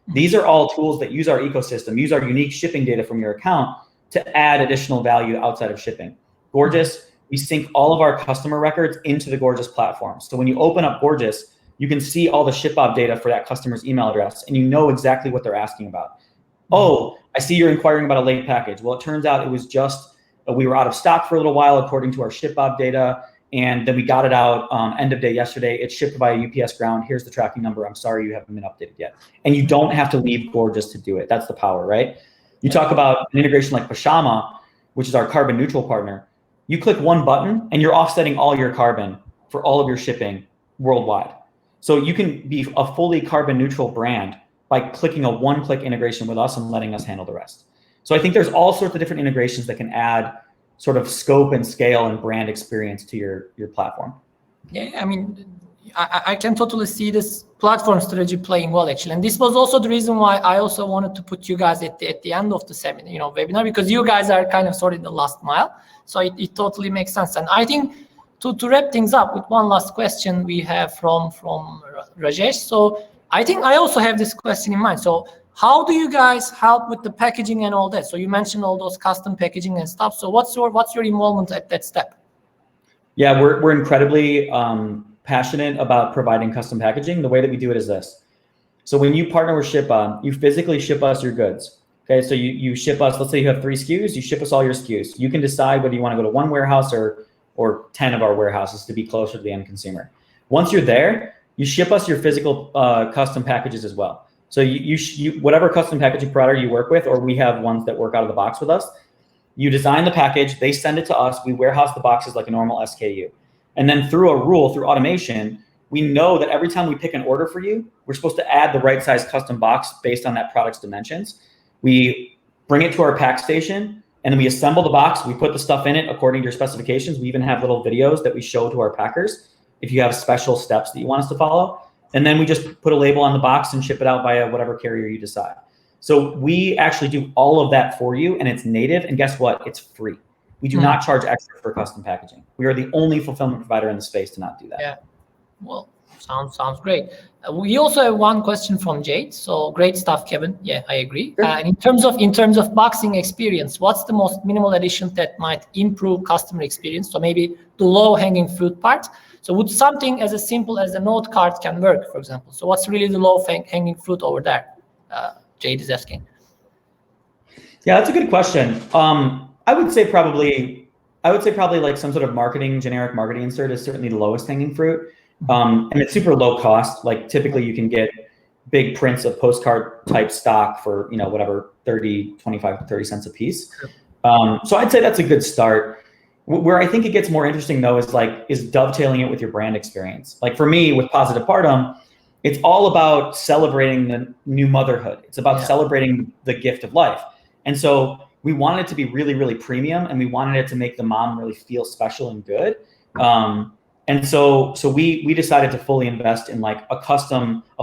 These are all tools that use our ecosystem, use our unique shipping data from your account to add additional value outside of shipping. Gorgias, we sync all of our customer records into the Gorgias platform. So when you open up Gorgias, you can see all the Shipbob data for that customer's email address, and you know exactly what they're asking about. Oh, I see you're inquiring about a late package. Well, it turns out it was just, we were out of stock for a little while according to our Shipbob data. And then we got it out end of day yesterday. It's shipped by UPS ground. Here's the tracking number. I'm sorry you haven't been updated yet. And you don't have to leave Gorgias to do it. That's the power, right? You talk about an integration like Pashama, which is our carbon neutral partner. You click one button and you're offsetting all your carbon for all of your shipping worldwide. So you can be a fully carbon neutral brand by clicking a one-click integration with us and letting us handle the rest. So I think there's all sorts of different integrations that can add sort of scope and scale and brand experience to your platform. Yeah, I mean, I can totally see this platform strategy playing well, actually. And this was also the reason why I also wanted to put you guys at the end of the seminar, webinar, because you guys are kind of sort of the last mile. So it totally makes sense. And I think to wrap things up with one last question we have from Rajesh. So I think I also have this question in mind. So how do you guys help with the packaging and all that? So you mentioned all those custom packaging and stuff. So what's your involvement at that step? Yeah, we're incredibly passionate about providing custom packaging. The way that we do it is this. So when you partner with Shipbob, you physically ship us your goods. Okay, so you ship us, let's say you have 3 SKUs, you ship us all your SKUs. You can decide whether you want to go to one warehouse or 10 of our warehouses to be closer to the end consumer. Once you're there, you ship us your physical custom packages as well. So you whatever custom packaging provider you work with, or we have ones that work out of the box with us, you design the package, they send it to us, we warehouse the boxes like a normal SKU. And then through automation, we know that every time we pick an order for you, we're supposed to add the right size custom box based on that product's dimensions. We bring it to our pack station, and then we assemble the box, we put the stuff in it according to your specifications. We even have little videos that we show to our packers if you have special steps that you want us to follow. And then we just put a label on the box and ship it out via whatever carrier you decide. So we actually do all of that for you, and it's native. And guess what? It's free. We do not charge extra for custom packaging. We are the only fulfillment provider in the space to not do that. Yeah. Well, sounds great. We also have one question from Jade. So great stuff, Kevin. Yeah, I agree. Sure. And in terms of boxing experience, what's the most minimal addition that might improve customer experience? So maybe the low-hanging fruit part. So would something as simple as a note card can work, for example? So what's really the low-hanging fruit over there? Jade is asking. Yeah, that's a good question. I would say probably like some sort of generic marketing insert is certainly the lowest hanging fruit. And it's super low cost. Like typically you can get big prints of postcard type stock for, whatever, 25 to 30 cents a piece. So I'd say that's a good start. Where I think it gets more interesting though is dovetailing it with your brand experience. Like for me with Positive Partum, it's all about celebrating the new motherhood. It's about celebrating the gift of life. And so we wanted it to be really, really premium, and we wanted it to make the mom really feel special and good. And so we decided to fully invest in like a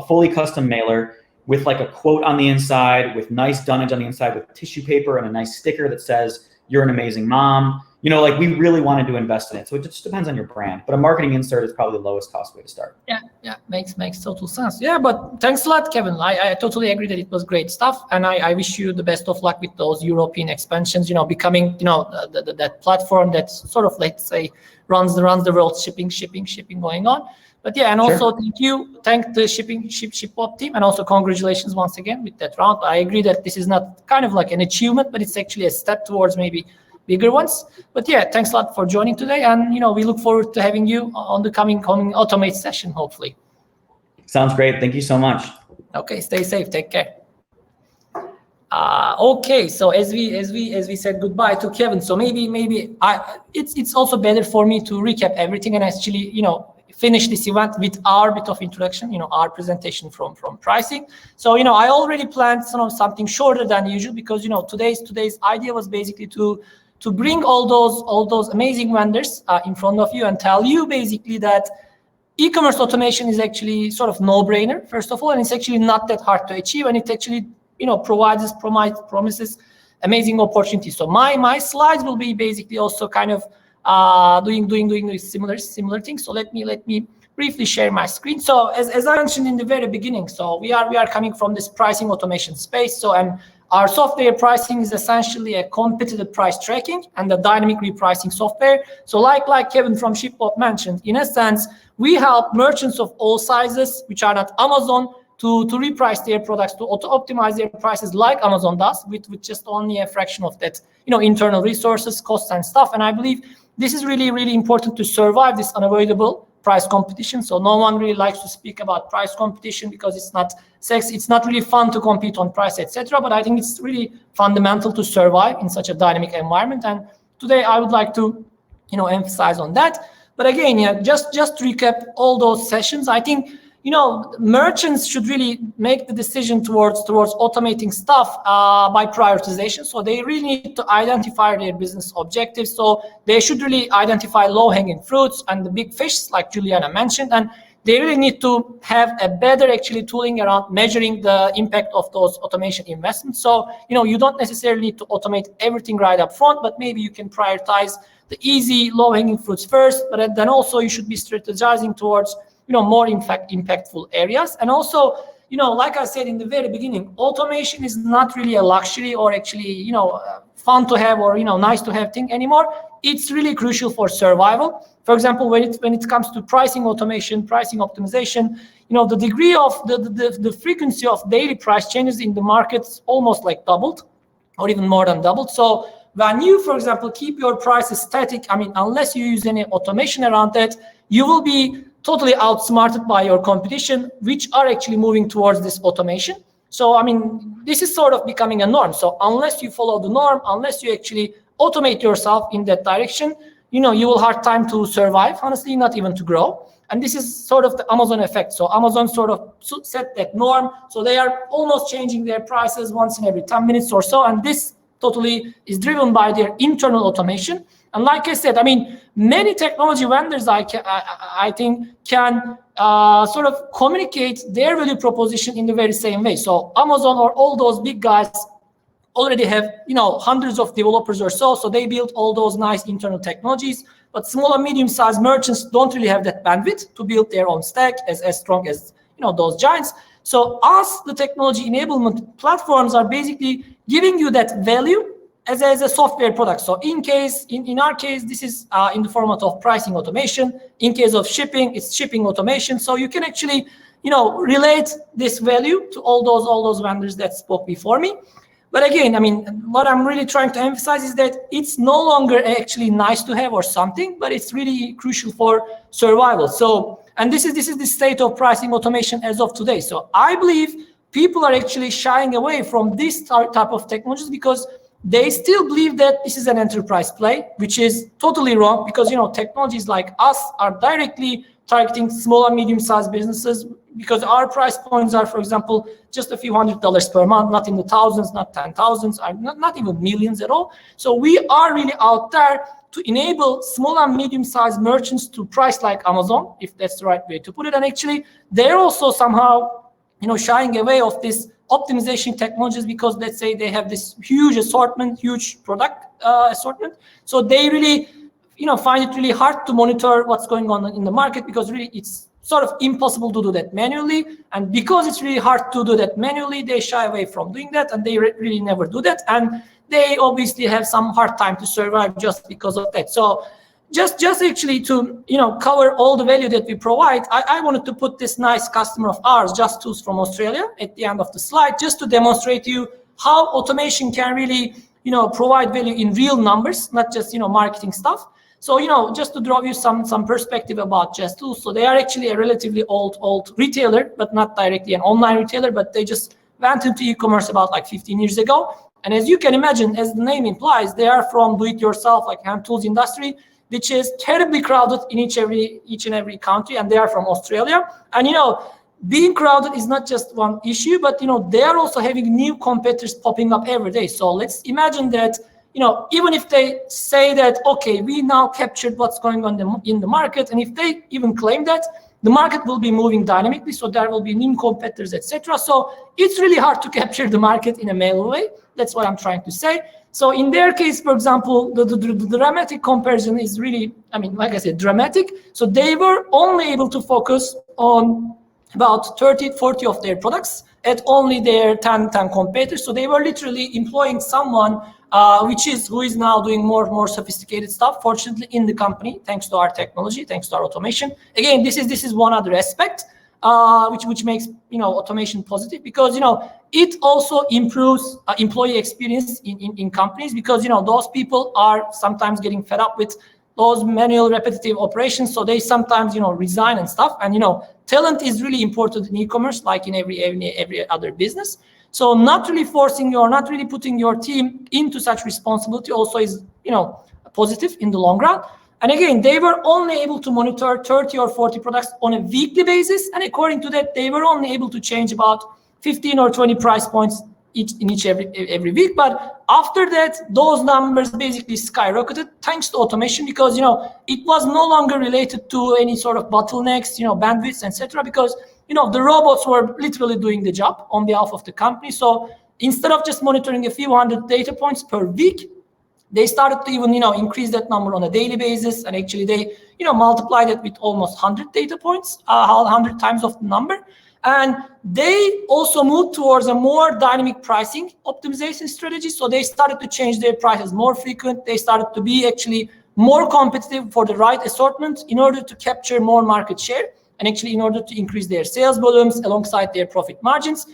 fully custom mailer with like a quote on the inside, with nice dunnage on the inside, with tissue paper and a nice sticker that says, "You're an amazing mom." You know, like we really wanted to invest in it. So it just depends on your brand, but a marketing insert is probably the lowest cost way to start. Yeah, makes total sense. Yeah, but thanks a lot, Kevin. I totally agree that it was great stuff, and I wish you the best of luck with those European expansions. You know, becoming that platform that sort of, let's say, runs the world, shipping going on. But yeah, and also thank the Shipbob team, and also congratulations once again with that round. I agree that this is not kind of like an achievement, but it's actually a step towards maybe bigger ones. But yeah, thanks a lot for joining today, and we look forward to having you on the coming AutoMates session, hopefully. Sounds great. Thank you so much. Okay, stay safe. Take care. Okay, so as we said goodbye to Kevin, so maybe it's also better for me to recap everything and actually finish this event with our bit of introduction, our presentation from pricing. So I already planned something shorter than usual, because today's idea was basically to bring all those amazing vendors in front of you and tell you basically that e-commerce automation is actually sort of no-brainer, first of all, and it's actually not that hard to achieve, and it actually promises amazing opportunities. So my slides will be basically also kind of doing similar things. So let me briefly share my screen. So as I mentioned in the very beginning, so we are coming from this pricing automation space. So our software pricing is essentially a competitive price tracking and a dynamic repricing software. So like Kevin from Shipbob mentioned, in a sense, we help merchants of all sizes, which are not Amazon, to reprice their products, to optimize their prices like Amazon does, with just only a fraction of that, internal resources, costs, and stuff. And I believe this is really, really important to survive this unavoidable price competition. So no one really likes to speak about price competition because it's not sexy, it's not really fun to compete on price, etc. But I think it's really fundamental to survive in such a dynamic environment. And today I would like to, emphasize on that. But again, just to recap all those sessions, I think merchants should really make the decision towards automating stuff by prioritization. So they really need to identify their business objectives. So they should really identify low-hanging fruits and the big fish, like Juliana mentioned, and they really need to have a better actually tooling around measuring the impact of those automation investments. So you don't necessarily need to automate everything right up front, but maybe you can prioritize the easy low-hanging fruits first. But then also you should be strategizing towards more impactful areas. And also, like I said in the very beginning, automation is not really a luxury or actually, fun to have or, nice to have thing anymore. It's really crucial for survival. For example, when it comes to pricing automation, pricing optimization, the degree of the frequency of daily price changes in the markets almost like doubled or even more than doubled. So when you, for example, keep your prices static, unless you use any automation around that, you will be totally outsmarted by your competition, which are actually moving towards this automation. So, this is sort of becoming a norm. So unless you follow the norm, unless you actually automate yourself in that direction, you will have time to survive, honestly, not even to grow. And this is sort of the Amazon effect. So Amazon sort of set that norm. So they are almost changing their prices once in every 10 minutes or so. And this totally is driven by their internal automation. And like I said, many technology vendors, I think, can sort of communicate their value proposition in the very same way. So Amazon or all those big guys already have, hundreds of developers or so. So they build all those nice internal technologies. But small and medium-sized merchants don't really have that bandwidth to build their own stack as strong as, those giants. So us, the technology enablement platforms, are basically giving you that value as a software product. So in our case, this is in the format of pricing automation. In case of shipping, it's shipping automation. So you can actually, relate this value to all those vendors that spoke before me. But again, what I'm really trying to emphasize is that it's no longer actually nice to have or something, but it's really crucial for survival. So, and this is the state of pricing automation as of today. So I believe people are actually shying away from this type of technologies because they still believe that this is an enterprise play, which is totally wrong, because technologies like us are directly targeting small and medium-sized businesses, because our price points are, for example, just a few $100s per month, not in the thousands, not 10,000s, not even millions at all. So we are really out there to enable small and medium-sized merchants to price like Amazon, if that's the right way to put it. And actually, they're also somehow, shying away of this optimization technologies, because let's say they have this huge assortment, huge product assortment. So they really, find it really hard to monitor what's going on in the market, because really it's sort of impossible to do that manually. And because it's really hard to do that manually, they shy away from doing that, and they really never do that. And they obviously have some hard time to survive just because of that. So just actually to cover all the value that we provide, I wanted to put this nice customer of ours, Just Tools from Australia, at the end of the slide, just to demonstrate to you how automation can really provide value in real numbers, not just marketing stuff. So just to draw you some perspective about Just Tools. So they are actually a relatively old retailer, but not directly an online retailer, but they just went into e-commerce about like 15 years ago. And as you can imagine, as the name implies, they are from do-it-yourself, like hand tools industry, which is terribly crowded in each and every country, and they are from Australia. And being crowded is not just one issue, but they are also having new competitors popping up every day. So let's imagine that even if they say that, okay, we now captured what's going on in the market, and if they even claim that, the market will be moving dynamically, so there will be new competitors, etc. So it's really hard to capture the market in a manual way. That's what I'm trying to say. So in their case, for example, the dramatic comparison is really, like I said, dramatic. So they were only able to focus on about 30, 40 of their products at only their 10 competitors. So they were literally employing someone who is now doing more sophisticated stuff, fortunately, in the company, thanks to our technology, thanks to our automation. Again, this is one other aspect which makes automation positive, because it also improves employee experience in companies, because those people are sometimes getting fed up with those manual repetitive operations, so they sometimes resign and stuff. And talent is really important in e-commerce, like in every other business. So not really forcing or not really putting your team into such responsibility also is positive in the long run. And again, they were only able to monitor 30 or 40 products on a weekly basis, and according to that, they were only able to change about 15 or 20 price points every week. But after that, those numbers basically skyrocketed thanks to automation, because it was no longer related to any sort of bottlenecks, bandwidths, etc. Because the robots were literally doing the job on behalf of the company. So instead of just monitoring a few hundred data points per week, they started to even increase that number on a daily basis, and actually they multiplied it with almost 100 data points, 100 times of the number. And they also moved towards a more dynamic pricing optimization strategy. So they started to change their prices more frequent. They started to be actually more competitive for the right assortment in order to capture more market share, and actually in order to increase their sales volumes alongside their profit margins.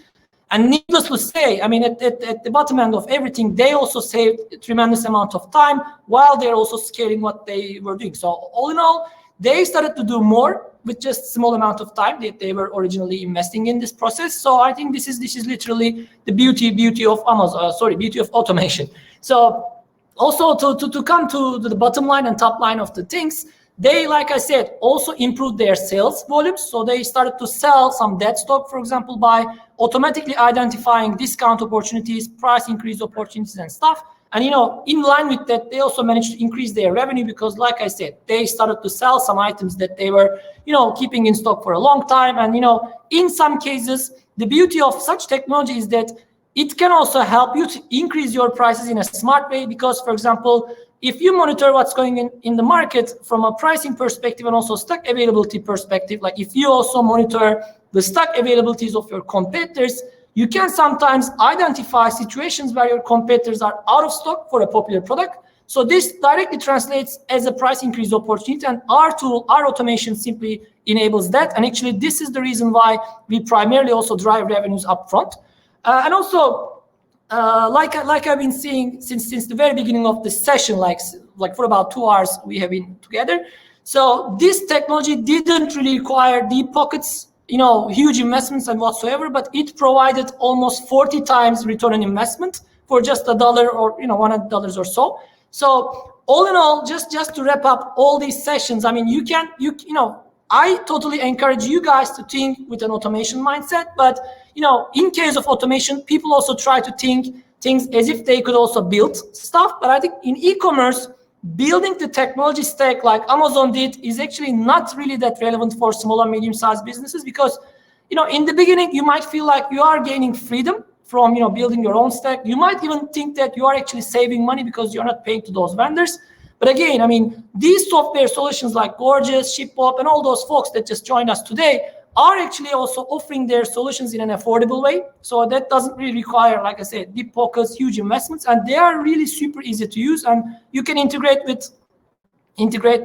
And needless to say, at the bottom end of everything, they also saved a tremendous amount of time while they're also scaling what they were doing. So all in all, they started to do more with just small amount of time that they were originally investing in this process. So I think this is literally the beauty of beauty of automation. So also to come to the bottom line and top line of the things, they, like I said, also improved their sales volumes. So they started to sell some dead stock, for example, by automatically identifying discount opportunities, price increase opportunities and stuff. And, in line with that, they also managed to increase their revenue, because, like I said, they started to sell some items that they were, keeping in stock for a long time. And, in some cases, the beauty of such technology is that it can also help you to increase your prices in a smart way, because, for example, if you monitor what's going in the market from a pricing perspective and also stock availability perspective, like if you also monitor the stock availabilities of your competitors, you can sometimes identify situations where your competitors are out of stock for a popular product. So this directly translates as a price increase opportunity, and our tool, our automation, simply enables that. And actually, this is the reason why we primarily also drive revenues up front. And also, like I've been seeing since the very beginning of this session, like for about 2 hours we have been together. So this technology didn't really require deep pockets, huge investments and whatsoever, but it provided almost 40 times return on investment for just $1 or $100 or so. So all in all, just to wrap up all these sessions, I totally encourage you guys to think with an automation mindset. But in case of automation, people also try to think things as if they could also build stuff. But I think in e-commerce, building the technology stack like Amazon did is actually not really that relevant for small and medium-sized businesses, because in the beginning you might feel like you are gaining freedom from building your own stack. You might even think that you are actually saving money because you're not paying to those vendors. But again, I mean, these software solutions like Gorgias, Shipbob, and all those folks that just joined us today are actually also offering their solutions in an affordable way. So that doesn't really require, like I said, deep pockets, huge investments, and they are really super easy to use. And you can integrate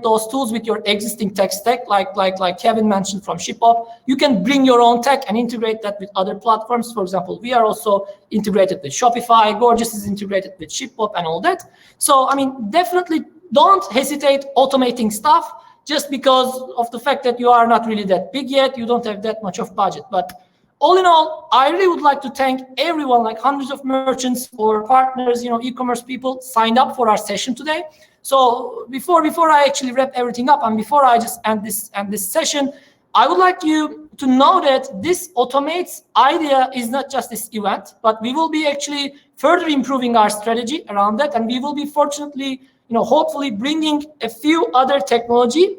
those tools with your existing tech stack, like Kevin mentioned from Shipbob. You can bring your own tech and integrate that with other platforms. For example, we are also integrated with Shopify. Gorgias is integrated with Shipbob and all that. So, I mean, definitely don't hesitate automating stuff just because of the fact that you are not really that big yet. You don't have that much of budget. But all in all, I really would like to thank everyone, like hundreds of merchants or partners, e-commerce people signed up for our session today. So before I actually wrap everything up and before I just end this session, I would like you to know that this AutoMates idea is not just this event, but we will be actually further improving our strategy around that, and we will be fortunately, hopefully bringing a few other technology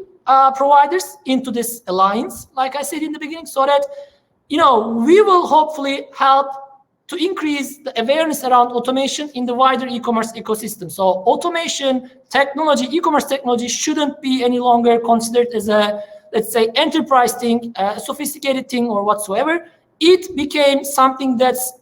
providers into this alliance, like I said in the beginning, so that we will hopefully help to increase the awareness around automation in the wider e-commerce ecosystem. So automation technology, e-commerce technology shouldn't be any longer considered as a, let's say, enterprise thing, a sophisticated thing or whatsoever. It became something that's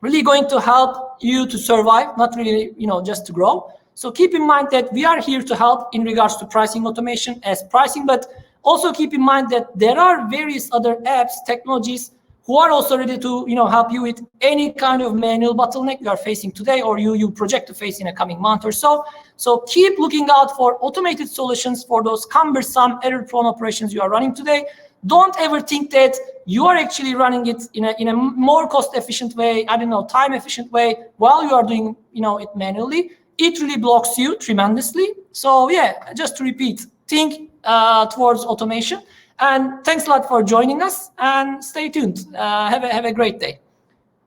really going to help you to survive, not really, just to grow. So keep in mind that we are here to help in regards to pricing automation as pricing, but also keep in mind that there are various other apps, technologies who are also ready to help you with any kind of manual bottleneck you are facing today or you project to face in a coming month or so. So keep looking out for automated solutions for those cumbersome, error-prone operations you are running today. Don't ever think that you are actually running it in a more cost-efficient way, time-efficient way while you are doing it manually. It really blocks you tremendously. So yeah, just to repeat, think towards automation. And thanks a lot for joining us, and stay tuned. Have a great day.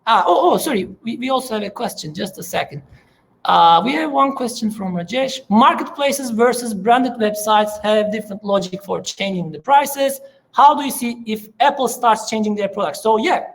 Sorry, we also have a question. Just a second. We have one question from Rajesh. Marketplaces versus branded websites have different logic for changing the prices. How do you see if Apple starts changing their products? So yeah,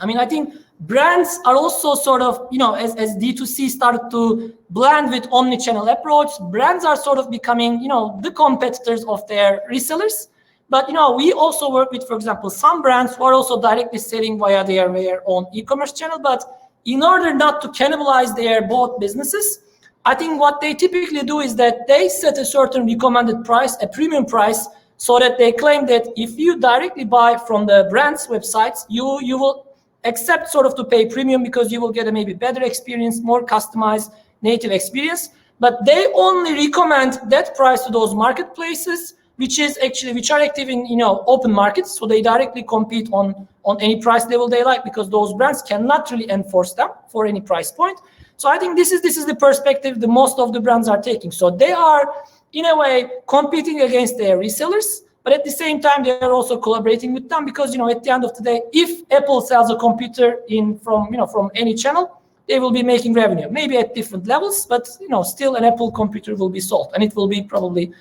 I think brands are also sort of, as D2C started to blend with omni-channel approach, brands are sort of becoming, the competitors of their resellers. But, we also work with, for example, some brands who are also directly selling via their own e-commerce channel. But in order not to cannibalize their both businesses, I think what they typically do is that they set a certain recommended price, a premium price, so that they claim that if you directly buy from the brand's websites, you will accept sort of to pay premium because you will get a maybe better experience, more customized native experience. But they only recommend that price to those marketplaces which are active in open markets, so they directly compete on any price level they like, because those brands cannot really enforce them for any price point. So I think this is the perspective that most of the brands are taking. So they are in a way competing against their resellers, but at the same time they are also collaborating with them, because at the end of the day, if Apple sells a computer from any channel, they will be making revenue, maybe at different levels, but still an Apple computer will be sold, and it will be probably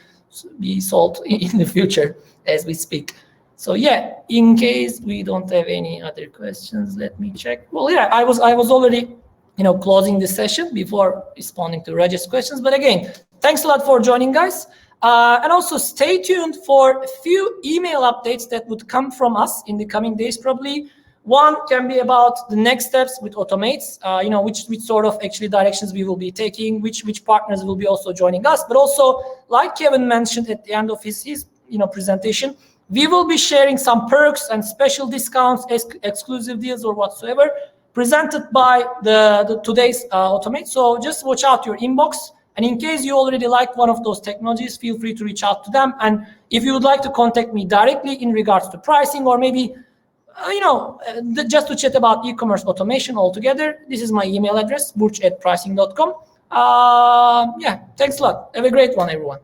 be sold in the future as we speak. So yeah, in case we don't have any other questions, let me check. Well, yeah, I was already closing the session before responding to Raj's questions. But again, thanks a lot for joining, guys. And also stay tuned for a few email updates that would come from us in the coming days. Probably one can be about the next steps with AutoMates, which sort of actually directions we will be taking, which partners will be also joining us. But also, like Kevin mentioned at the end of his presentation, we will be sharing some perks and special discounts, exclusive deals or whatsoever, presented by today's AutoMates. So just watch out your inbox. And in case you already like one of those technologies, feel free to reach out to them. And if you would like to contact me directly in regards to pricing, or maybe just to chat about e-commerce automation altogether, this is my email address, burç@pricing.com. Yeah, thanks a lot. Have a great one, everyone.